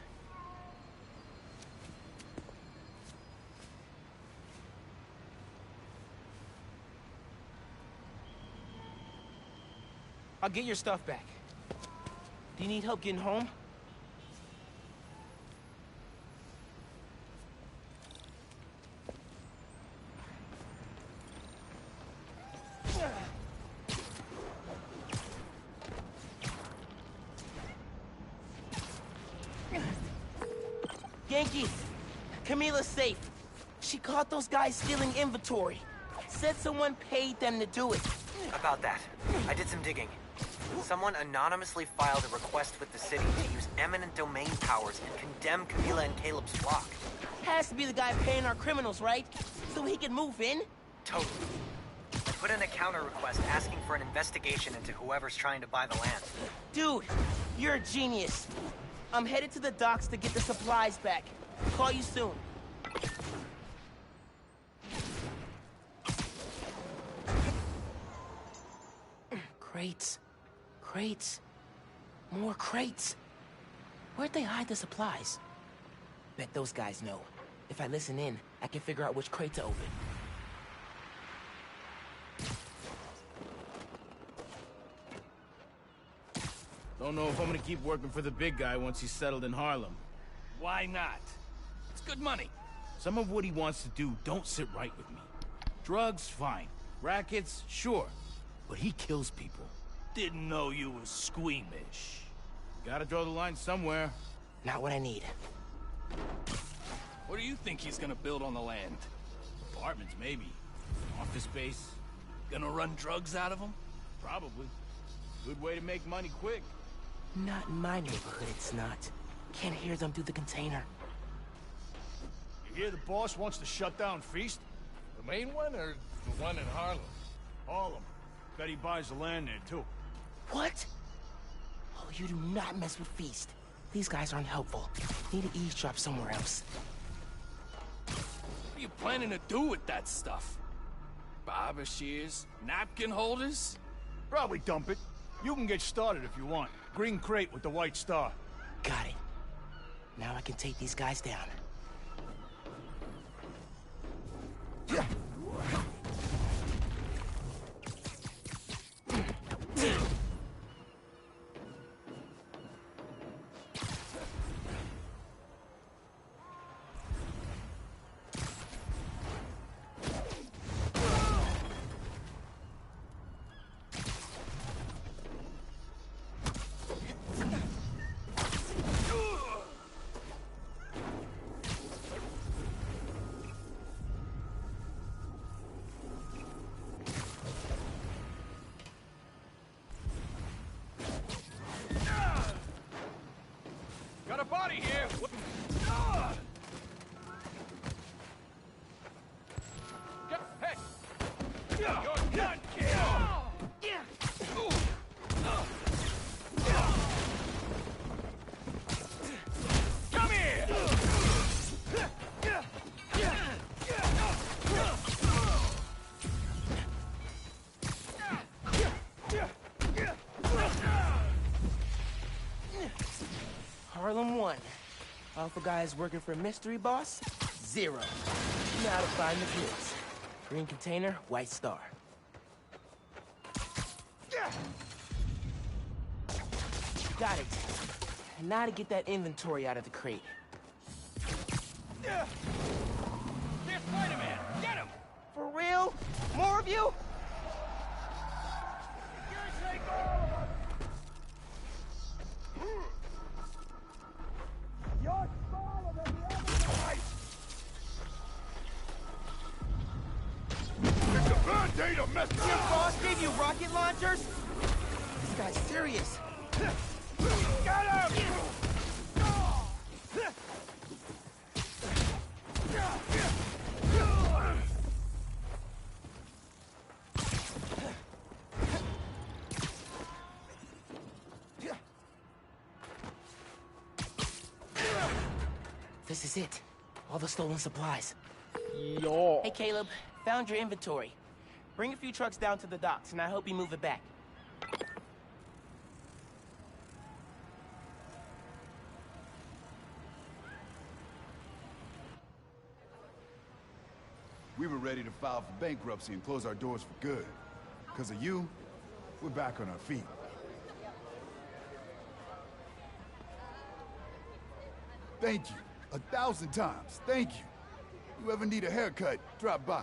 I'll get your stuff back. Do you need help getting home? Yankee, Camila's safe. She caught those guys stealing inventory. Said someone paid them to do it. About that, I did some digging. Someone anonymously filed a request with the city to use eminent domain powers and condemn Camila and Caleb's flock. Has to be the guy paying our criminals, right? So he can move in? Totally. I put in a counter request asking for an investigation into whoever's trying to buy the land. Dude, you're a genius. I'm headed to the docks to get the supplies back. Call you soon. Crates. Crates. More crates. Where'd they hide the supplies? Bet those guys know. If I listen in, I can figure out which crate to open. Don't know if I'm gonna keep working for the big guy once he's settled in Harlem. Why not? It's good money. Some of what he wants to do don't sit right with me. Drugs, fine. Rackets, sure. But he kills people. Didn't know you was squeamish. Gotta draw the line somewhere. Not what I need. What do you think he's gonna build on the land? Apartments, maybe. Office space. Gonna run drugs out of them? Probably. Good way to make money quick. Not in my neighborhood, it's not. Can't hear them through the container. You hear the boss wants to shut down Feast? The main one or the one in Harlem? Harlem. Bet he buys the land there, too. What? Oh, you do not mess with Feast. These guys aren't helpful. Need to eavesdrop somewhere else. What are you planning to do with that stuff? Barber shears? Napkin holders? Probably dump it. You can get started if you want. Green crate with the white star. Got it. Now I can take these guys down. party here! Hey! You're done, kid! Come here! Harlem 1. Alpha guys working for mystery boss? 0. You know how to find the goods. Green container, white star. Got it. And now to get that inventory out of the crate. There's Spider-Man! Get him! For real? More of you? It's a bad day to mess Your boss gave you rocket launchers? This guy's serious. Get him! This is it. All the stolen supplies. Yo. Hey, Caleb. Found your inventory. Bring a few trucks down to the docks, and I hope you move it back. We were ready to file for bankruptcy and close our doors for good. Because of you, we're back on our feet. Thank you. 1,000 times. Thank you. You ever need a haircut, drop by.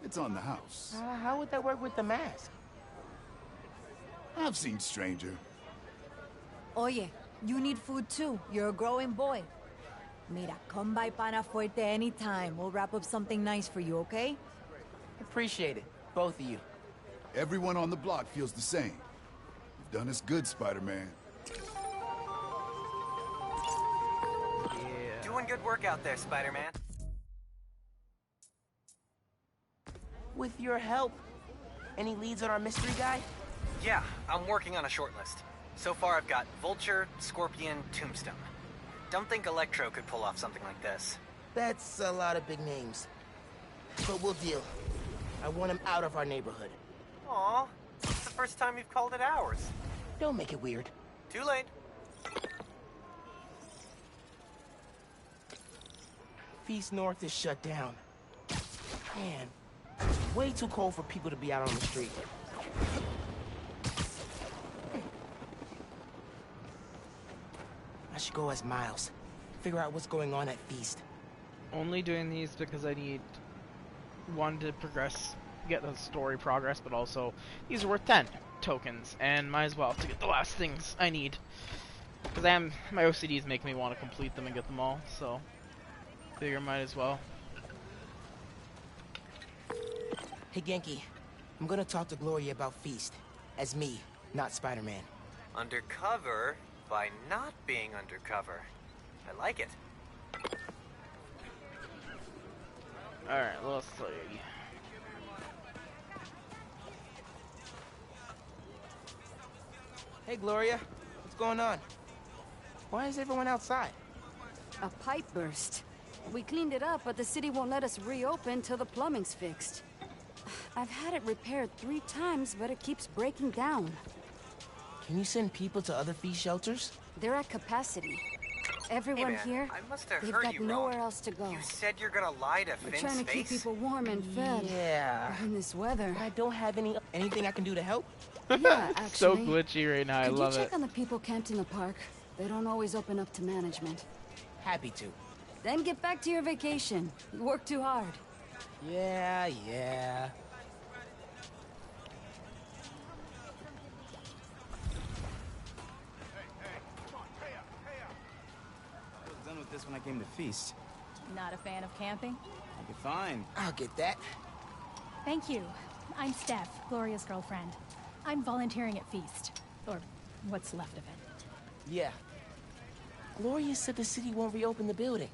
It's on the house. How would that work with the mask? I've seen stranger. Oye, you need food too. You're a growing boy. Mira, come by Pana Fuerte anytime. We'll wrap up something nice for you, okay? Appreciate it. Both of you. Everyone on the block feels the same. You've done us good, Spider-Man. Doing good work out there, Spider-Man. With your help. Any leads on our mystery guy? Yeah, I'm working on a short list. So far I've got Vulture, Scorpion, Tombstone. Don't think Electro could pull off something like this. That's a lot of big names. But we'll deal. I want him out of our neighborhood. Aw, it's the first time you've called it ours. Don't make it weird. Too late. Feast North is shut down. Man, it's way too cold for people to be out on the street. I should go as Miles. Figure out what's going on at Feast. Only doing these because I need one to progress, get the story progress, but also these are worth 10 tokens, and might as well to get the last things I need. Because my OCDs make me want to complete them and get them all, so figure might as well. Hey Genki, I'm gonna talk to Gloria about Feast. As me, not Spider-Man. Undercover by not being undercover. I like it. Alright, let's see. Hey Gloria, what's going on? Why is everyone outside? A pipe burst. We cleaned it up, but the city won't let us reopen till the plumbing's fixed. I've had it repaired 3 times, but it keeps breaking down. Can you send people to other Feast shelters? They're at capacity. Everyone Hey man, here, I must have they've heard got you nowhere wrong. else to go. You said you're gonna lie to We're Finn's trying to keep face? people warm and fed. Yeah. In this weather. I don't have anything I can do to help. Yeah, actually. So glitchy right now, I Could love you it. check on the people camped in the park? They don't always open up to management. Happy to. Then get back to your vacation. You work too hard. Yeah. I was done with this when I came to Feast. Not a fan of camping? I'll be fine. I'll get that. Thank you. I'm Steph, Gloria's girlfriend. I'm volunteering at Feast. Or what's left of it. Yeah. Gloria said the city won't reopen the building.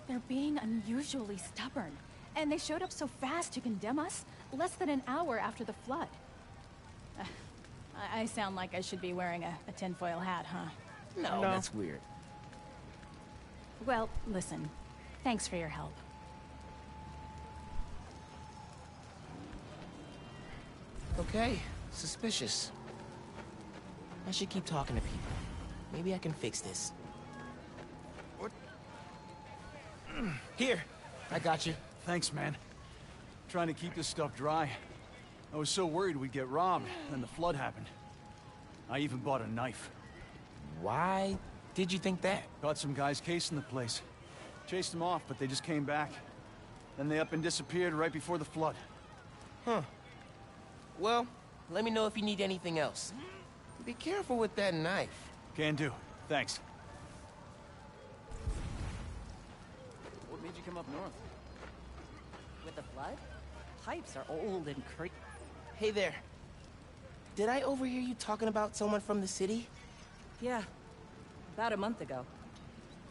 They're being unusually stubborn. And they showed up so fast to condemn us, less than an hour after the flood. I sound like I should be wearing a tinfoil hat, huh? No, that's weird. Well, listen. Thanks for your help. Okay, suspicious. I should keep talking to people. Maybe I can fix this. What? Here, I got you. Thanks, man. Trying to keep this stuff dry. I was so worried we'd get robbed, then the flood happened. I even bought a knife. Why did you think that? Caught some guys casing the place. Chased them off, but they just came back. Then they up and disappeared right before the flood. Huh. Well, let me know if you need anything else. Be careful with that knife. Can do. Thanks. What made you come up north? With the flood? Pipes are old and crazy. Hey there. Did I overhear you talking about someone from the city? Yeah. About a month ago.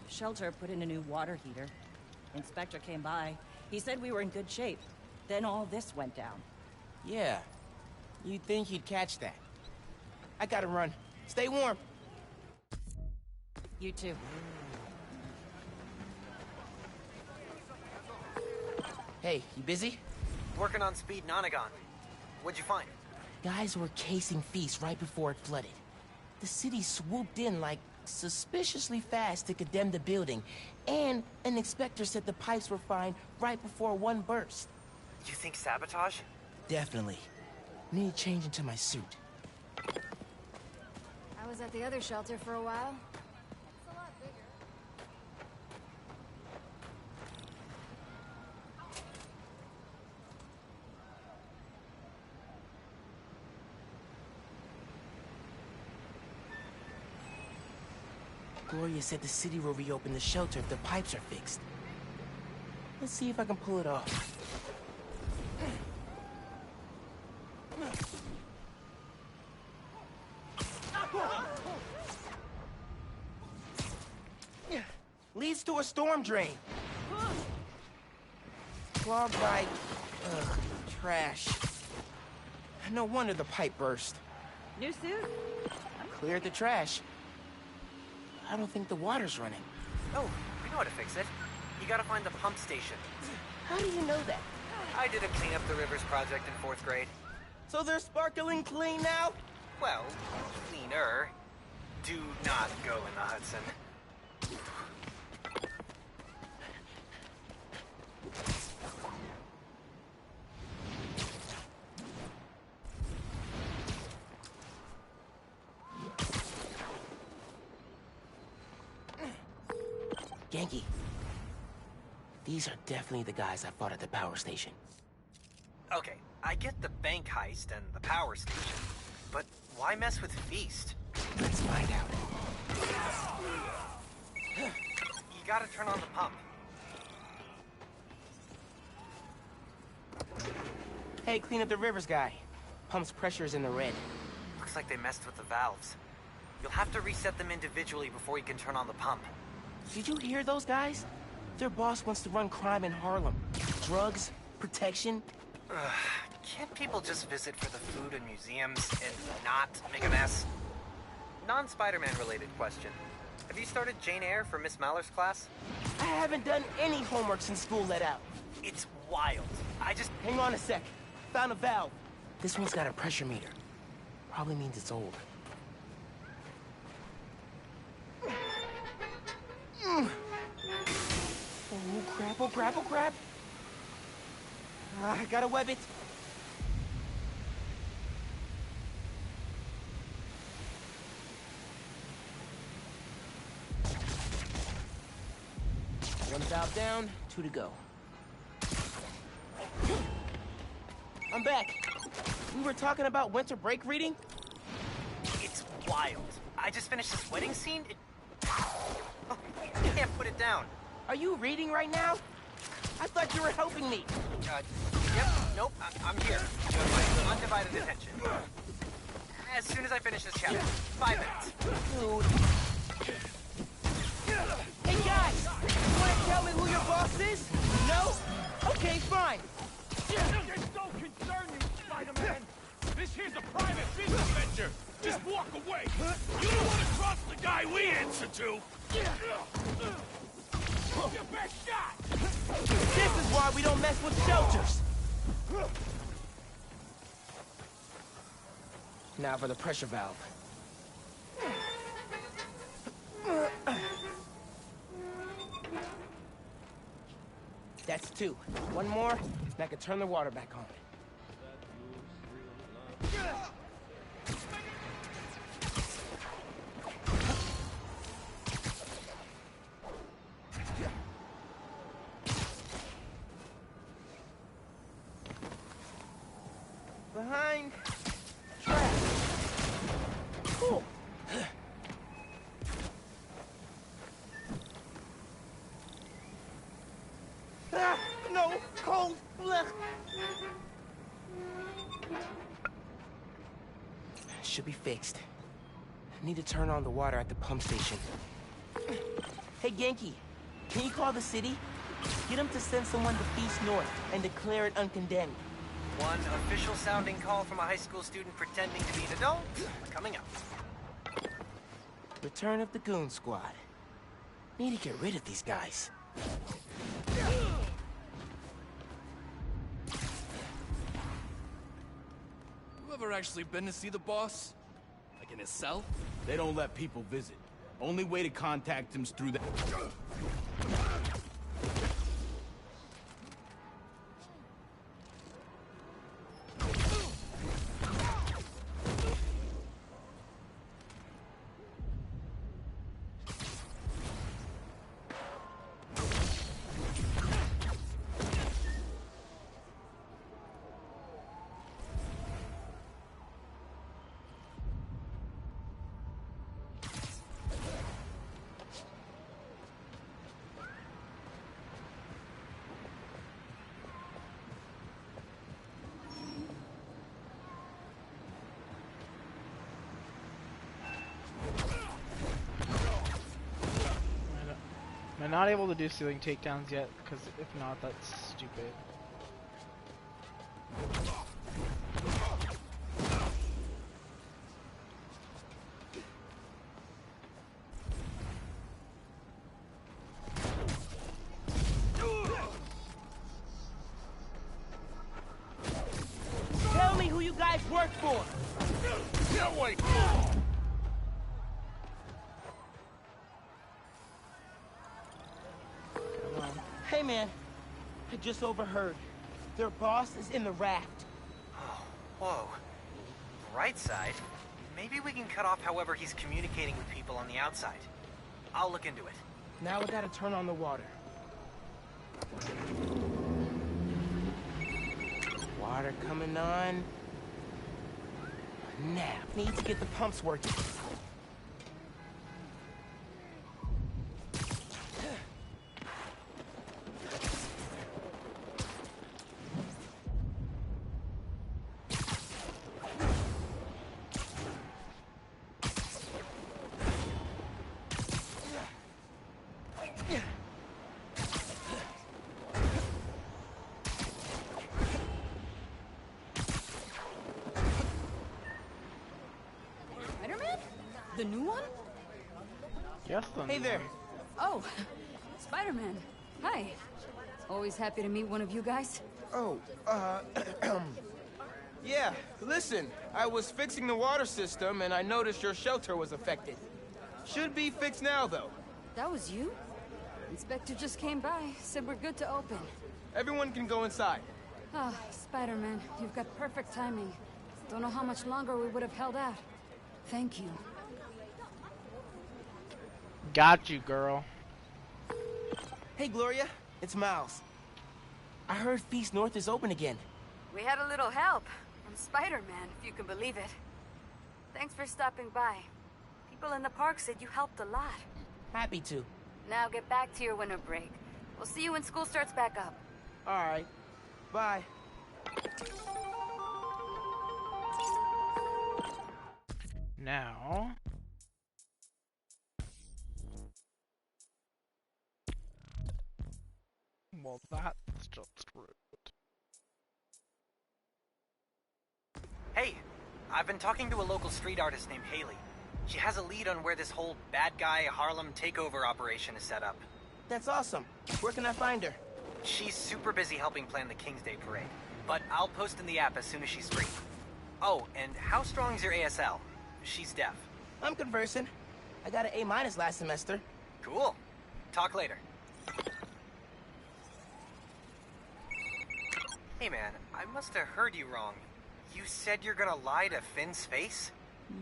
Shelter put in a new water heater. Inspector came by. He said we were in good shape. Then all this went down. Yeah. You'd think he'd catch that. I gotta run. Stay warm. You too. Hey, you busy? Working on Speed Nonagon. What'd you find? Guys were casing Feast right before it flooded. The city swooped in like suspiciously fast to condemn the building, and an inspector said the pipes were fine right before one burst. You think sabotage? Definitely. Need to change into my suit. I was at the other shelter for a while. It's a lot bigger. Gloria said the city will reopen the shelter if the pipes are fixed. Let's see if I can pull it off. Leads to a storm drain. Clogged by... trash. No wonder the pipe burst. New suit? Cleared the trash. I don't think the water's running. Oh, I know how to fix it. You gotta find the pump station. How do you know that? I did a clean up the rivers project in 4th grade. So they're sparkling clean now? Well, cleaner. Do not go in the Hudson. Yankee. These are definitely the guys I fought at the power station. Okay, I get the bank heist and the power station, but why mess with Feast? Let's find out. You gotta turn on the pump. Hey, clean up the rivers guy. Pump's pressure is in the red. Looks like they messed with the valves. You'll have to reset them individually before you can turn on the pump. Did you hear those guys? Their boss wants to run crime in Harlem. Drugs, protection. Can't people just visit for the food and museums and not make a mess? Non-Spider-Man related question. Have you started Jane Eyre for Miss Maller's class? I haven't done any homework since school let out. It's wild. Hang on a sec. Found a valve. This one's got a pressure meter. Probably means it's old. Oh crap, oh crap, oh crap! I gotta web it. One valve down, 2 to go. I'm back. We were talking about winter break reading? It's wild. I just finished this wedding scene. Oh, you can't put it down. Are you reading right now? I thought you were helping me. Yep, nope, I'm here. You have my undivided attention. As soon as I finish this chapter. 5 minutes. Dude. tell me who your boss is? No? Okay, fine. This don't concern you, Spider-Man. This here's a private business venture. Just walk away. You don't want to cross the guy we answer to. Your best shot. This is why we don't mess with shelters. Now for the pressure valve. That's 2. One more, and I can turn the water back on. Behind. Trap. Cool. Ah, no, cold. Blech. Should be fixed. Need to turn on the water at the pump station. Hey, Genki, can you call the city? Get them to send someone to Feast North and declare it uncondemned. One official sounding call from a high school student pretending to be an adult coming up. Return of the Goon Squad. Need to get rid of these guys. You ever actually been to see the boss? Like in his cell? They don't let people visit. Only way to contact him's through the... Am I not able to do ceiling takedowns yet? Because if not, that's stupid. Tell me who you guys work for! Get away! Hey man, I just overheard. Their boss is in the raft. Oh, whoa. Right side? Maybe we can cut off however he's communicating with people on the outside. I'll look into it. Now we gotta turn on the water. Water coming on. Now, need to get the pumps working. Spider-Man? The new one? Yes, Hey there. Oh, Spider-Man. Hi. Always happy to meet one of you guys. Oh, yeah, listen, I was fixing the water system and I noticed your shelter was affected. Should be fixed now, though. That was you? Inspector just came by, said we're good to open. Everyone can go inside. Ah, Spider-Man, you've got perfect timing. Don't know how much longer we would have held out. Thank you. Got you, girl. Hey, Gloria, it's Miles. I heard Feast North is open again. We had a little help from Spider-Man, if you can believe it. Thanks for stopping by. People in the park said you helped a lot. Happy to. Now get back to your winter break. We'll see you when school starts back up. All right. Bye. Now... Well, that's just rude. Hey, I've been talking to a local street artist named Haley. She has a lead on where this whole bad guy Harlem takeover operation is set up. That's awesome. Where can I find her? She's super busy helping plan the King's Day parade, but I'll post in the app as soon as she's free. Oh, and how strong is your ASL? She's deaf. I'm conversing. I got an A- last semester. Cool. Talk later. Hey man, I must have heard you wrong. You said you're gonna lie to Finn's face?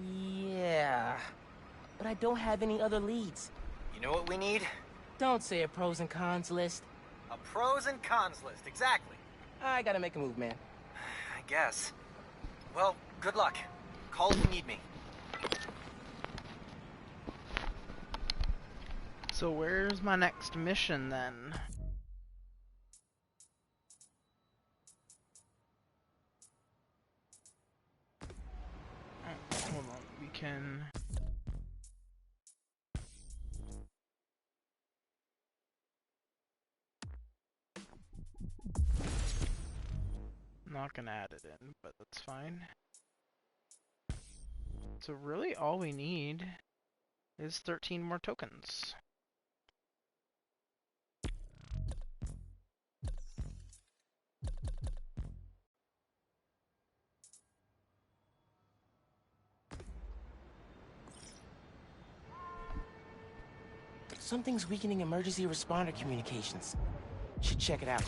Yeah, but I don't have any other leads. You know what we need? Don't say a pros and cons list. A pros and cons list, exactly. I gotta make a move, man. I guess. Well, good luck. Call if you need me. So where's my next mission then? Oh, hold on, we can... Not gonna add it in, but that's fine. So really all we need is 13 more tokens. Something's weakening emergency responder communications. Should check it out.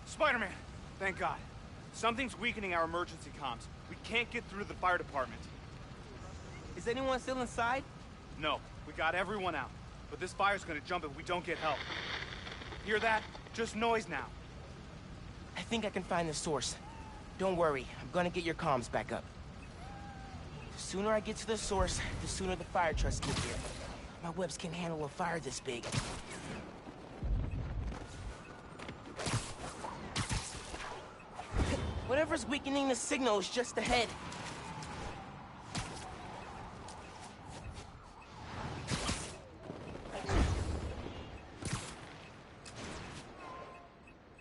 Spider-Man! Thank God. Something's weakening our emergency comms. We can't get through to the fire department. Is anyone still inside? No, we got everyone out. But this fire's gonna jump if we don't get help. Hear that? Just noise now. I think I can find the source. Don't worry, I'm gonna get your comms back up. The sooner I get to the source, the sooner the fire trucks get here. My webs can't handle a fire this big. Whatever's weakening the signal is just ahead.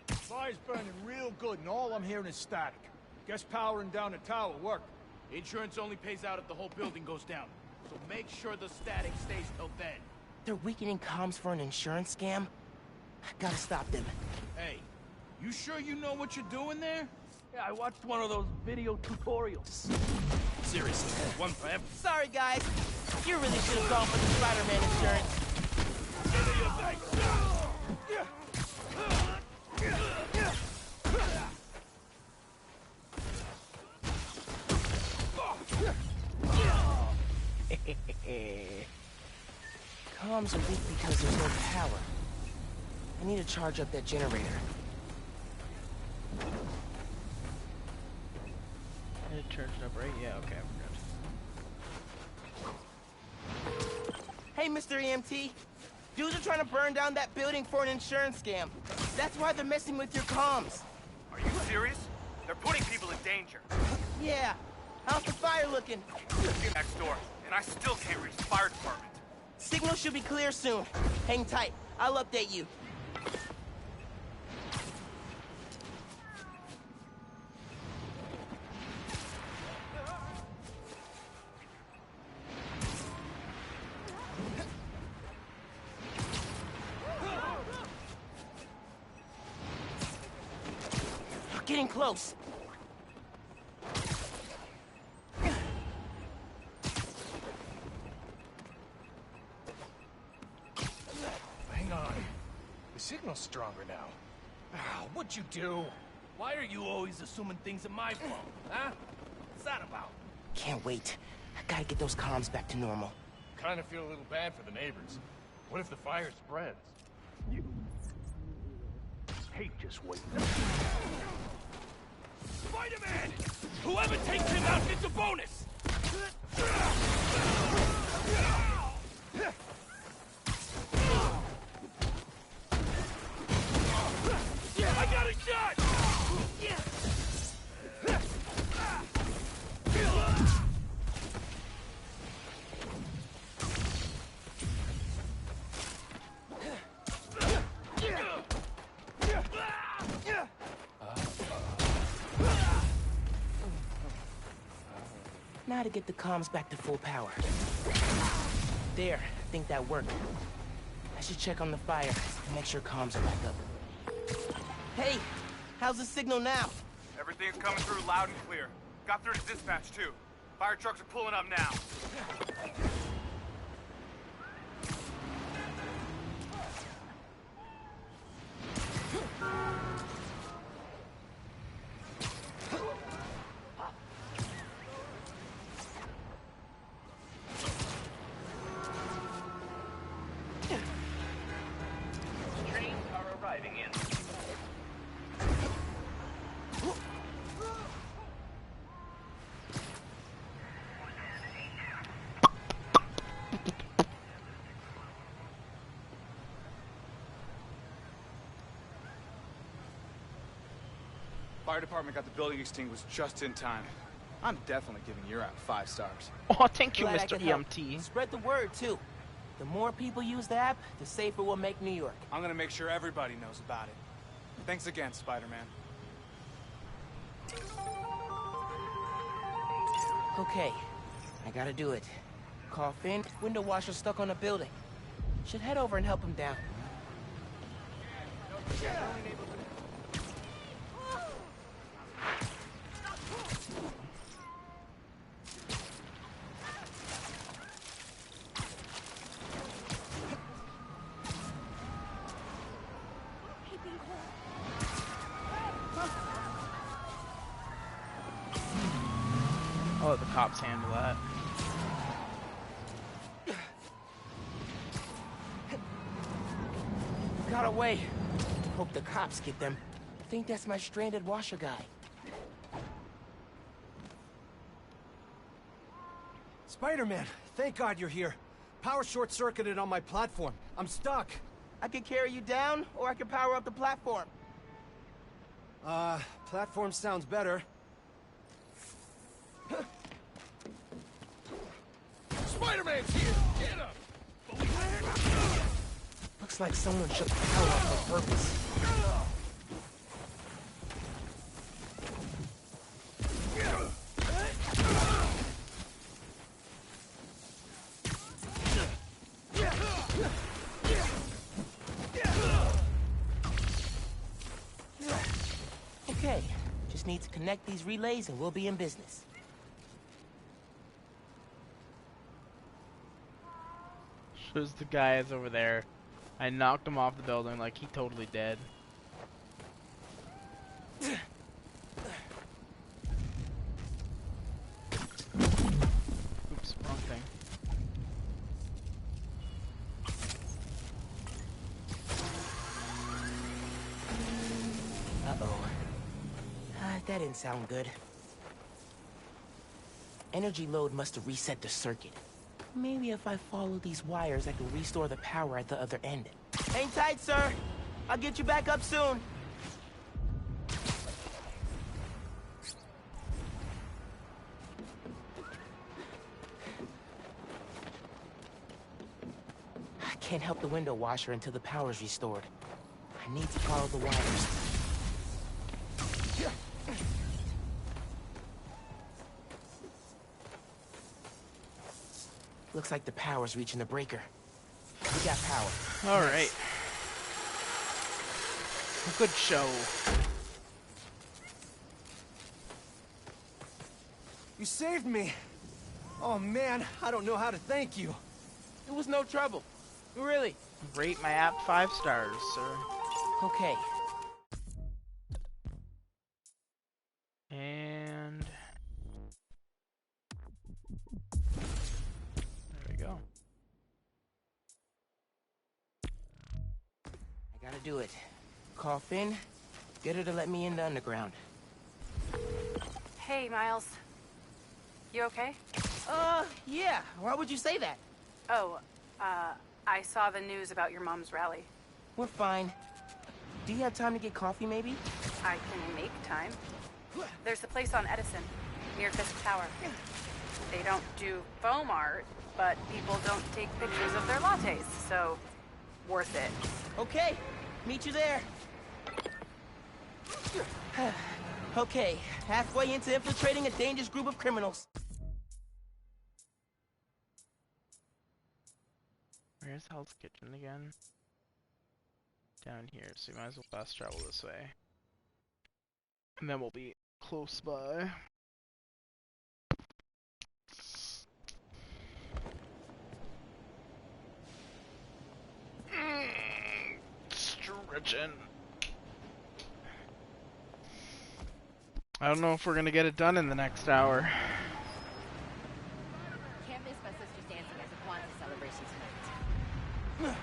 Fire's burning real good, and all I'm hearing is static. Guess powering down the tower worked. Insurance only pays out if the whole building goes down. So make sure the static stays till then. They're weakening comms for an insurance scam? I gotta stop them. Hey, you sure you know what you're doing there? Yeah, I watched one of those video tutorials. Seriously, one for every... Sorry, guys. You really should have gone for the Spider-Man insurance. Comms are weak because there's no power. I need to charge up that generator. I did charge it up, right? Yeah, okay, we're good. Hey, Mr. EMT. Dudes are trying to burn down that building for an insurance scam. That's why they're messing with your comms. Are you serious? They're putting people in danger. Yeah. How's the fire looking? Next door, and I still can't reach the fire department. Signal should be clear soon. Hang tight. I'll update you. Getting close. Hang on. The signal's stronger now. Ah, what'd you do? Why are you always assuming things are my fault, huh? What's that about? Can't wait. I gotta get those comms back to normal. Kinda feel a little bad for the neighbors. What if the fire spreads? You... hate just waiting. Spider-Man! Whoever takes him out gets a bonus! I got a shot! Now to get the comms back to full power. There, I think that worked. I should check on the fire and make sure comms are back up. Hey, how's the signal now? Everything's coming through loud and clear. Got through to dispatch, too. Fire trucks are pulling up now. Trains are arriving in. Fire department got the building extinguished just in time. I'm definitely giving your app 5 stars. Oh, thank you, Glad I Mr. could help. EMT. Spread the word, too. The more people use the app, the safer we'll make New York. I'm gonna make sure everybody knows about it. Thanks again, Spider-Man. Okay, I gotta do it. Call Finn, window washer stuck on a building. Should head over and help him down. I'll let the cops handle that. Got away. Hope the cops get them. I think that's my stranded washer guy. Spider-Man, thank God you're here. Power short-circuited on my platform. I'm stuck. I can carry you down, or I can power up the platform. Platform sounds better. Spider-Man's here! Get him! Looks like someone shut the power off on purpose. Okay, just need to connect these relays and we'll be in business. Shows the guys over there. I knocked him off the building like he totally dead. Oops, wrong thing. Uh-oh. That didn't sound good. Energy load must have reset the circuit. Maybe if I follow these wires, I can restore the power at the other end. Hang tight, sir. I'll get you back up soon. I can't help the window washer until the power's restored. I need to follow the wires. Looks like the power's reaching the breaker. We got power. All right. A good show. You saved me. Oh man, I don't know how to thank you. It was no trouble. Really. Rate my app 5 stars, sir. Okay. And there we go. I gotta do it. Call Finn, get her to let me in the underground. Hey, Miles. You okay? Yeah. Why would you say that? Oh, I saw the news about your mom's rally. We're fine. Do you have time to get coffee, maybe? I can make time. There's a place on Edison, near Fisk Tower. They don't do foam art, but people don't take pictures of their lattes, so worth it. Okay, meet you there. Okay, halfway into infiltrating a dangerous group of criminals. Where's Hell's Kitchen again? Down here, so we might as well fast travel this way. And then we'll be close by. Stretching. I don't know if we're gonna get it done in the next hour. Can't miss my sister's dancing as a Kwanzaa celebration tonight.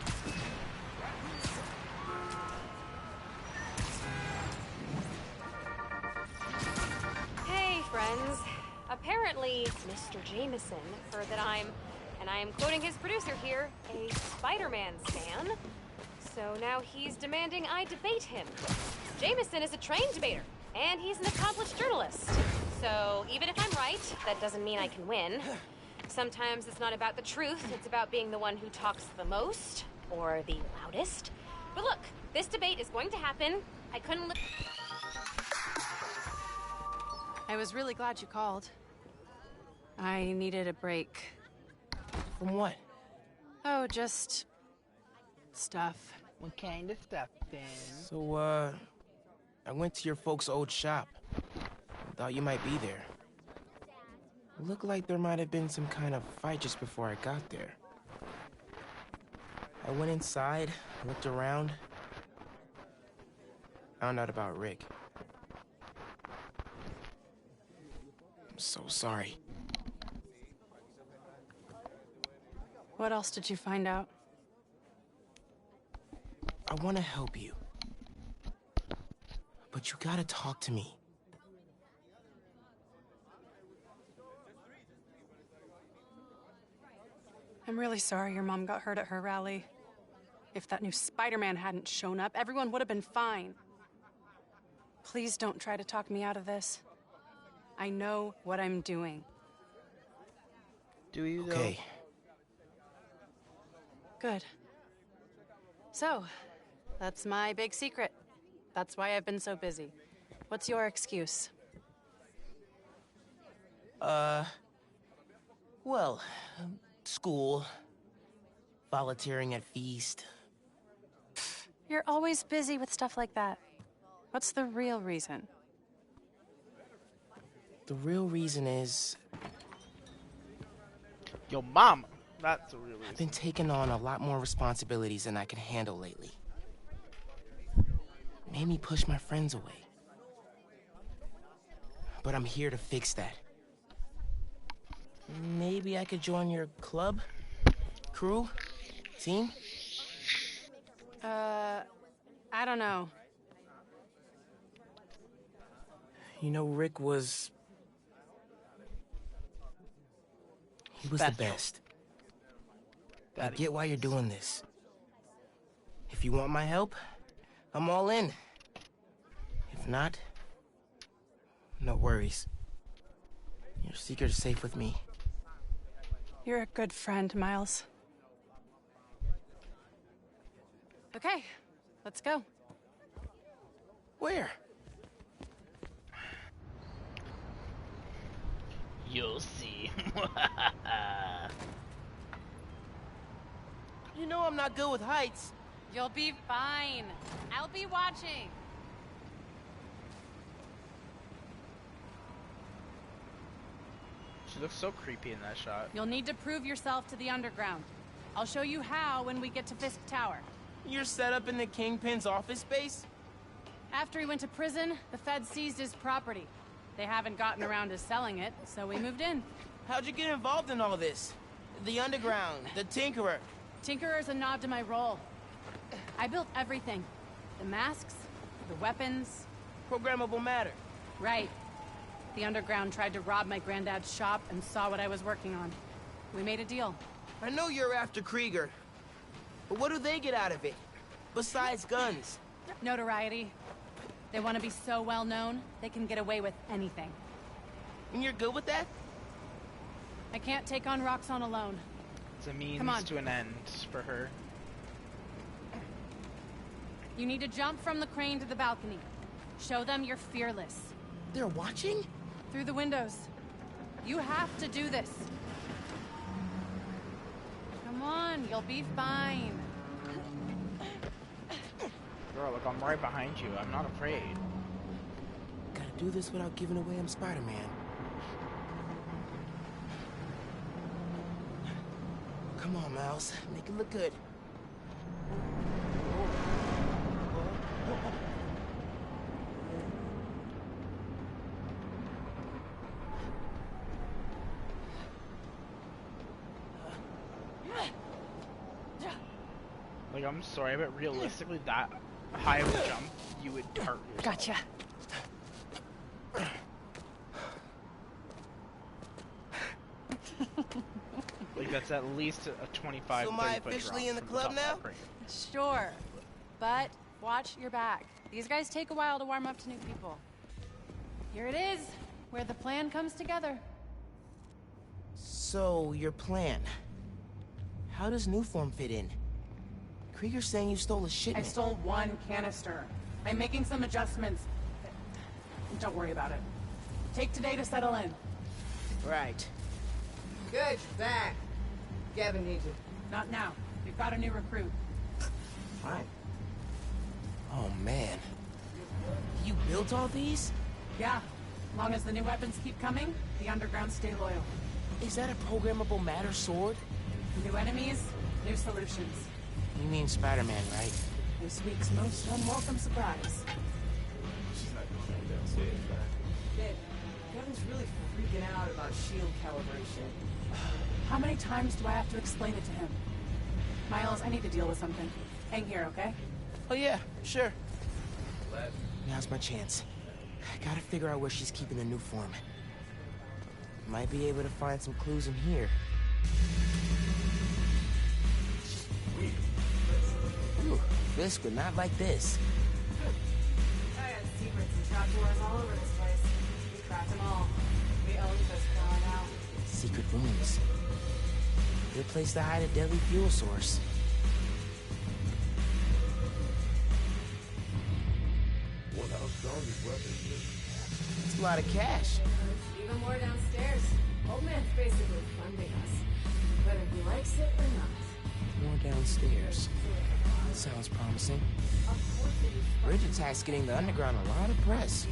Hey, friends. Apparently, Mr. Jameson heard that I'm, and I am quoting his producer here, a Spider-Man stan. So now he's demanding I debate him. Jameson is a trained debater, and he's an accomplished journalist. So even if I'm right, that doesn't mean I can win. Sometimes it's not about the truth, it's about being the one who talks the most, or the loudest. But look, this debate is going to happen. I couldn't I was really glad you called. I needed a break. From what? Oh, just... stuff. What kind of stuff, then? So, I went to your folks' old shop. Thought you might be there. Looked like there might have been some kind of fight just before I got there. I went inside, looked around. Found out about Rick. I'm so sorry. What else did you find out? I want to help you. But you gotta talk to me. I'm really sorry your mom got hurt at her rally. If that new Spider-Man hadn't shown up, everyone would have been fine. Please don't try to talk me out of this. I know what I'm doing. Do you, though? Okay. Good. So, that's my big secret. That's why I've been so busy. What's your excuse? Well, school, volunteering at Feast. You're always busy with stuff like that. What's the real reason? The real reason is... Yo, mama! That's the real reason. I've been taking on a lot more responsibilities than I can handle lately. Made me push my friends away. But I'm here to fix that. Maybe I could join your club? Crew? Team? I don't know. You know, Rick was... He was the best. I get why you're doing this. If you want my help, I'm all in. If not, no worries. Your secret is safe with me. You're a good friend, Miles. Okay, let's go. Where? You'll see. You know I'm not good with heights. You'll be fine. I'll be watching. She looks so creepy in that shot. You'll need to prove yourself to the underground. I'll show you how when we get to Fisk Tower. You're set up in the Kingpin's office space? After he went to prison, the feds seized his property. They haven't gotten around to selling it, so we moved in. How'd you get involved in all this? The underground, the Tinkerer. Tinkerer's a nod to my role. I built everything. The masks, the weapons. Programmable matter. Right. The underground tried to rob my granddad's shop and saw what I was working on. We made a deal. I know you're after Krieger, but what do they get out of it? Besides guns? Notoriety. They want to be so well known, they can get away with anything. And you're good with that? I can't take on Roxxon alone. It's a means to an end for her. You need to jump from the crane to the balcony. Show them you're fearless. They're watching? Through the windows. You have to do this. Come on, you'll be fine. Girl, look, I'm right behind you. I'm not afraid. Gotta do this without giving away I'm Spider-Man. Come on, Miles. Make it look good. Like, I'm sorry, but realistically, that high of a jump, you would hurt yourself. Gotcha. Like, that's at least a 25, So am I officially in the club now? Sure. But watch your back. These guys take a while to warm up to new people. Here it is, where the plan comes together. So, your plan. How does Newform fit in? Krieger's saying you stole a shipment. I stole one canister. I'm making some adjustments. Don't worry about it. Take today to settle in. Right. Good, you're back. Gavin needs you. Not now. We've got a new recruit. Fine. Oh, man. You built all these? Yeah. Long as the new weapons keep coming, the underground stay loyal. Is that a programmable matter sword? New enemies, new solutions. You mean Spider-Man, right? This week's most unwelcome surprise. She's not going back downstairs, right? Kid, Kevin's really freaking out about shield calibration. How many times do I have to explain it to him? Miles, I need to deal with something. Hang here, okay? Oh yeah, sure. Now's my chance. I gotta figure out where she's keeping the new form. Might be able to find some clues in here. Ooh, Fisk would not like this. I got secrets and trapdoors all over this place. We cracked them all. We own this car now. Secret rooms. Good place to hide a deadly fuel source. It's a lot of cash. Even more downstairs. Old man's basically funding us. Whether he likes it or not. More downstairs. Sounds promising. Bridge attack's getting the underground a lot of press.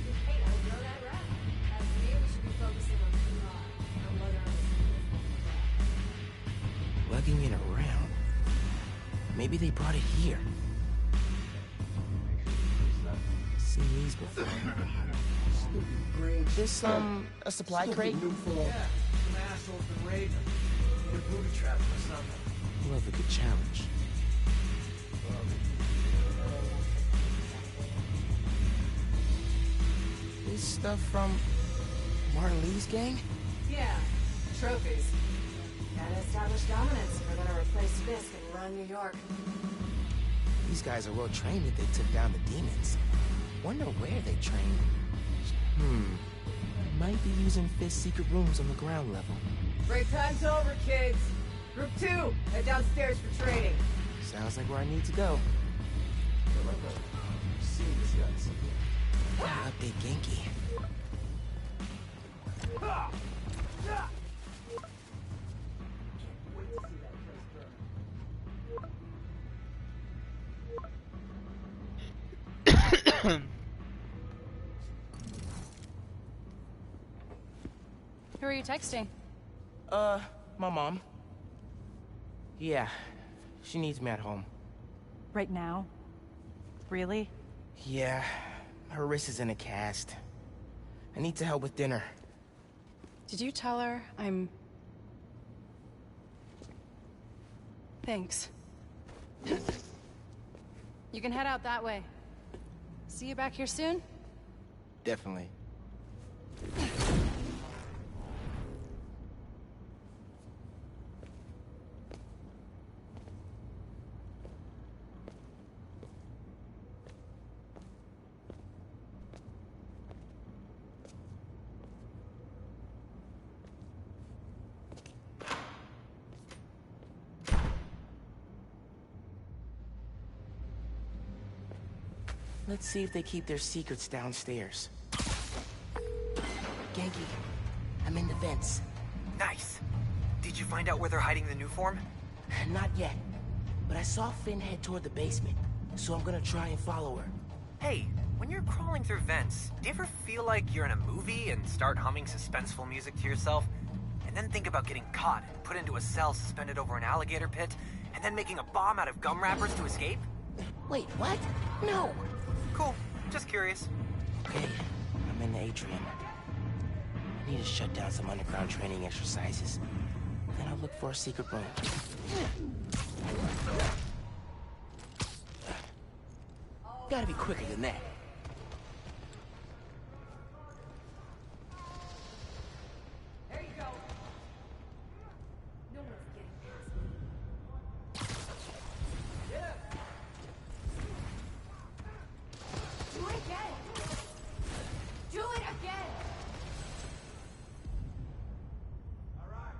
Lugging it around. Maybe they brought it here. Seen these before. This, a supply crate? Yeah, some asshole's been raiding them. Need a booby trap or something. Love a good challenge. This stuff from Martin Lee's gang? Yeah, trophies. Gotta establish dominance if we're gonna replace Fisk and run New York. These guys are well trained if they took down the demons. Wonder where they trained. Might be using Fisk's secret rooms on the ground level. Break time's over, kids. Group 2, head downstairs for training. Sounds like where I need to go. Update Genki. Who are you texting? My mom. Yeah, she needs me at home. Right now? Really? Yeah, her wrist is in a cast. I need to help with dinner. Did you tell her I'm... Thanks. You can head out that way. See you back here soon? Definitely. Let's see if they keep their secrets downstairs. Genki, I'm in the vents. Nice. Did you find out where they're hiding the new form? Not yet, but I saw Finn head toward the basement, so I'm gonna try and follow her. Hey, when you're crawling through vents, do you ever feel like you're in a movie and start humming suspenseful music to yourself? And then think about getting caught and put into a cell suspended over an alligator pit, and then making a bomb out of gum wrappers to escape? Wait, what? No! Cool. Just curious. Okay, I'm in the atrium. I need to shut down some underground training exercises. Then I'll look for a secret room. Gotta be quicker than that. There you go. No one's getting past me. Yeah. Do it again. Do it again. All right.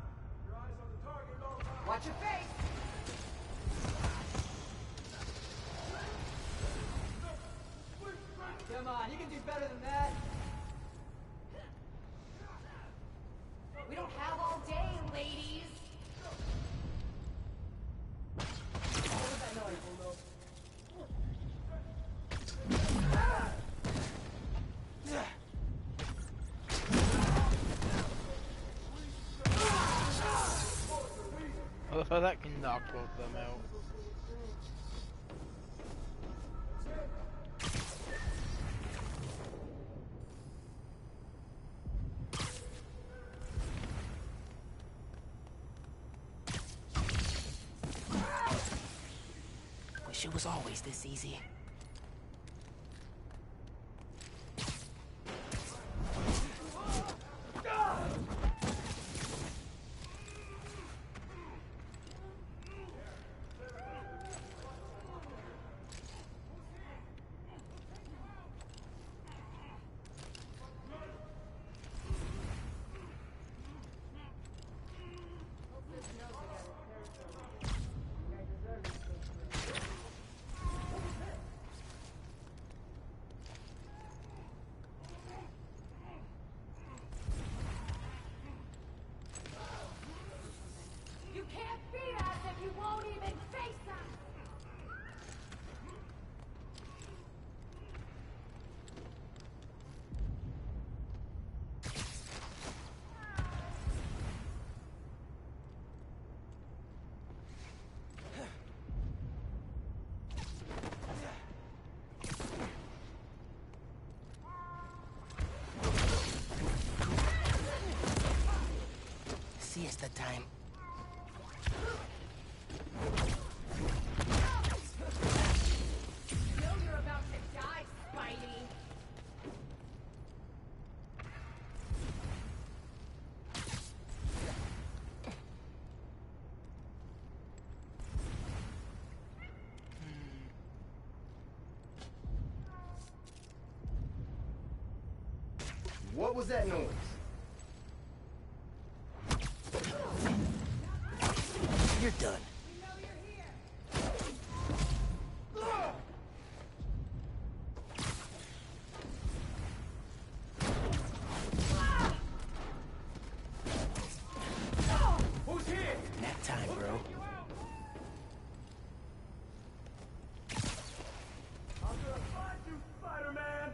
Your eyes on the target at all times. Watch your face. Come on, you can do better than that. We don't have all day, ladies. What was that noise, Bulldo? Oh, that can knock both of them out. Wish it was always this easy. You can't beat us if you won't even face us! Siesta time. You know you're about to die, Spidey! What was that noise? You're done. Who's here? Nap time, bro. I'm gonna find you, Spider-Man!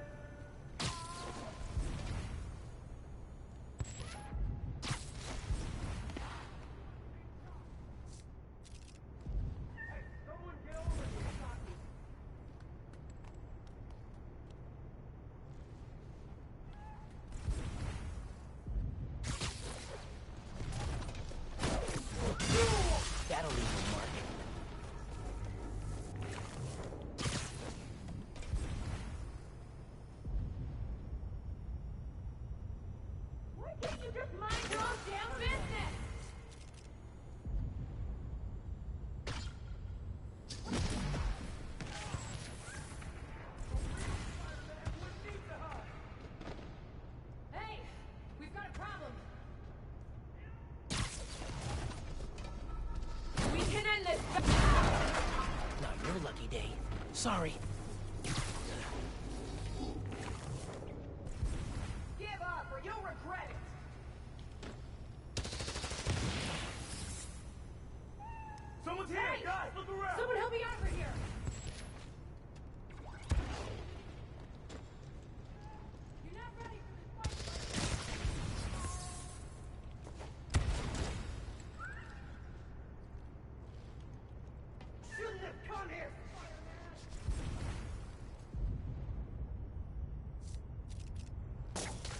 That'll leave a mark. Why can't you just mind your own damn business? Hey, we've got a problem. We can end this. Not your lucky day. Sorry.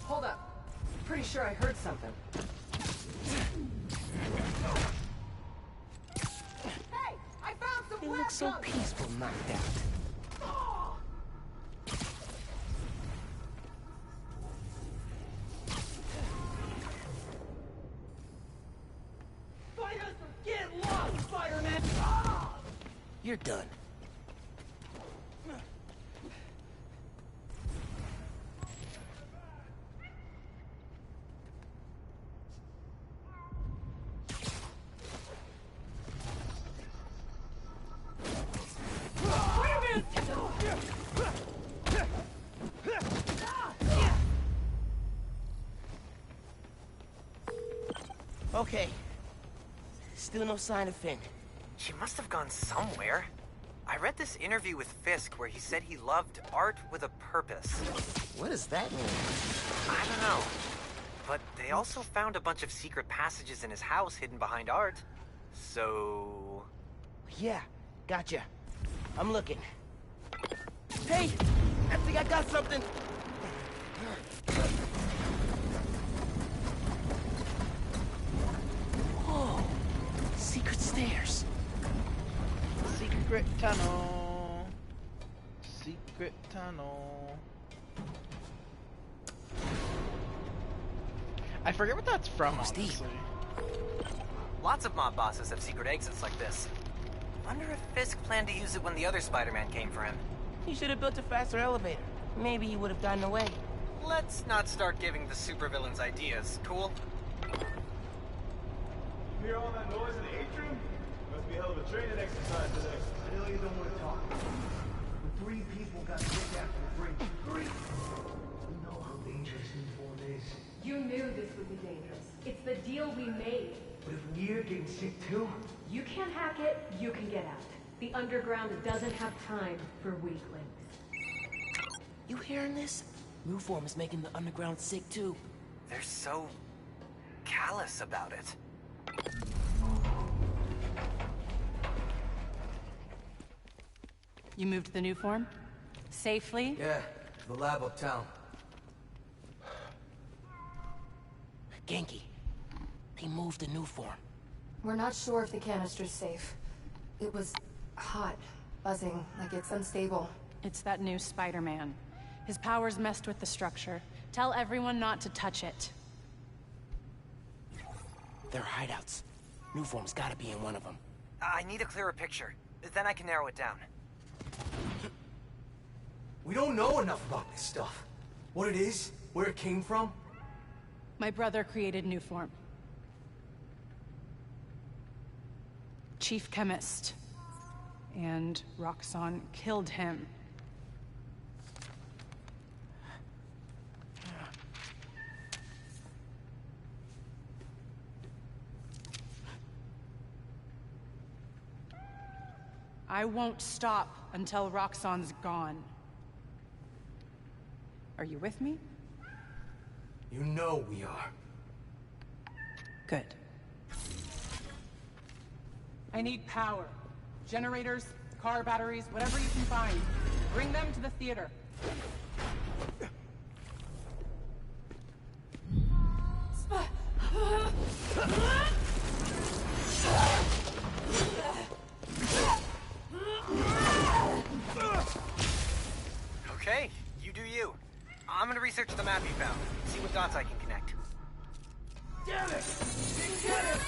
Hold up. Pretty sure I heard something. Hey! I found some They look so peaceful knocked out. Get lost, Spider-Man! You're done. Okay. Still no sign of Finn. She must have gone somewhere. I read this interview with Fisk where he said he loved art with a purpose. What does that mean? I don't know. But they also found a bunch of secret passages in his house hidden behind art. So... Yeah, gotcha. I'm looking. Hey! I think I got something! Whoa! Secret stairs. Secret tunnel. Secret tunnel. I forget what that's from, honestly. Lots of mob bosses have secret exits like this. Wonder if Fisk planned to use it when the other Spider-Man came for him. He should have built a faster elevator. Maybe he would have gotten away. Let's not start giving the supervillains ideas, cool? You hear all that noise in the atrium? Must be a hell of a training exercise today. I know you don't want to talk. But 3 people got sick after the break. 3! You know how dangerous new form is. You knew this would be dangerous. It's the deal we made. But if we're getting sick too? You can't hack it, you can get out. The underground doesn't have time for weaklings. You hearing this? New form is making the underground sick too. They're so... callous about it. You moved the new form? Safely? Yeah, the lab uptown. Genki, they moved the new form. We're not sure if the canister's safe. It was hot, buzzing, like it's unstable. It's that new Spider-Man. His powers messed with the structure. Tell everyone not to touch it. They're hideouts. New form's gotta be in one of them. I need a clearer picture. Then I can narrow it down. We don't know enough about this stuff. What it is, where it came from. My brother created new form. Chief chemist. And Roxxon killed him. I won't stop until Roxxon's gone. Are you with me? You know we are. Good. I need power. Generators, car batteries, whatever you can find. Bring them to the theater. Okay, you do you. I'm gonna research the map you found. See what dots I can connect. Damn it! Didn't get him!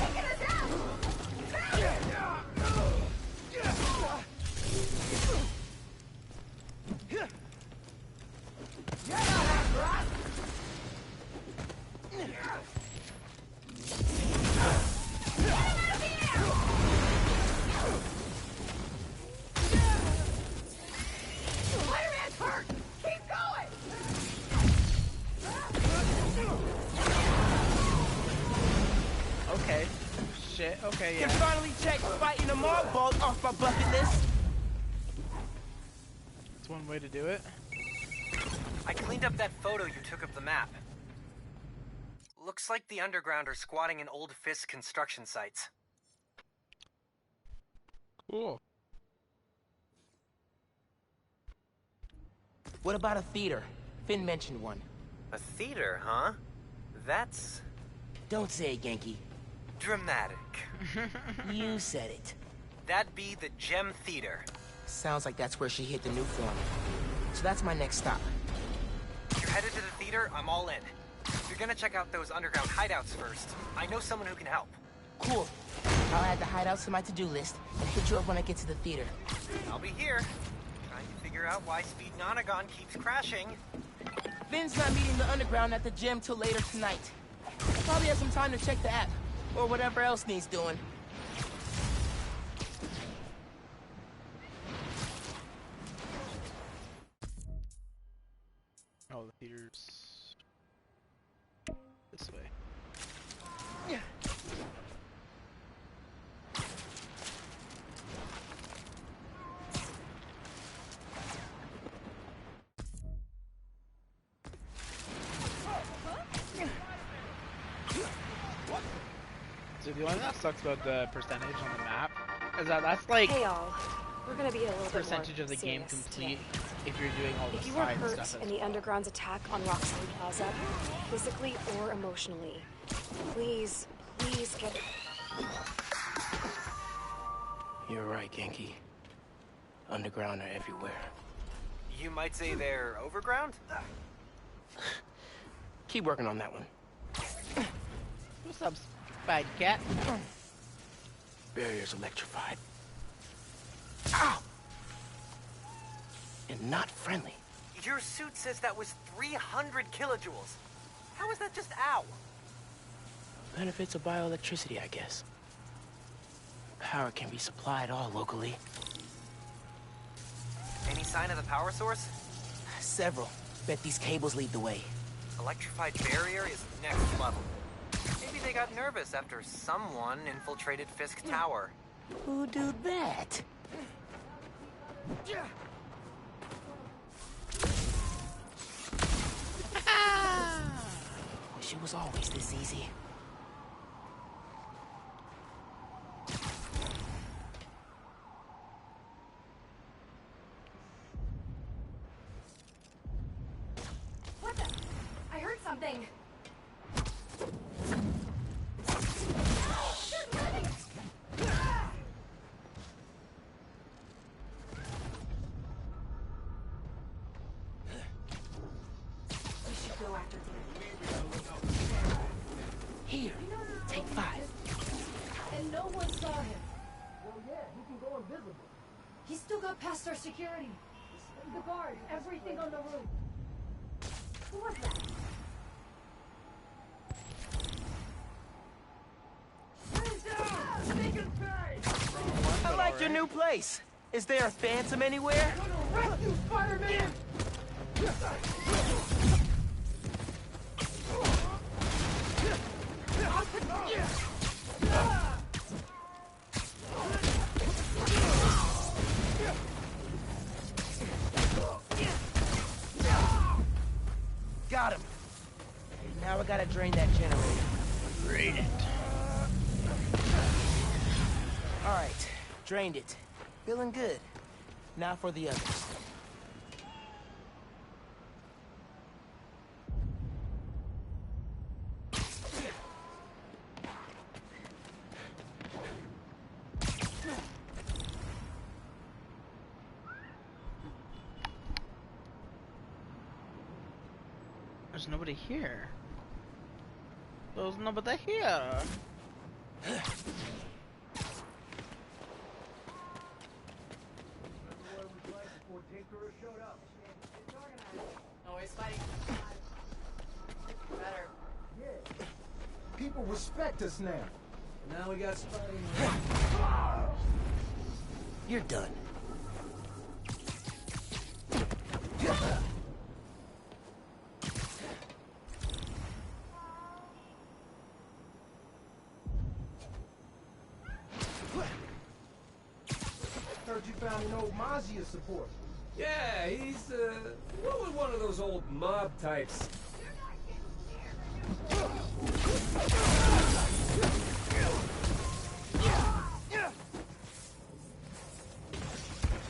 Taking us out! You're not after us! Spider-Man's hurt! Keep going! Okay. Shit, okay, yeah. Can finally check fighting a mob boss off my bucket list. That's one way to do it. I cleaned up that photo you took of the map. Looks like the underground are squatting in old Fisk construction sites. Cool. What about a theater? Finn mentioned one. A theater, huh? That's... Don't say it, Genki. dramatic. You said it. That'd be the Gem Theater. Sounds like that's where she hit the new form. So that's my next stop. You're headed to the theater, I'm all in. You're gonna check out those underground hideouts first. I know someone who can help. Cool. I'll add the hideouts to my to-do list and hit you up when I get to the theater. I'll be here, trying to figure out why Speed Nonagon keeps crashing. Finn's not meeting the underground at the gym till later tonight. Probably has some time to check the app, or whatever else needs doing. Oh, the theater's this way. Yeah. So the only thing that sucks about the percentage on the map is that that's like hey y'all, we're gonna be a little percentage bit more of the game complete today. if you're doing all the If you were side hurt stuff. in the Underground's attack on Roxanne Plaza, physically or emotionally, please get... You're right, Genki. Underground are everywhere. You might say they're overground? Keep working on that one. What's up, Spike Cat? Barrier's electrified. Ow! And not friendly. Your suit says that was 300 kilojoules. How is that just ow? Benefits of bioelectricity, I guess. Power can be supplied all locally. Any sign of the power source? Several. Bet these cables lead the way. Electrified barrier is next level. Maybe they got nervous after someone infiltrated Fisk Tower. Who do that? Wish it was always this easy. What the? I heard something. We should go after Here, take 5. And no one saw him. Well, yeah, he can go invisible. He still got past our security. The guards, everything on the roof. Who was that? I like your new place. Is there a phantom anywhere? Rescue Spider-Man! Got him. Now I gotta drain that generator. Drain it. Alright, drained it. Feeling good. Now for the others. There's nobody here. There's nobody here. No way, Spidey. Better. Yeah. People respect us now. Now we got Spidey. You're done. Heard you found an old Mazia support. Yeah, he's, what was one of those old mob types?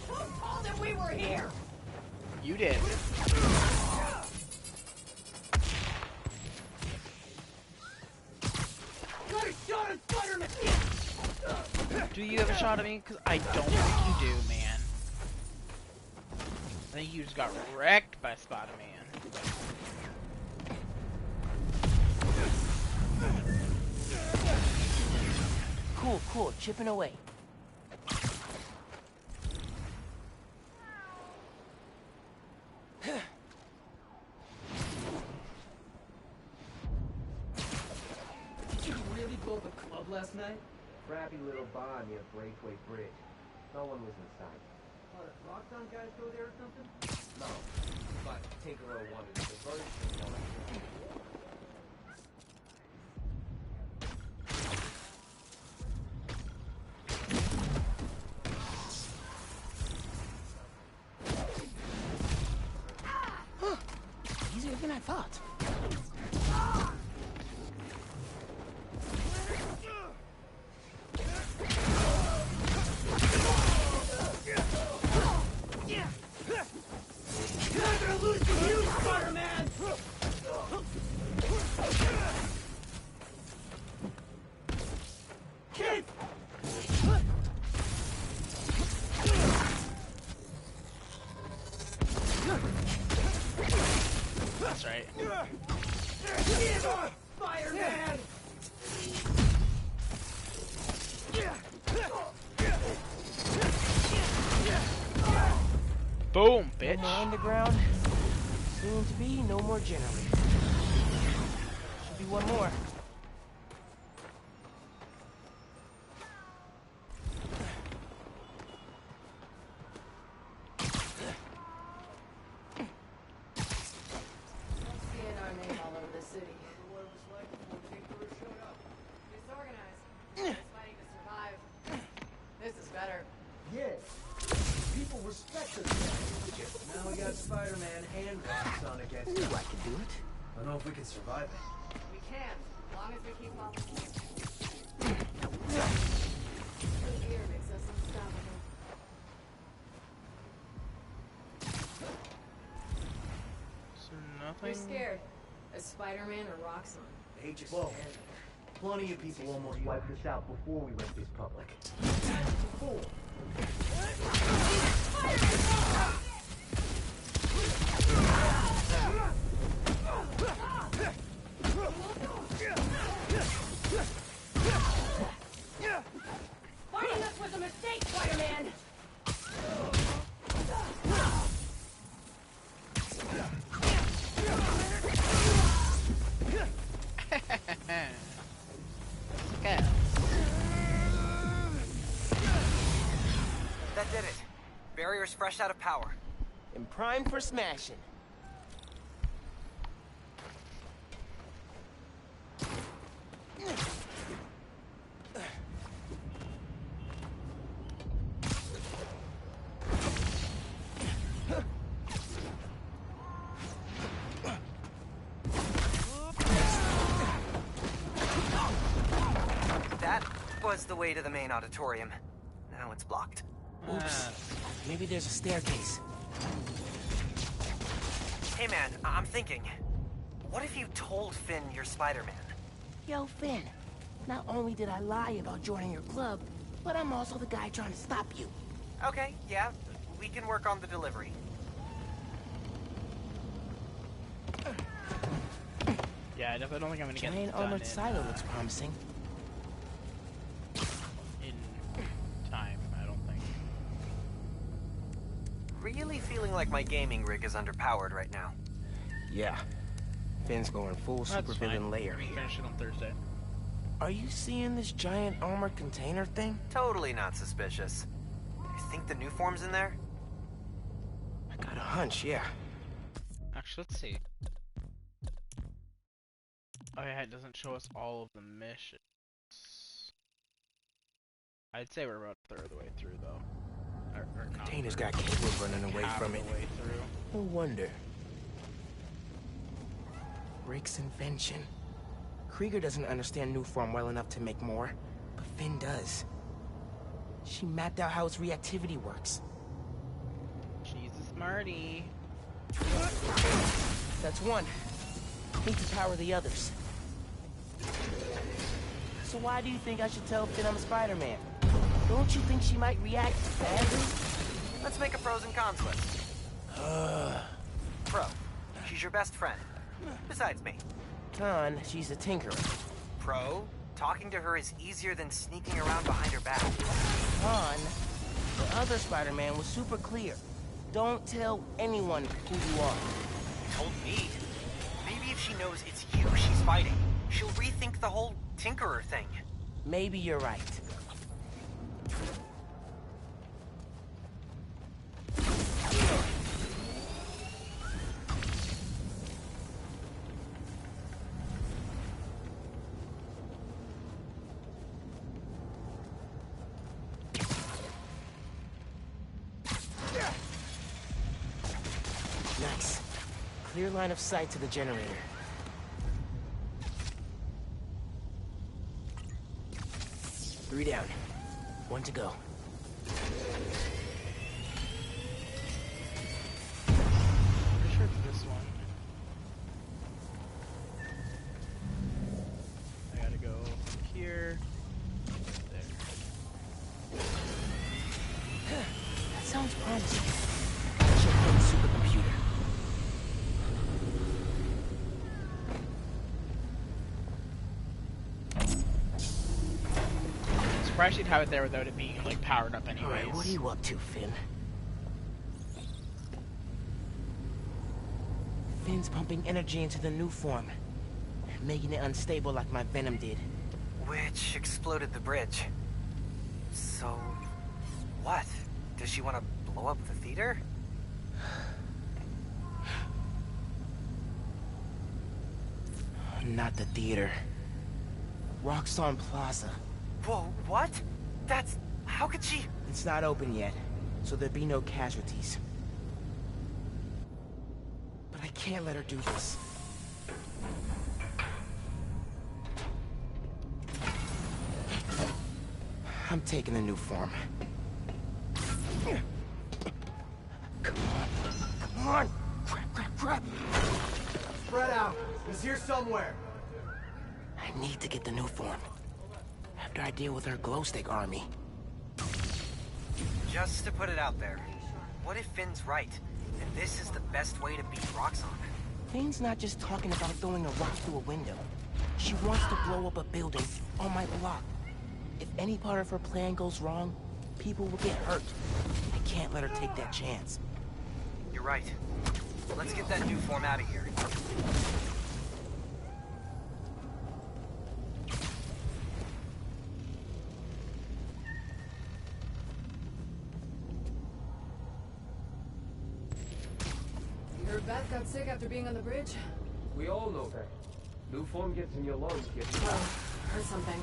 Who told him we were here? You did. Do you have a shot at me? Because I don't think you do, man. I think you just got wrecked by Spider-Man. Cool, cool, chipping away. Did you really blow the club last night? Crappy little bar near Breakaway Bridge. No one was inside. What, Rockdown guys go there or something? No, but Tinkerer wanted to divert things on it. Easier than I thought. You're not gonna lose to you, Spider-Man! Kid! That's right. Spider-Man! Boom, No bitch. more underground. Soon to be no more generator. Should be one more. Seeing our name all over the city. Disorganized. Just fighting to survive. This is better. Yeah. People respect us. Now we got Spider-Man and Roxxon against us. Ooh, I can do it. I don't know if we can survive it. We can, as long as we keep following. Fear makes us unstoppable. So nothing. You're scared. As Spider-Man or Roxxon. They just stand there. Plenty of people almost wiped us out before we went this public. Before. Fighting us was a mistake, Spider-Man! That did it. Barrier's fresh out of power. And primed for smashing. That was the way to the main auditorium. Now it's blocked. Oops. Maybe there's a staircase. Hey man, I'm thinking. What if you told Finn you're Spider-Man? Yo, Finn. Not only did I lie about joining your club, but I'm also the guy trying to stop you. Okay, yeah. We can work on the delivery. Yeah, I definitely don't think I'm gonna get Giant this done armored in, silo looks promising. in time, I don't think. Really feeling like my gaming rig is underpowered right now. Yeah. Finn's going full That's supervillain fine. layer here. Finish it on Thursday. Are you seeing this giant armored container thing? Totally not suspicious. You think the new form's in there? I got a hunch, yeah. Actually, let's see. Oh yeah, it doesn't show us all of the missions. I'd say we're about a third of the way through, though. Or not Container's third, got cables running away half from the it. way through. No wonder. Rick's invention. Krieger doesn't understand new form well enough to make more, but Finn does. She mapped out how its reactivity works. She's a smarty. That's one. Need to power the others. So why do you think I should tell Finn I'm Spider-Man? Don't you think she might react badly? Let's make a pros and cons list. Pro, she's your best friend. Besides me. Con, she's a tinkerer. Pro, talking to her is easier than sneaking around behind her back. Con, the other Spider-Man was super clear. Don't tell anyone who you are. You told me. Maybe if she knows it's you she's fighting, she'll rethink the whole tinkerer thing. Maybe you're right. Nice. Clear line of sight to the generator. Three down. One to go. Pretty sure it's this one. I gotta go here. There. That sounds promising. Check out the supercomputer. Surprised she'd have it there without it being like powered up anyways. Alright, what are you up to, Finn? Finn's pumping energy into the new form, making it unstable like my venom did. Which exploded the bridge. So, what? Does she want to blow up the theater? Not the theater. Roxxon Plaza. Whoa, what? That's... how could she... It's not open yet, so there'd be no casualties. But I can't let her do this. I'm taking the new form. Come on! Crap! Spread out. He's here somewhere. I need to get the new form. After I deal with her glow stick army. Just to put it out there, what if Finn's right, and this is the best way to beat Roxxon? Finn's not just talking about throwing a rock through a window. She wants to blow up a building on my block. If any part of her plan goes wrong, people will get hurt. I can't let her take that chance. You're right. Let's get that new form out of here. You heard Beth got sick after being on the bridge? We all know that. New form gets in your lungs, gets... Oh, heard something.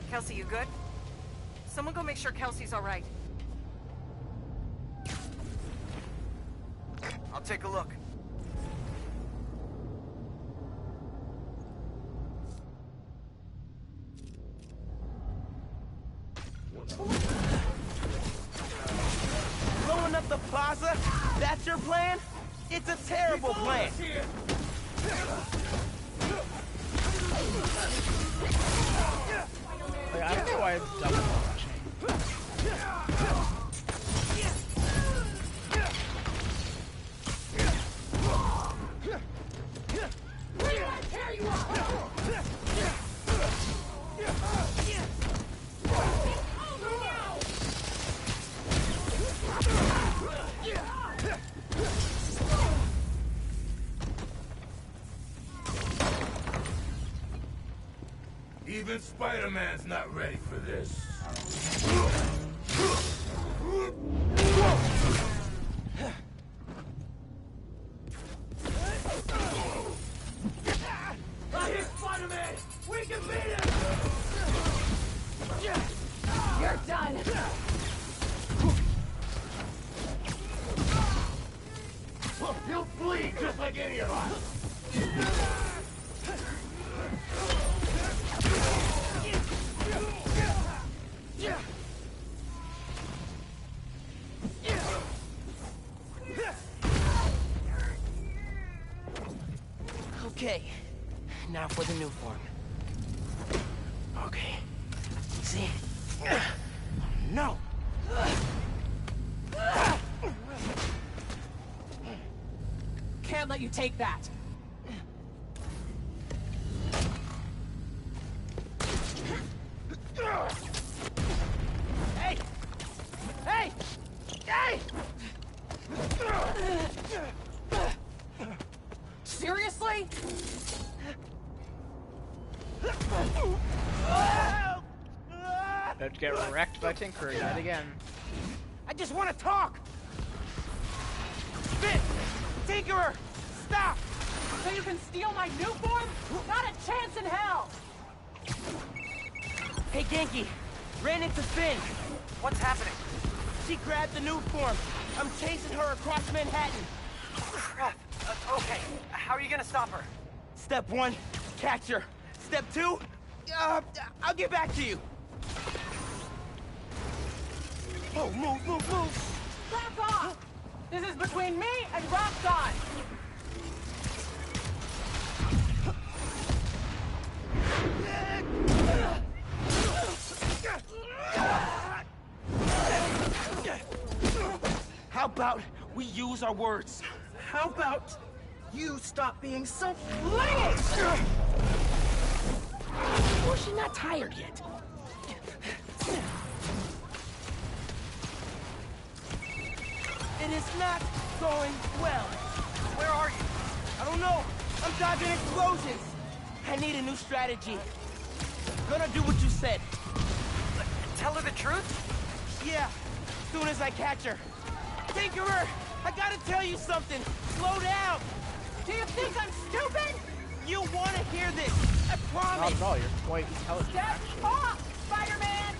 Kelsey, you good? Someone go make sure Kelsey's all right. I'll take a look. Blowing up the plaza? That's your plan? It's a terrible plan! Like, I don't know why it's double watching. Even Spider-Man's not ready for this. Right here, Spider-Man! We can beat him! You're done! You'll just like any of us. Okay, now for the new form. Okay, see? No! Can't let you take that. Hey! Hey! Hey! Seriously? About to get wrecked by Tinker yet again. I just want to talk! Finn! Tinkerer! Stop! So you can steal my new form? Not a chance in hell! Hey, Genki! Ran into Finn! What's happening? She grabbed the new form! I'm chasing her across Manhattan! Crap. Okay, how are you gonna stop her? Step 1, catch her. Step 2, I'll get back to you. Oh, move. Back off! This is between me and Roxxon! How about we use our words? How about you stop being so flingy? Or she's not tired yet. It is not going well. Where are you? I don't know. I'm dodging explosions. I need a new strategy. Gonna do what you said. Tell her the truth? Yeah, as soon as I catch her. Tinkerer, I gotta tell you something. Slow down. Do you think I'm stupid? You wanna hear this? I promise. Not at all. You're quite intelligent, Step actually. off, Spider-Man!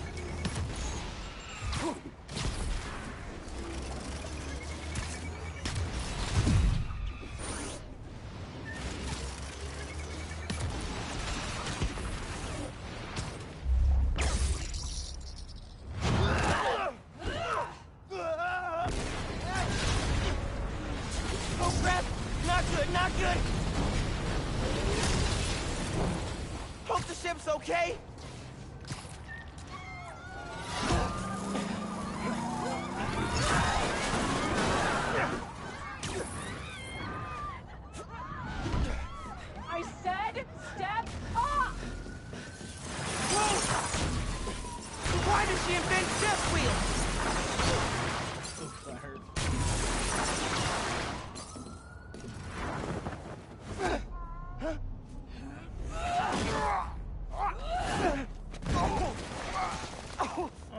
Oh crap! Not good! Hope the ship's okay. I said step off! Whoa! Why did she invent jet wheels? Oof, that hurt.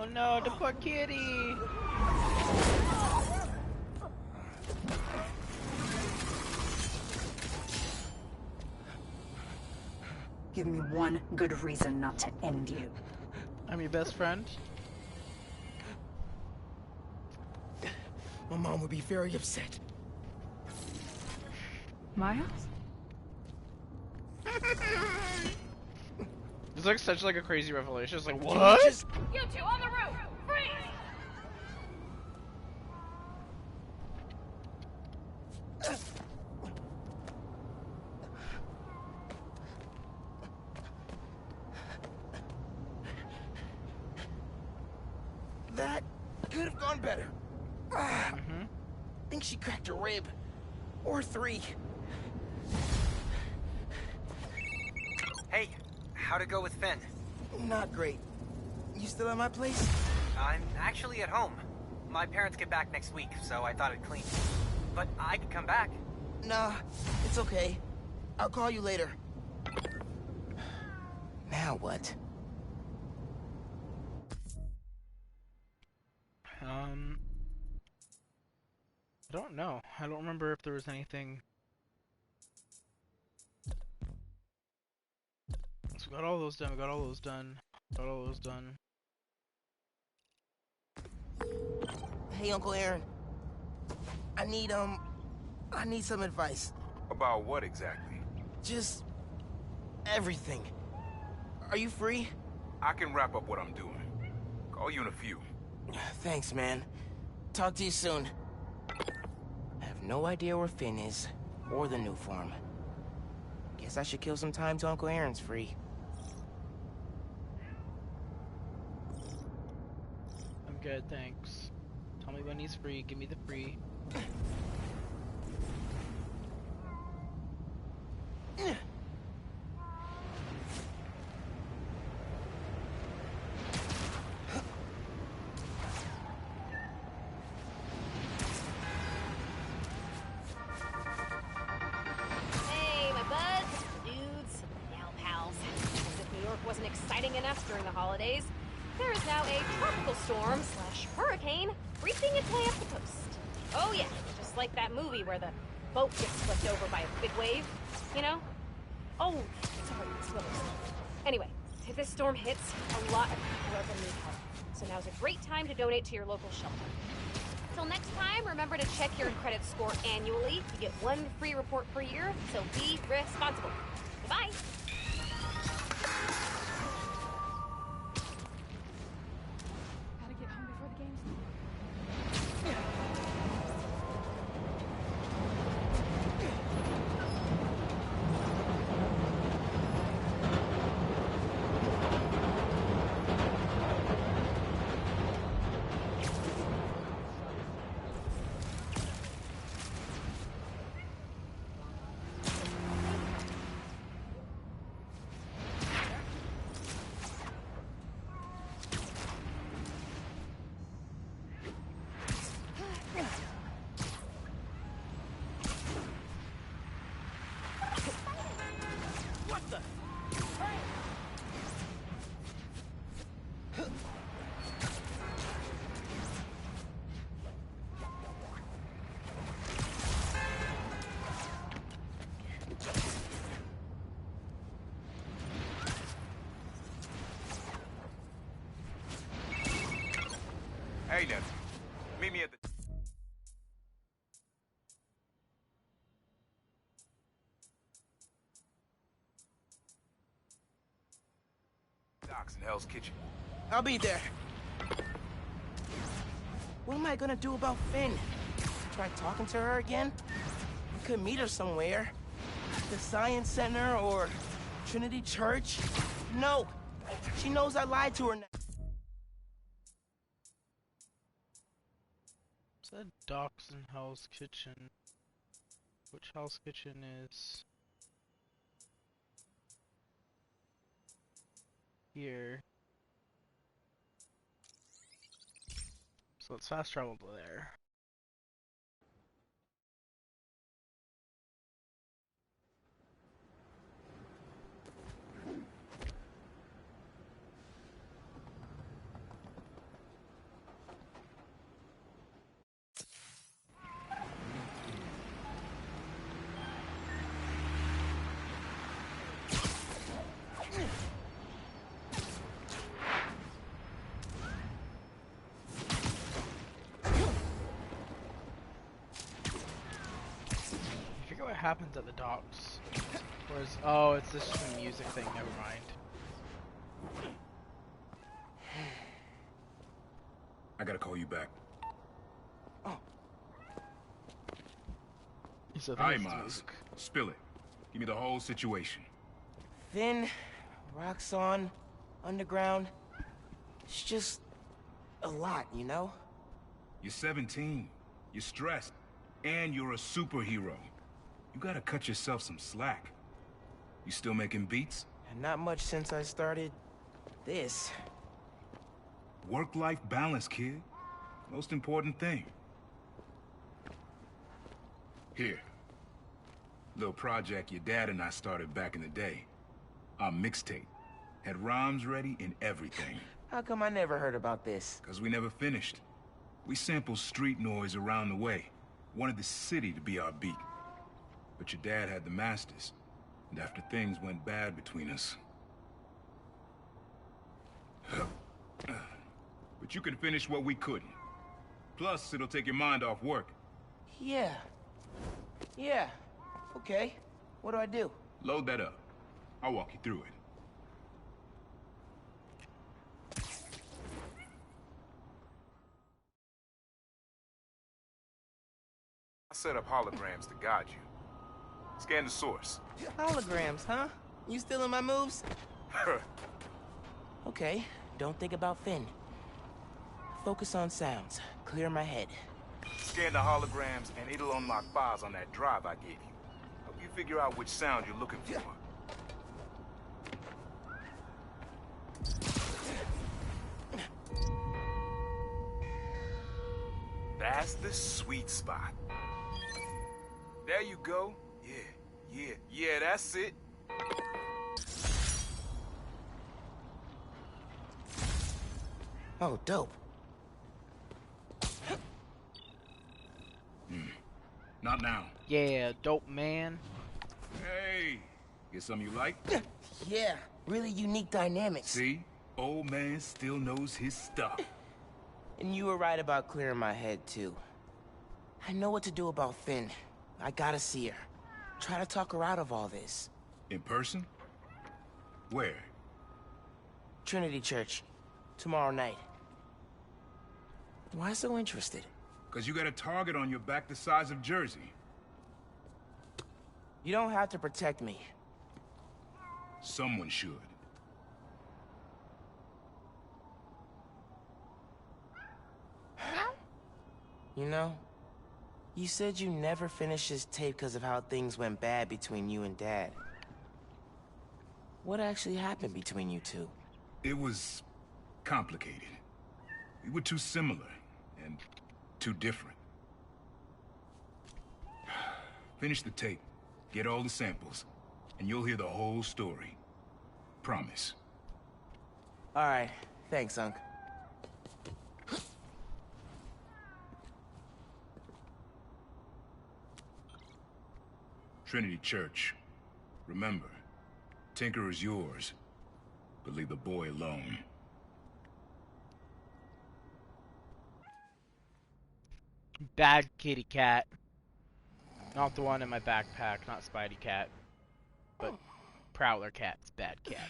Oh no, the poor kitty! Give me one good reason not to end you. I'm your best friend. My mom would be very upset. Miles? It's like such like a crazy revelation. It's like, what? You two on the roof! Freeze! That could have gone better. Think she cracked a rib. Or 3. Hey, how'd it go with Finn? Not great. You still at my place? I'm actually at home. My parents get back next week, so I thought I'd clean. But I could come back. Nah, it's okay. I'll call you later. Now what? I don't know. I don't remember if there was anything. So we got all those done. Got all those done. Hey, Uncle Aaron. I need, I need some advice. About what exactly? Just... everything. Are you free? I can wrap up what I'm doing. Call you in a few. Thanks, man. Talk to you soon. I have no idea where Finn is, or the new farm. Guess I should kill some time till Uncle Aaron's free. I'm good, thanks. Tell me when he's free, give me the free. Hey, my buds, dudes, now pals. As if New York wasn't exciting enough during the holidays, there is now a tropical storm / hurricane reaching its way up the coast. Oh yeah, just like that movie where the boat gets flipped over by a big wave, you know? Oh, sorry, spoilers. Anyway, if this storm hits, a lot of people are gonna need help. So now's a great time to donate to your local shelter. Till next time, remember to check your credit score annually. You get 1 free report per year, so be responsible. Goodbye. Gotta get home before the game's What the? Hey, Nancy. Meet me at the... docks in Hell's Kitchen. I'll be there. What am I gonna do about Finn? Try talking to her again? I could meet her somewhere. The Science Center or Trinity Church? No! She knows I lied to her now. Said docks in Hell's Kitchen. Which Hell's Kitchen is here? So let's fast travel to there. I forget what happens at the docks. Whereas, oh, it's this music thing, never mind. I gotta call you back. So Alright, Miles. Spill it. Give me the whole situation. Finn, Roxxon, Underground. It's just a lot, you know? You're 17. You're stressed. And you're a superhero. You gotta cut yourself some slack. You still making beats? And not much since I started this. Work-life balance, kid. Most important thing. Here. Little project your dad and I started back in the day. Our mixtape. Had rhymes ready and everything. How come I never heard about this? Cause we never finished. We sampled street noise around the way. Wanted the city to be our beat. But your dad had the masters. And after things went bad between us... But you can finish what we couldn't. Plus, it'll take your mind off work. Yeah. Yeah. Okay. What do I do? Load that up. I'll walk you through it. I set up holograms to guide you. Scan the source. Holograms, huh? You stealing my moves? Okay, don't think about Finn. Focus on sounds. Clear my head. Scan the holograms and it'll unlock files on that drive I gave you. Help you figure out which sound you're looking for. That's the sweet spot. There you go. Yeah, that's it. Oh, dope. Not now. Yeah, dope, man. Hey, get something you like? Yeah, really unique dynamics. See? Old man still knows his stuff. And you were right about clearing my head, too. I know what to do about Finn. I gotta see her. Try to talk her out of all this. In person? Where? Trinity Church. Tomorrow night. Why so interested? Because you got a target on your back the size of Jersey. You don't have to protect me. Someone should. You know, you said you never finished this tape because of how things went bad between you and Dad. What actually happened between you two? It was complicated. We were too similar and too different. Finish the tape, get all the samples, and you'll hear the whole story. Promise. All right, thanks, Unc. Trinity Church. Remember, Tinker is yours, but leave the boy alone. Bad kitty cat. Not the one in my backpack, not Spidey Cat. But Prowler Cat's bad cat.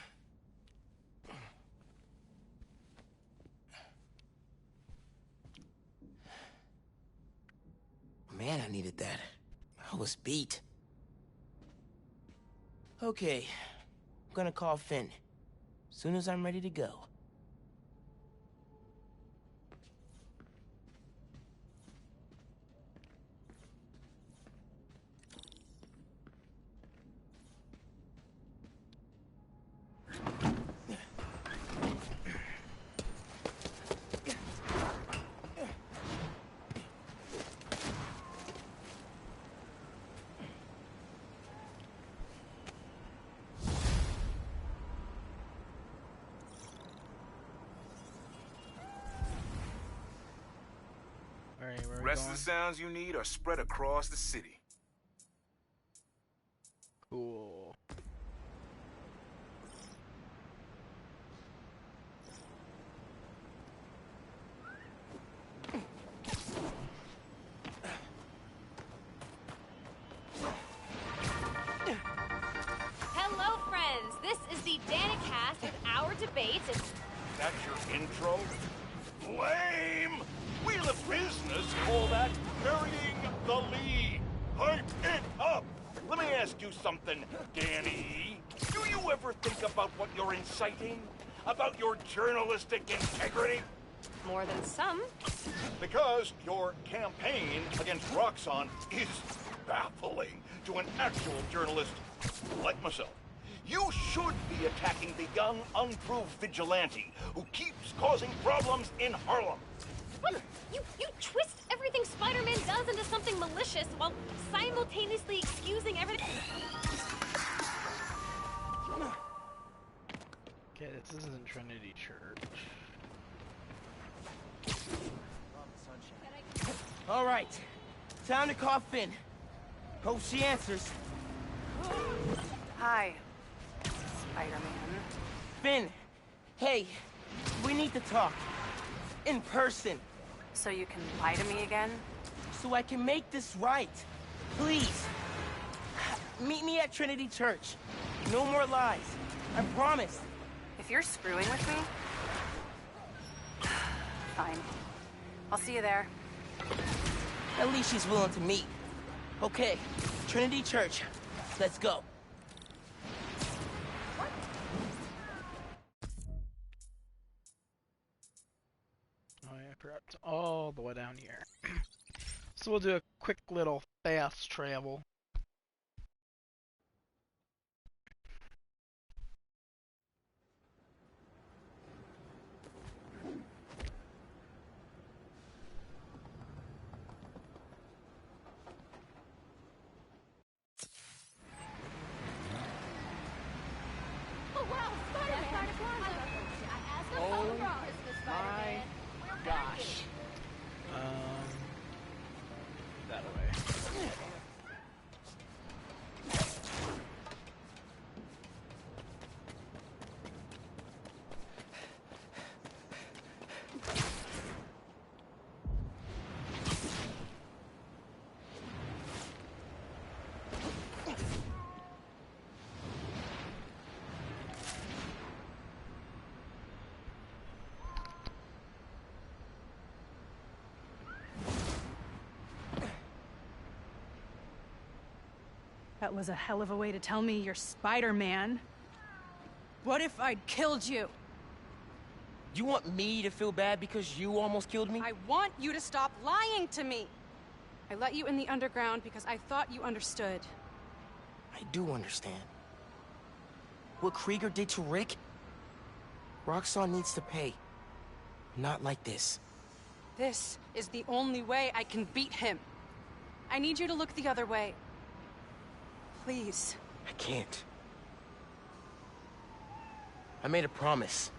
Man, I needed that. I was beat. Okay, I'm gonna call Finn. Soon as I'm ready to go. Rest of the sounds you need are spread across the city. Cool. Hello, friends. This is the Danicast with our debate. That's your intro? Lame! Wheel of business call that burying the lead. Hype it up! Let me ask you something, Danny. Do you ever think about what you're inciting? About your journalistic integrity? More than some. Because your campaign against Roxxon is baffling to an actual journalist like myself. You should be attacking the young, unproved vigilante who keeps causing problems in Harlem. What? You twist everything Spider-Man does into something malicious while simultaneously excusing everything. Okay, this isn't Trinity Church. All right, time to call Finn. Hope she answers. Hi, Spider-Man. Finn, hey, we need to talk. In person. So you can lie to me again? So I can make this right. Please. Meet me at Trinity Church. No more lies. I promise. If you're screwing with me... Fine. I'll see you there. At least she's willing to meet. Okay, Trinity Church. Let's go. Oh yeah, perhaps all the way down here. So we'll do a quick little fast travel. Oh wow, Spider-Man! Oh my gosh. That way. That was a hell of a way to tell me you're Spider-Man. What if I'd killed you? You want me to feel bad because you almost killed me? I want you to stop lying to me. I let you in the underground because I thought you understood. I do understand. What Krieger did to Rick? Roxxon needs to pay. Not like this. This is the only way I can beat him. I need you to look the other way. Please. I can't. I made a promise.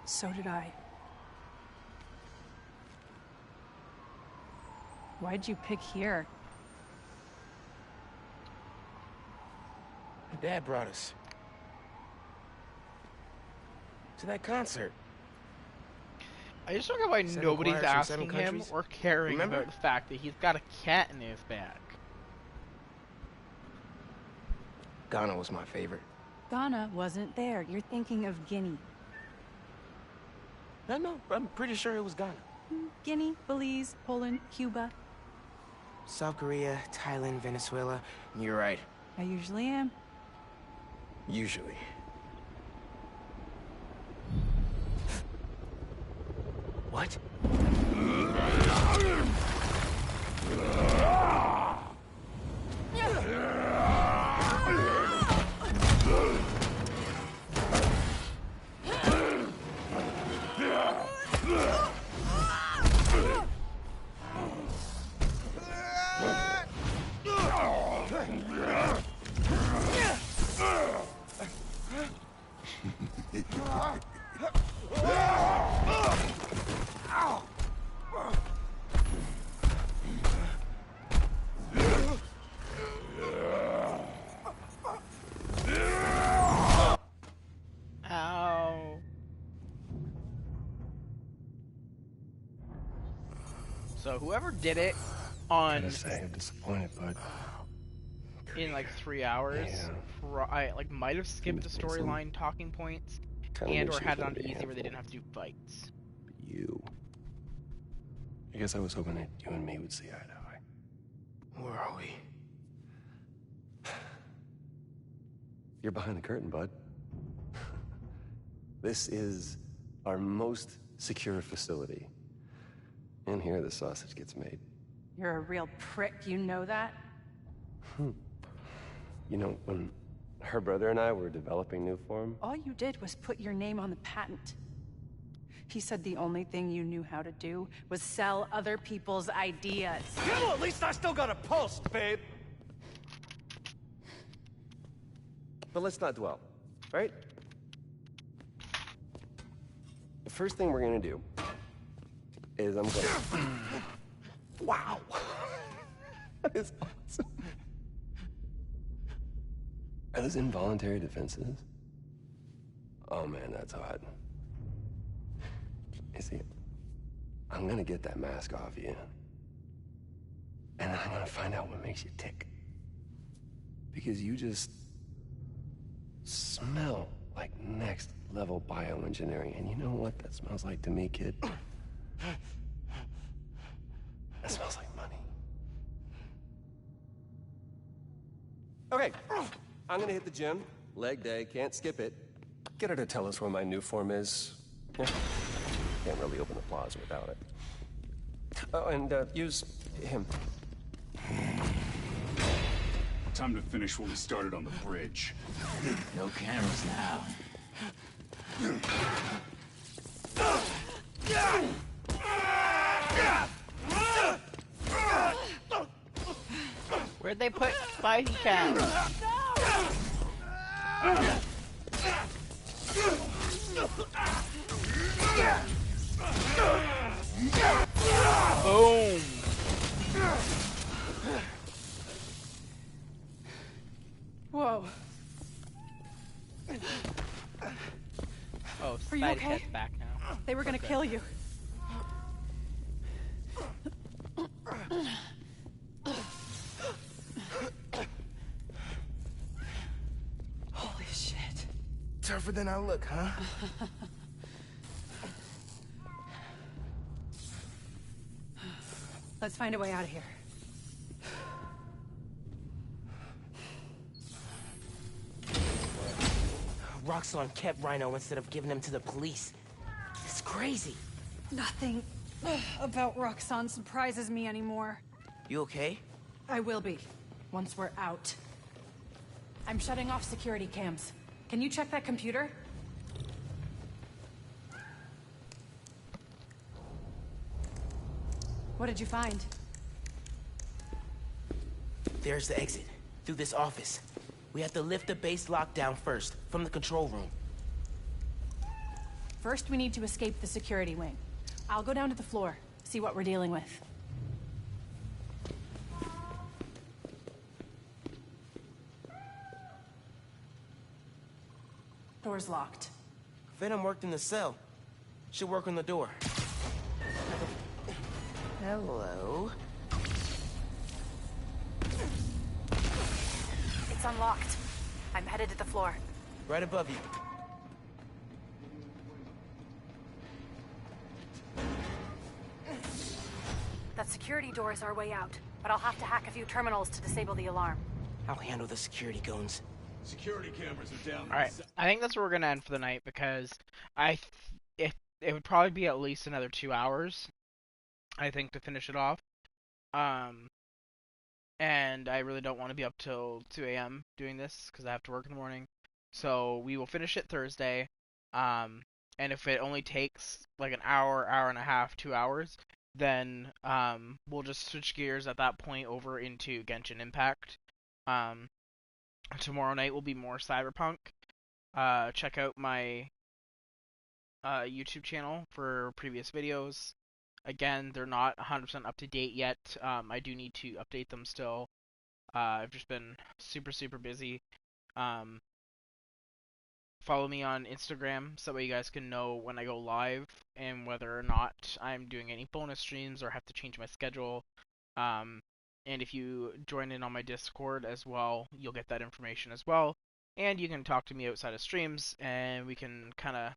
So did I. Why'd you pick here? My dad brought us. To that concert. I just don't get why Seven nobody's choirs from asking 7 him countries. or caring Remember? about the fact that he's got a cat in his back. Ghana was my favorite. Ghana wasn't there. You're thinking of Guinea. No, I'm pretty sure it was Ghana. Guinea, Belize, Poland, Cuba. South Korea, Thailand, Venezuela. You're right. I usually am. Usually. What? Ow. So whoever did it on Gotta say, I'm disappointed, bud. in like 3 hours, Yeah. I like might have skipped the storyline talking points Kinda and knew or she had was it on gonna be a easy where they handful. didn't have to do fights. You. I guess I was hoping that you and me would see eye to eye. Where are we? You're behind the curtain, bud. This is our most secure facility. And here the sausage gets made. You're a real prick, you know that? You know, when her brother and I were developing new form, All you did was put your name on the patent. He said the only thing you knew how to do was sell other people's ideas. Yeah, well, at least I still got a pulse, babe. but let's not dwell, right? The first thing we're gonna do is I'm gonna... Wow! That is awesome. Are those involuntary defenses? Oh man, that's hot. You see, I'm gonna get that mask off you. And then I'm gonna find out what makes you tick. Because you just smell like next level bioengineering. And you know what that smells like to me, kid? That smells like money. Okay, I'm gonna hit the gym. Leg day, can't skip it. Get her to tell us where my new form is. Yeah. Can't really open the plaza without it. Oh, and use him. Time to finish what we started on the bridge. No cameras now. Where'd they put Spidey cams? Boom. Whoa. Oh, Are you Spidey okay? head's back now. They were gonna kill you. Holy shit. Tougher than I look, huh? Let's find a way out of here. Roxxon kept Rhino instead of giving him to the police. It's crazy. Nothing about Roxxon surprises me anymore. You okay? I will be, once we're out. I'm shutting off security cams. Can you check that computer? What did you find? There's the exit. Through this office. We have to lift the base lockdown first, from the control room. First, we need to escape the security wing. I'll go down to the floor, see what we're dealing with. Door's locked. Venom worked in the cell. Should work on the door. Hello? It's unlocked. I'm headed to the floor. Right above you. That security door is our way out, but I'll have to hack a few terminals to disable the alarm. I'll handle the security goons. Security cameras are down. All right, I think that's where we're gonna end for the night because it would probably be at least another 2 hours, I think, to finish it off. And I really don't want to be up till 2 a.m. doing this because I have to work in the morning. So we will finish it Thursday. And if it only takes like an hour, hour and a half, 2 hours, then we'll just switch gears at that point over into Genshin Impact. Tomorrow night will be more Cyberpunk. Check out my YouTube channel for previous videos. Again, they're not 100% up to date yet. I do need to update them still. I've just been super busy. Follow me on Instagram so that you guys can know when I go live and whether or not I'm doing any bonus streams or have to change my schedule. And if you join in on my Discord as well, you'll get that information as well. And you can talk to me outside of streams and we can kind of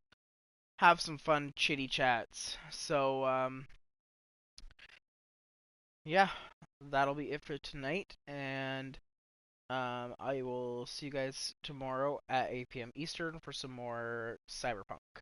have some fun chitty chats. So, yeah, that'll be it for tonight, and I will see you guys tomorrow at 8 p.m. Eastern for some more Cyberpunk.